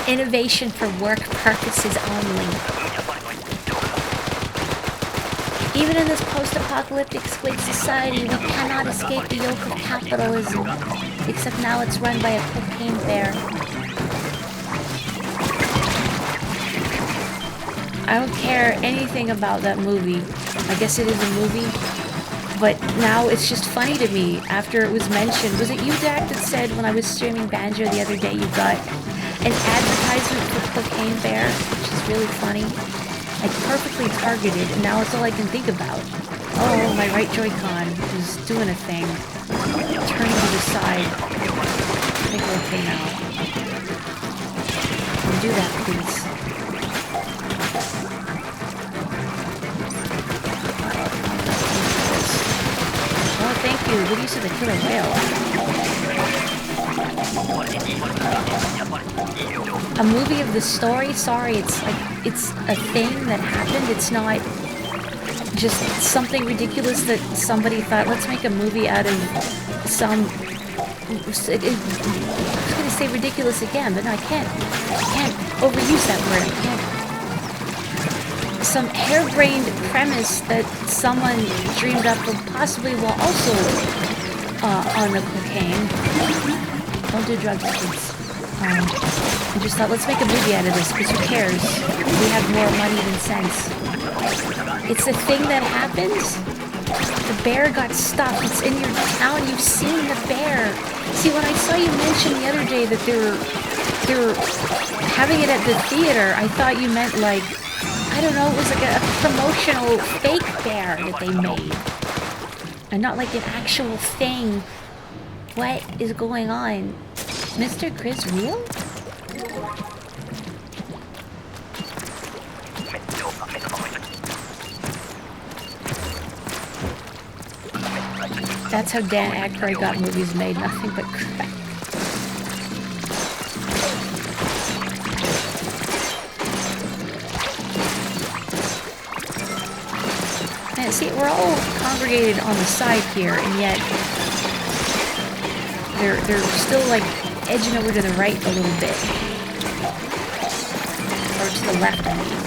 Innovation for work purposes only. Even in this post-apocalyptic squid society, we cannot escape the yoke of capitalism. Except now it's run by a cocaine bear. I don't care anything about that movie. I guess it is a movie. But now it's just funny to me after it was mentioned. Was it you, Dak, that said when I was streaming Banjo the other day you got an advertisement for Cocaine Bear, which is really funny. Like perfectly targeted, and now it's all I can think about. Oh, my right Joy-Con is doing a thing. Turning to the side. I think we're okay now. Don't do that, please. Oh, thank you. Good use of the killer whale. A movie of the story? Sorry, it's like, it's a thing that happened. It's not just something ridiculous that somebody thought, let's make a movie out of some... I was gonna say ridiculous again, but no, I can't overuse that word. I can't. Some harebrained premise that someone dreamed up of, possibly while also on the cocaine. Don't do drugs, kids. I just thought, let's make a movie out of this, because who cares? We have more money than sense. It's a thing that happens. The bear got stuffed. It's in your town. You've seen the bear. See, when I saw you mention the other day that they were having it at the theater, I thought you meant like, I don't know, it was like a promotional fake bear that they made. And not like an actual thing. What is going on? Mr. Chris real? That's how Dan Aykroyd got movies made, nothing but crap. Man, see, we're all congregated on the side here, and yet they're still like edging over to the right a little bit. Or to the left, I mean.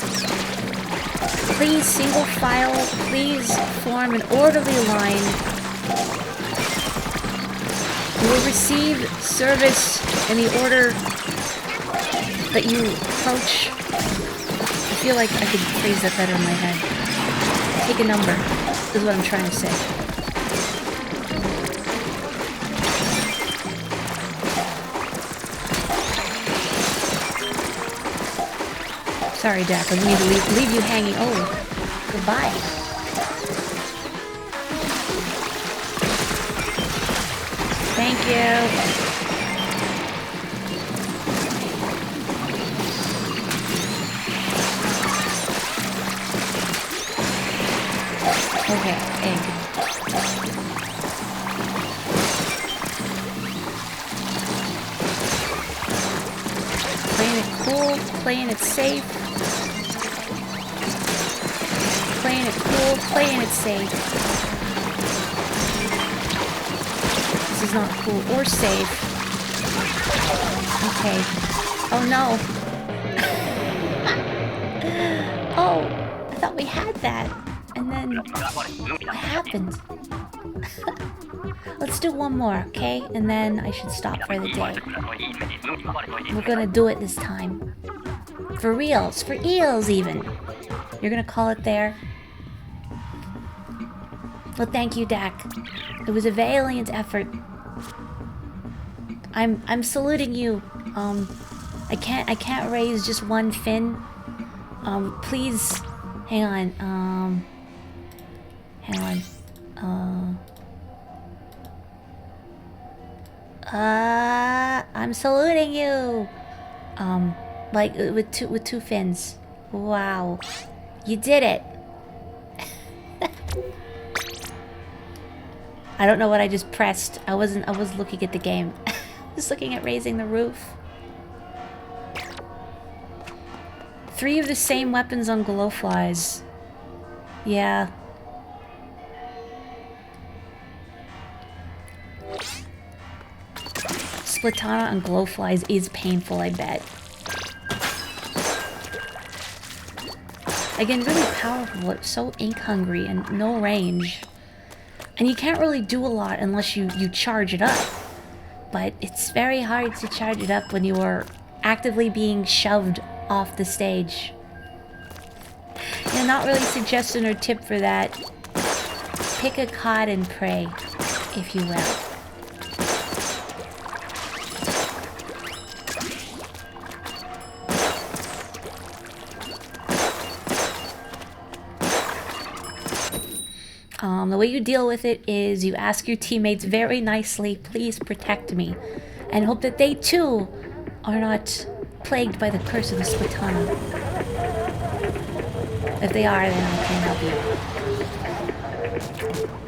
Please, single file, please form an orderly line. You will receive service in the order that you approach. I feel like I could phrase that better in my head. Take a number, is what I'm trying to say. Sorry, Dak, I need to leave you hanging. Oh, goodbye. Thank you. Okay, egg. Playing it cool, playing it safe. Playing it cool, playing it safe. This is not cool or safe. Okay. Oh no. Oh, I thought we had that. And then what happened? Let's do one more, okay? And then I should stop for the day. We're gonna do it this time. For reals, for eels even. You're gonna call it there? Well, thank you, Dak. It was a valiant effort. I'm saluting you. I can't raise just one fin. Please, hang on. Hang on. I'm saluting you. Like with two fins. Wow, you did it. I don't know what I just pressed. I was looking at the game. Just looking at raising the roof. 3 of the same weapons on glowflies. Yeah. Splatana on glowflies is painful, I bet. Again, really powerful. It's so ink hungry and no range. And you can't really do a lot unless you charge it up. But it's very hard to charge it up when you are actively being shoved off the stage. Yeah, not really suggestion or tip for that. Pick a cod and pray, if you will. The way you deal with it is you ask your teammates very nicely, please protect me, and hope that they too are not plagued by the curse of the Splatana. If they are, then I can help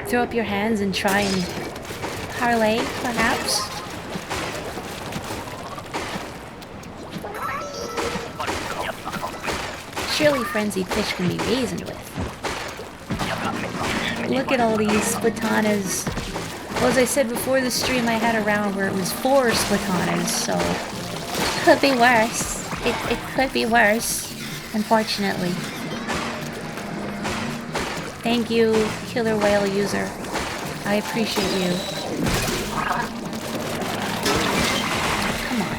you. Throw up your hands and try and parlay, perhaps? Surely frenzied fish can be reasoned with. Look at all these Splatanas. Well, as I said before the stream, I had a round where it was 4 Splatanas, so... Could be worse. It could be worse, unfortunately. Thank you, Killer Whale user. I appreciate you. Come on.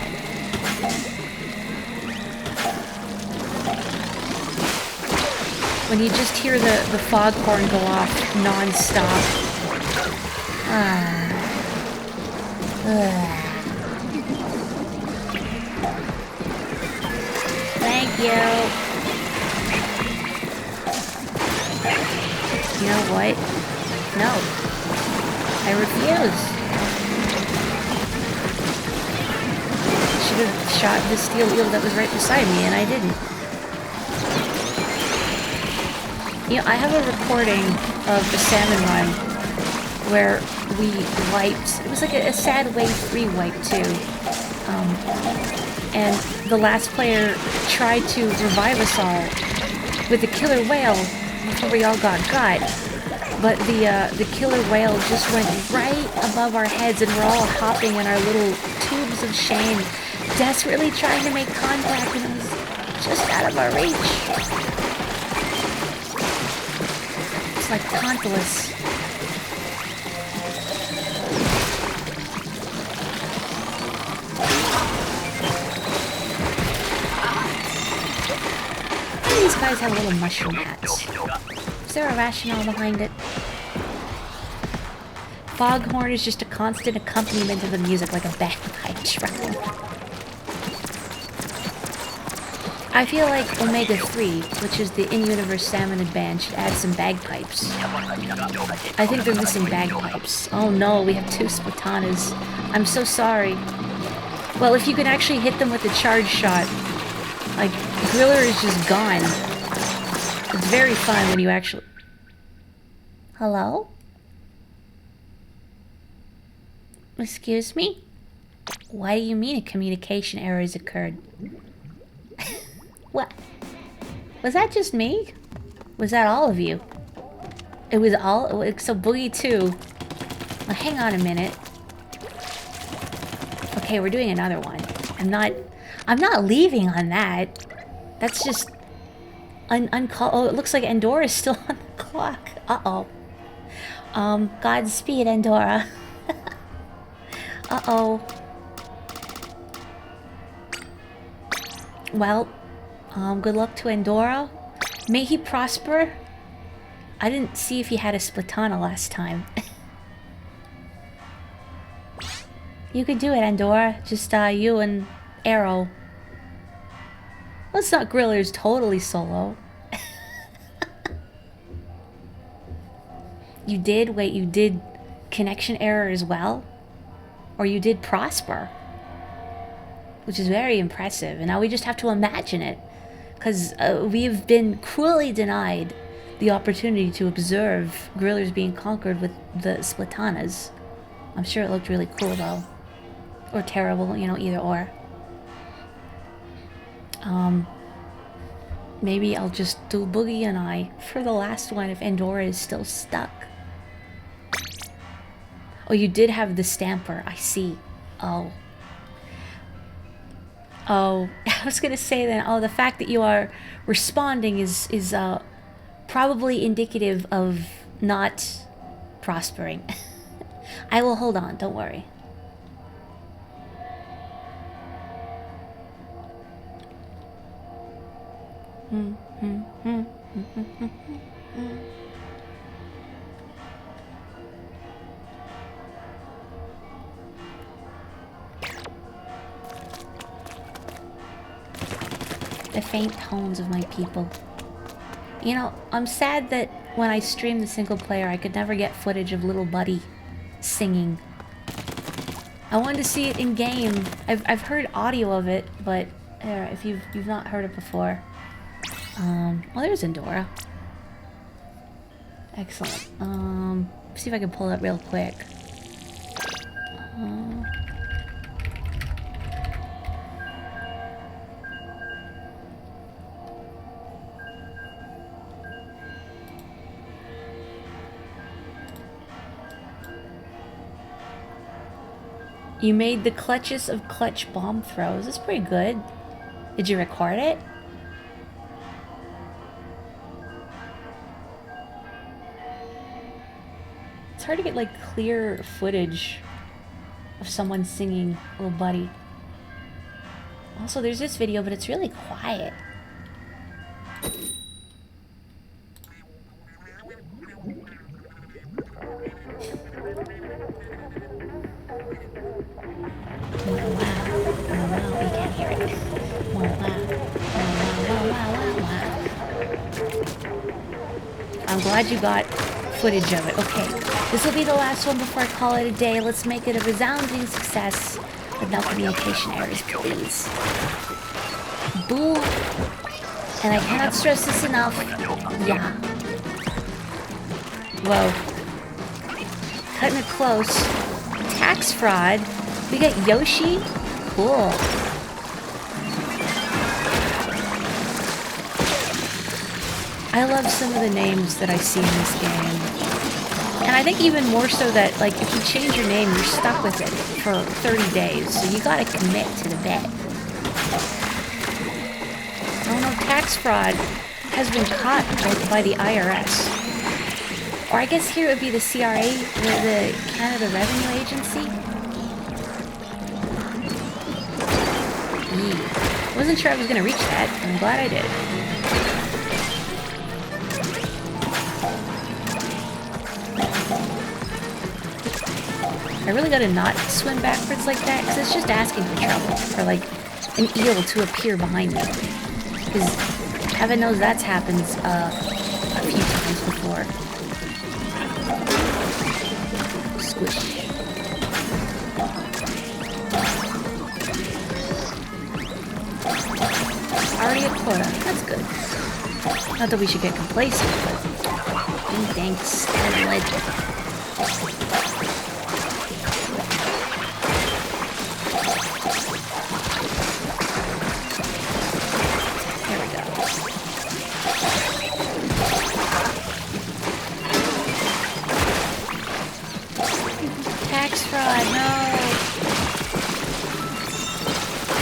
When you just hear the foghorn go off non-stop. Thank you. You know what? No. I refuse. Should have shot the steel eel that was right beside me, and I didn't. You know, I have a recording of the salmon run where we wiped. It was like a sad wave 3 wipe too. And the last player tried to revive us all with the killer whale before we all got got. But the killer whale just went right above our heads, and we're all hopping in our little tubes of shame, desperately trying to make contact, and it was just out of our reach. It's like Tantalus. These guys have little mushroom hats. Is there a rationale behind it? Foghorn is just a constant accompaniment of the music, like a bagpipe drum. I feel like Omega 3, which is the in-universe salmonid band, should add some bagpipes. I think they're missing bagpipes. Oh no, we have 2 Splatanas. I'm so sorry. Well, if you can actually hit them with a charge shot, like, Griller is just gone. It's very fun when you actually... Hello? Excuse me? Why do you mean a communication error has occurred? What? Was that just me? Was that all of you? It was all... So Boogie too. Well, hang on a minute. Okay, we're doing another one. I'm not leaving on that. That's just... Oh, it looks like Endora's still on the clock. Uh-oh. Godspeed, Andorra. Uh-oh. Well, good luck to Andorra. May he prosper. I didn't see if he had a Splatana last time. You could do it, Andorra. Just, you and Arrow. Let's not Griller's totally solo. You did? Wait, you did connection error as well? Or you did prosper? Which is very impressive. And now we just have to imagine it. Because we've been cruelly denied the opportunity to observe Grillers being conquered with the Splatanas. I'm sure it looked really cool though. Or terrible, you know, either or. Maybe I'll just do Boogie and I for the last one if Andorra is still stuck. Oh, you did have the stamper, I see. Oh. Oh, I was gonna say then, oh, the fact that you are responding is probably indicative of not prospering. I will hold on, don't worry. The faint tones of my people. You know, I'm sad that when I stream the single player, I could never get footage of little Buddy singing. I wanted to see it in game. I've heard audio of it, but if you've not heard it before. Well, there's Andorra. Excellent. See if I can pull it real quick. You made the clutches of clutch bomb throws. That's pretty good. Did you record it? It's hard to get like clear footage of someone singing Little Buddy. Also, there's this video, but it's really quiet. I'm glad you got footage of it. Okay, this will be the last one before I call it a day. Let's make it a resounding success with no communication errors, please. Boo! And I cannot stress this enough. Yeah. Whoa. Cutting it close. Tax fraud. We got Yoshi? Cool. I love some of the names that I see in this game. And I think even more so that, like, if you change your name, you're stuck with it for 30 days. So you gotta commit to the bet. Oh no, tax fraud has been caught by the IRS. Or I guess here it would be the CRA, the Canada Revenue Agency. Wasn't sure I was gonna reach that, and I'm glad I did. I really gotta not swim backwards like that, because it's just asking for trouble, for like an eel to appear behind me. Because heaven knows that's happened a few times before. Squish. Already a quota, that's good. Not that we should get complacent, but... thanks, Stanley.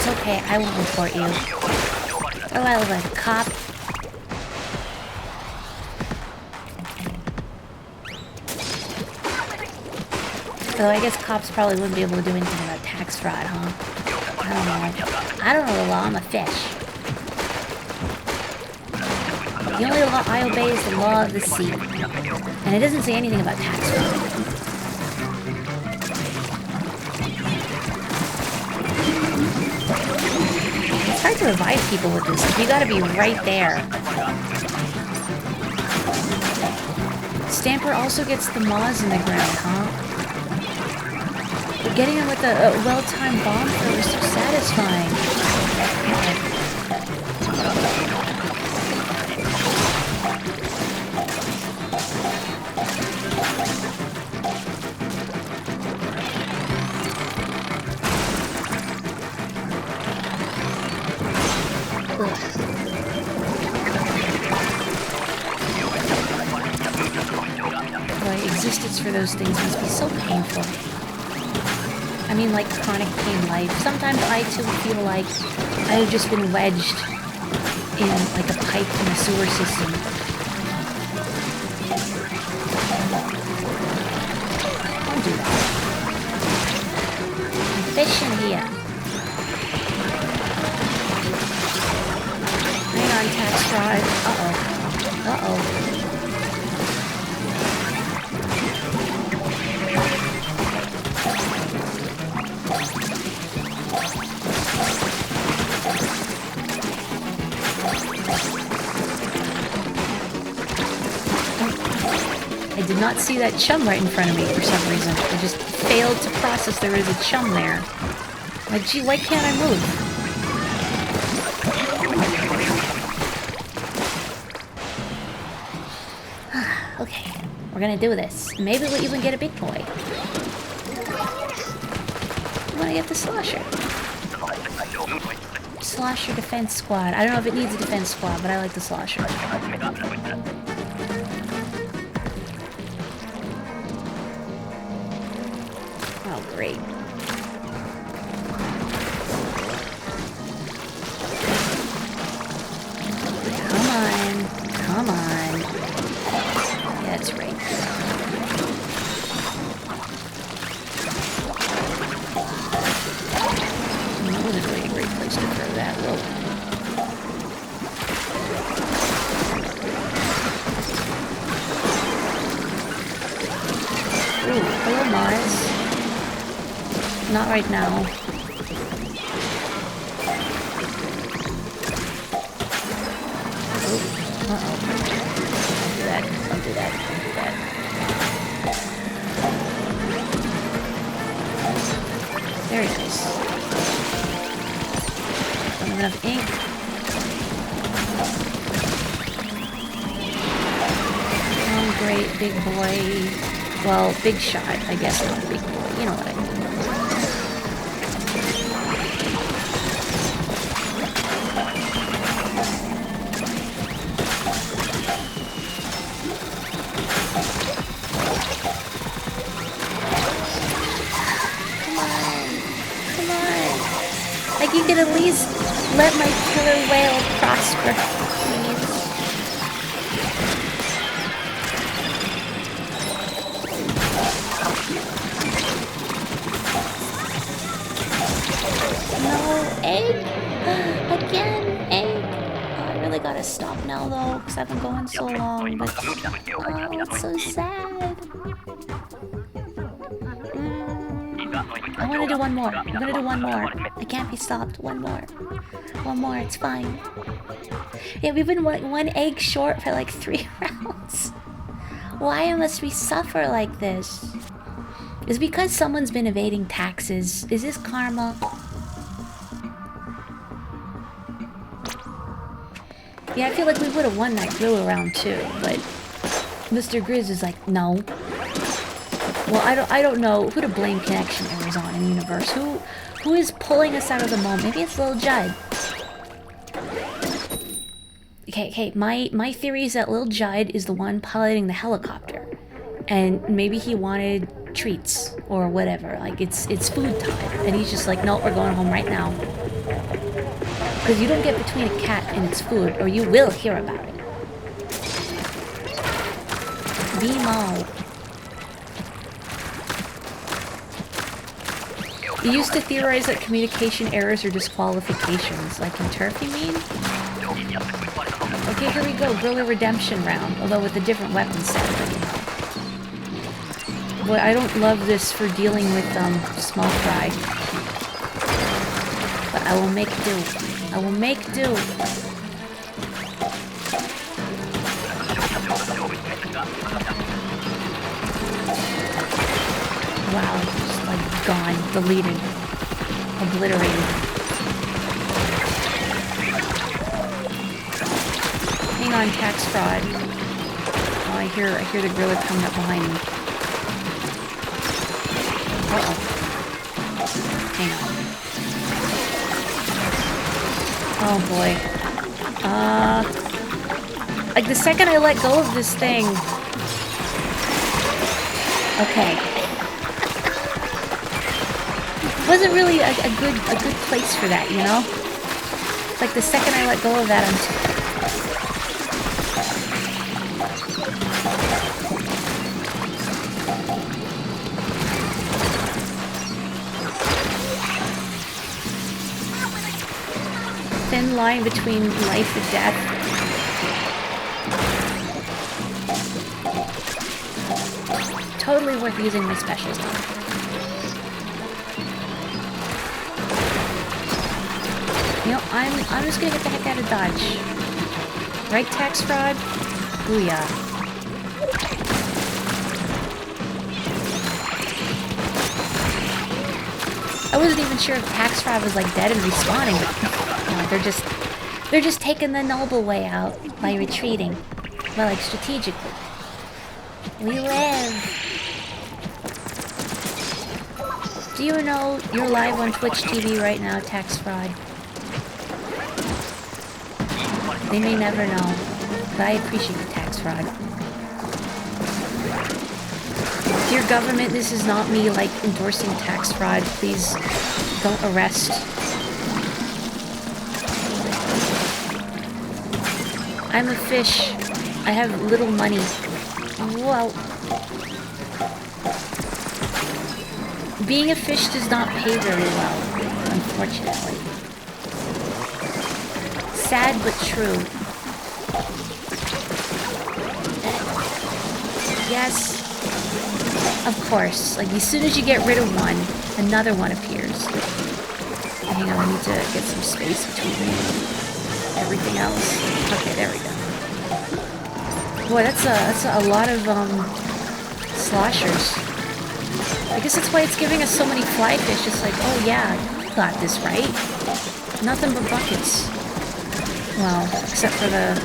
Okay, I will report you. Oh, I look like a cop. Though I guess cops probably wouldn't be able to do anything about tax fraud, huh? I don't know. I don't know the law, I'm a fish. The only law I obey is the law of the sea. And it doesn't say anything about tax fraud. It's hard to revive people with this. Like, you gotta be right there. Stamper also gets the moths in the ground, huh? But getting him with a well-timed bomb throw is so satisfying. Existence for those things must be so painful. I mean, like chronic pain life. Sometimes I too feel like I have just been wedged in like a pipe in a sewer system. Don't do that. I'm fishing here. Hang on, tax fraud. Uh-oh. Uh-oh. I did not see that chum right in front of me for some reason. I just failed to process there was a chum there. Like, gee, why can't I move? Okay, we're gonna do this. Maybe we'll even get a big boy. I wanna get the Slosher. Slosher Defense Squad. I don't know if it needs a defense squad, but I like the Slosher. Oh, great. Come on. Come on. Yeah, that's right. That wasn't really a great place to throw that. Whoa. Ooh, hello, Mars. Not right now. Oh, uh-oh. Don't do that. Don't do that. Don't do that. Very nice. Don't have enough ink. Oh, great, big boy. Well, big shot, I guess, not a big boy. You know what I mean. Like, you could at least let my killer whale prosper, please. No, egg? Again, egg? Oh, I really gotta stop now, though, because I've been going so long, but... Oh, it's so sad. I want to do one more. I'm gonna do one more. I can't be stopped. One more. One more. It's fine. Yeah, we've been one egg short for like 3 rounds. Why must we suffer like this? Is it because someone's been evading taxes? Is this karma? Yeah, I feel like we would have won that grill round too, but Mr. Grizz is like, no. Well, I don't know who to blame connection errors on in the universe. Who is pulling us out of the moment? Maybe it's Lil Judd. Okay, my theory is that Lil Judd is the one piloting the helicopter. And maybe he wanted treats or whatever. Like, it's food time. And he's just like, no, we're going home right now. Because you don't get between a cat and its food, or you will hear about it. BMO. You used to theorize that communication errors are disqualifications, like in Turf, you mean? Okay, here we go, Gorilla Redemption round, although with a different weapon set, but you know. Boy, I don't love this for dealing with, small fry. But I will make do. I will make do. Wow, just like gone, deleted, obliterated. Hang on, tax fraud. Oh, I hear the gorilla coming up behind me. Uh-oh. Hang on. Oh boy. Like the second I let go of this thing. Okay. Wasn't really a good place for that, you know? Like the second I let go of that, thin line between life and death. Totally worth using my specials on. You know, I'm just gonna get the heck out of Dodge. Right, tax fraud? Booyah. I wasn't even sure if tax fraud was like dead and respawning, but they're just taking the noble way out by retreating. Well, like strategically. We live. Do you know you're live on Twitch TV right now, tax fraud? They may never know, but I appreciate the tax fraud. Dear government, this is not me, like, endorsing tax fraud. Please don't arrest. I'm a fish. I have little money. Well, being a fish does not pay very well, unfortunately. Sad but true. Yes, of course. Like, as soon as you get rid of one, another one appears. Hang on, I need to get some space between me and everything else. Okay, there we go. Boy, that's a lot of, sloshers. I guess that's why it's giving us so many fly fish. It's like, oh yeah, you got this, right? Nothing but buckets. Well, except for the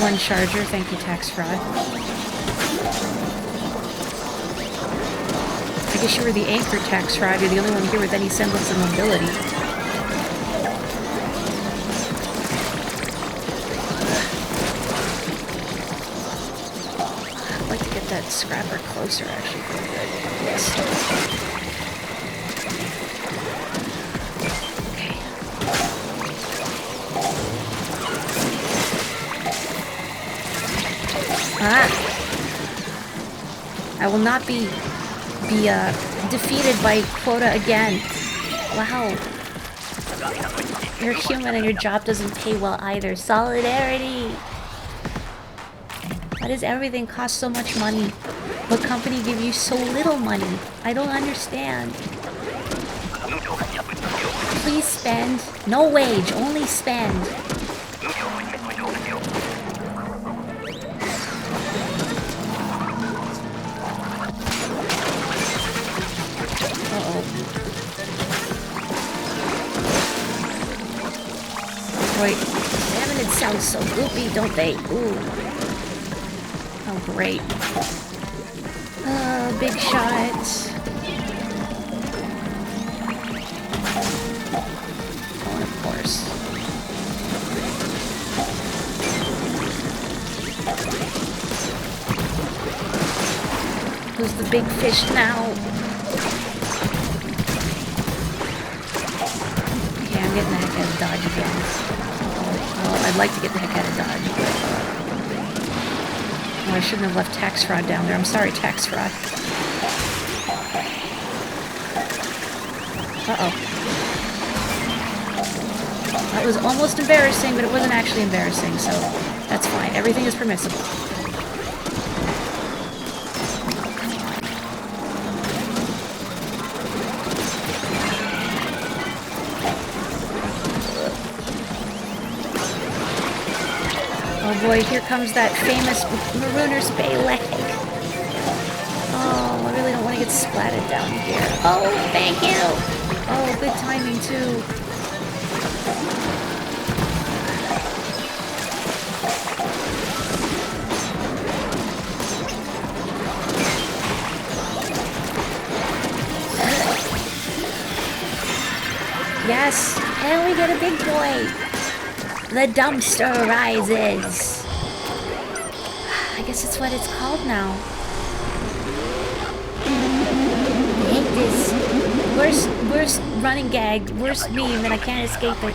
one charger. Thank you, tax fraud. I guess you were the anchor, tax fraud. You're the only one here with any semblance of mobility. I'd like to get that scrapper closer, actually. Yes. I will not be defeated by quota again. Wow. You're human and your job doesn't pay well either. Solidarity! Why does everything cost so much money? What company give you so little money? I don't understand. Please spend. No wage, only spend. Wait, salmon sounds so goopy, don't they? Ooh. Oh, great. Big shots. Oh, and of course. Who's the big fish now? Okay, I'm getting the heck out of Dodge again. Well, I'd like to get the heck out of Dodge, but... Oh, I shouldn't have left tax fraud down there. I'm sorry, tax fraud. Uh-oh. That was almost embarrassing, but it wasn't actually embarrassing, so that's fine. Everything is permissible. Oh boy, here comes that famous Marooner's Bay leg. Oh, I really don't want to get splatted down here. Oh, thank you! Oh, good timing too. Yes, and we get a big boy. The dumpster rises. I guess it's what it's called now. I hate this. Worst running gag, worst meme, and I can't escape it.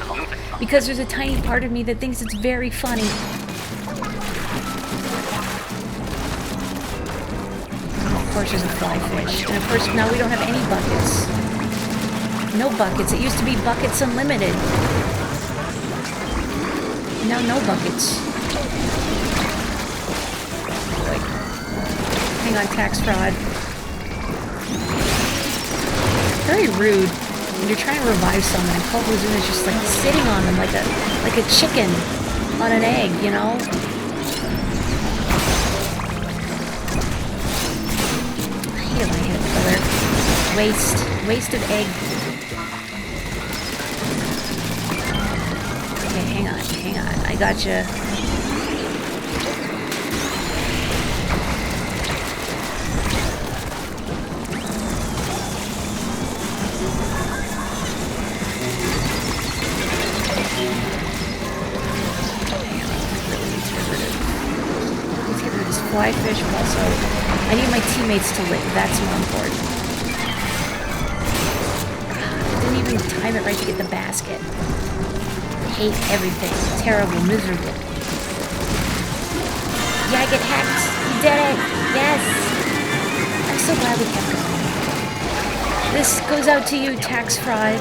Because there's a tiny part of me that thinks it's very funny. Of course there's a fly fish. And of course now we don't have any buckets. No buckets. It used to be buckets unlimited. Now no buckets. Boy. Hang on, tax fraud. Very rude when you're trying to revive someone and Kobozoon is just like sitting on them like a chicken on an egg, you know? I hate my hit killer. Waste of egg. Hang on. I gotcha. Let's get rid of this fly fish, but also I need my teammates to live. That's more important. I didn't even time it right to get the basket. Hate everything. Terrible, miserable. Yeah, get hacked. You did it. Yes. I'm so glad we kept going. This goes out to you, tax fraud.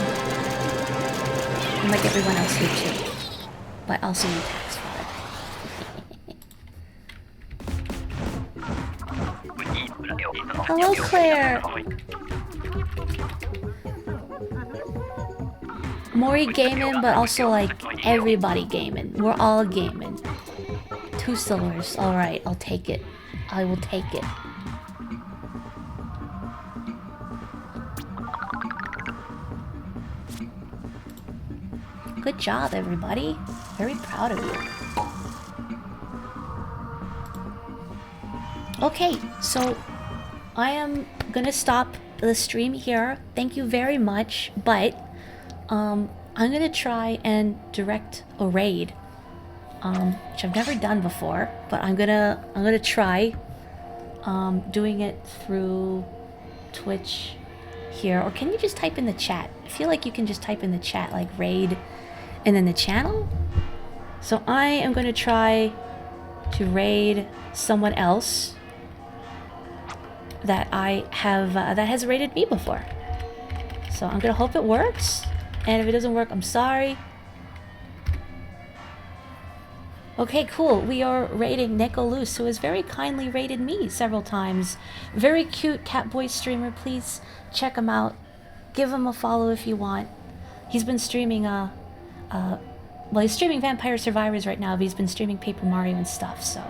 And like everyone else here too. But also you, tax fraud. Hello, Claire. Morri gaming, but also like everybody gaming. We're all gaming. 2 silvers. Alright, I'll take it. I will take it. Good job, everybody. Very proud of you. Okay, so I am gonna stop the stream here. Thank you very much, but I'm gonna try and direct a raid, which I've never done before, but I'm gonna try doing it through Twitch here. Or can you just type in the chat? I feel like you can just type in the chat like raid and then the channel. So I am gonna try to raid someone else that I have that has raided me before. So I'm gonna hope it works. And if it doesn't work, I'm sorry. Okay, cool. We are raiding Nicolus, who has very kindly raided me several times. Very cute Catboy streamer. Please check him out. Give him a follow if you want. He's been streaming, well, he's streaming Vampire Survivors right now, but he's been streaming Paper Mario and stuff, so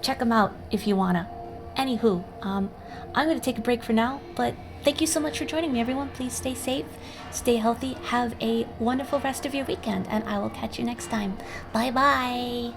check him out if you wanna. Anywho, I'm gonna take a break for now, but thank you so much for joining me, everyone. Please stay safe, stay healthy, have a wonderful rest of your weekend, and I will catch you next time. Bye-bye!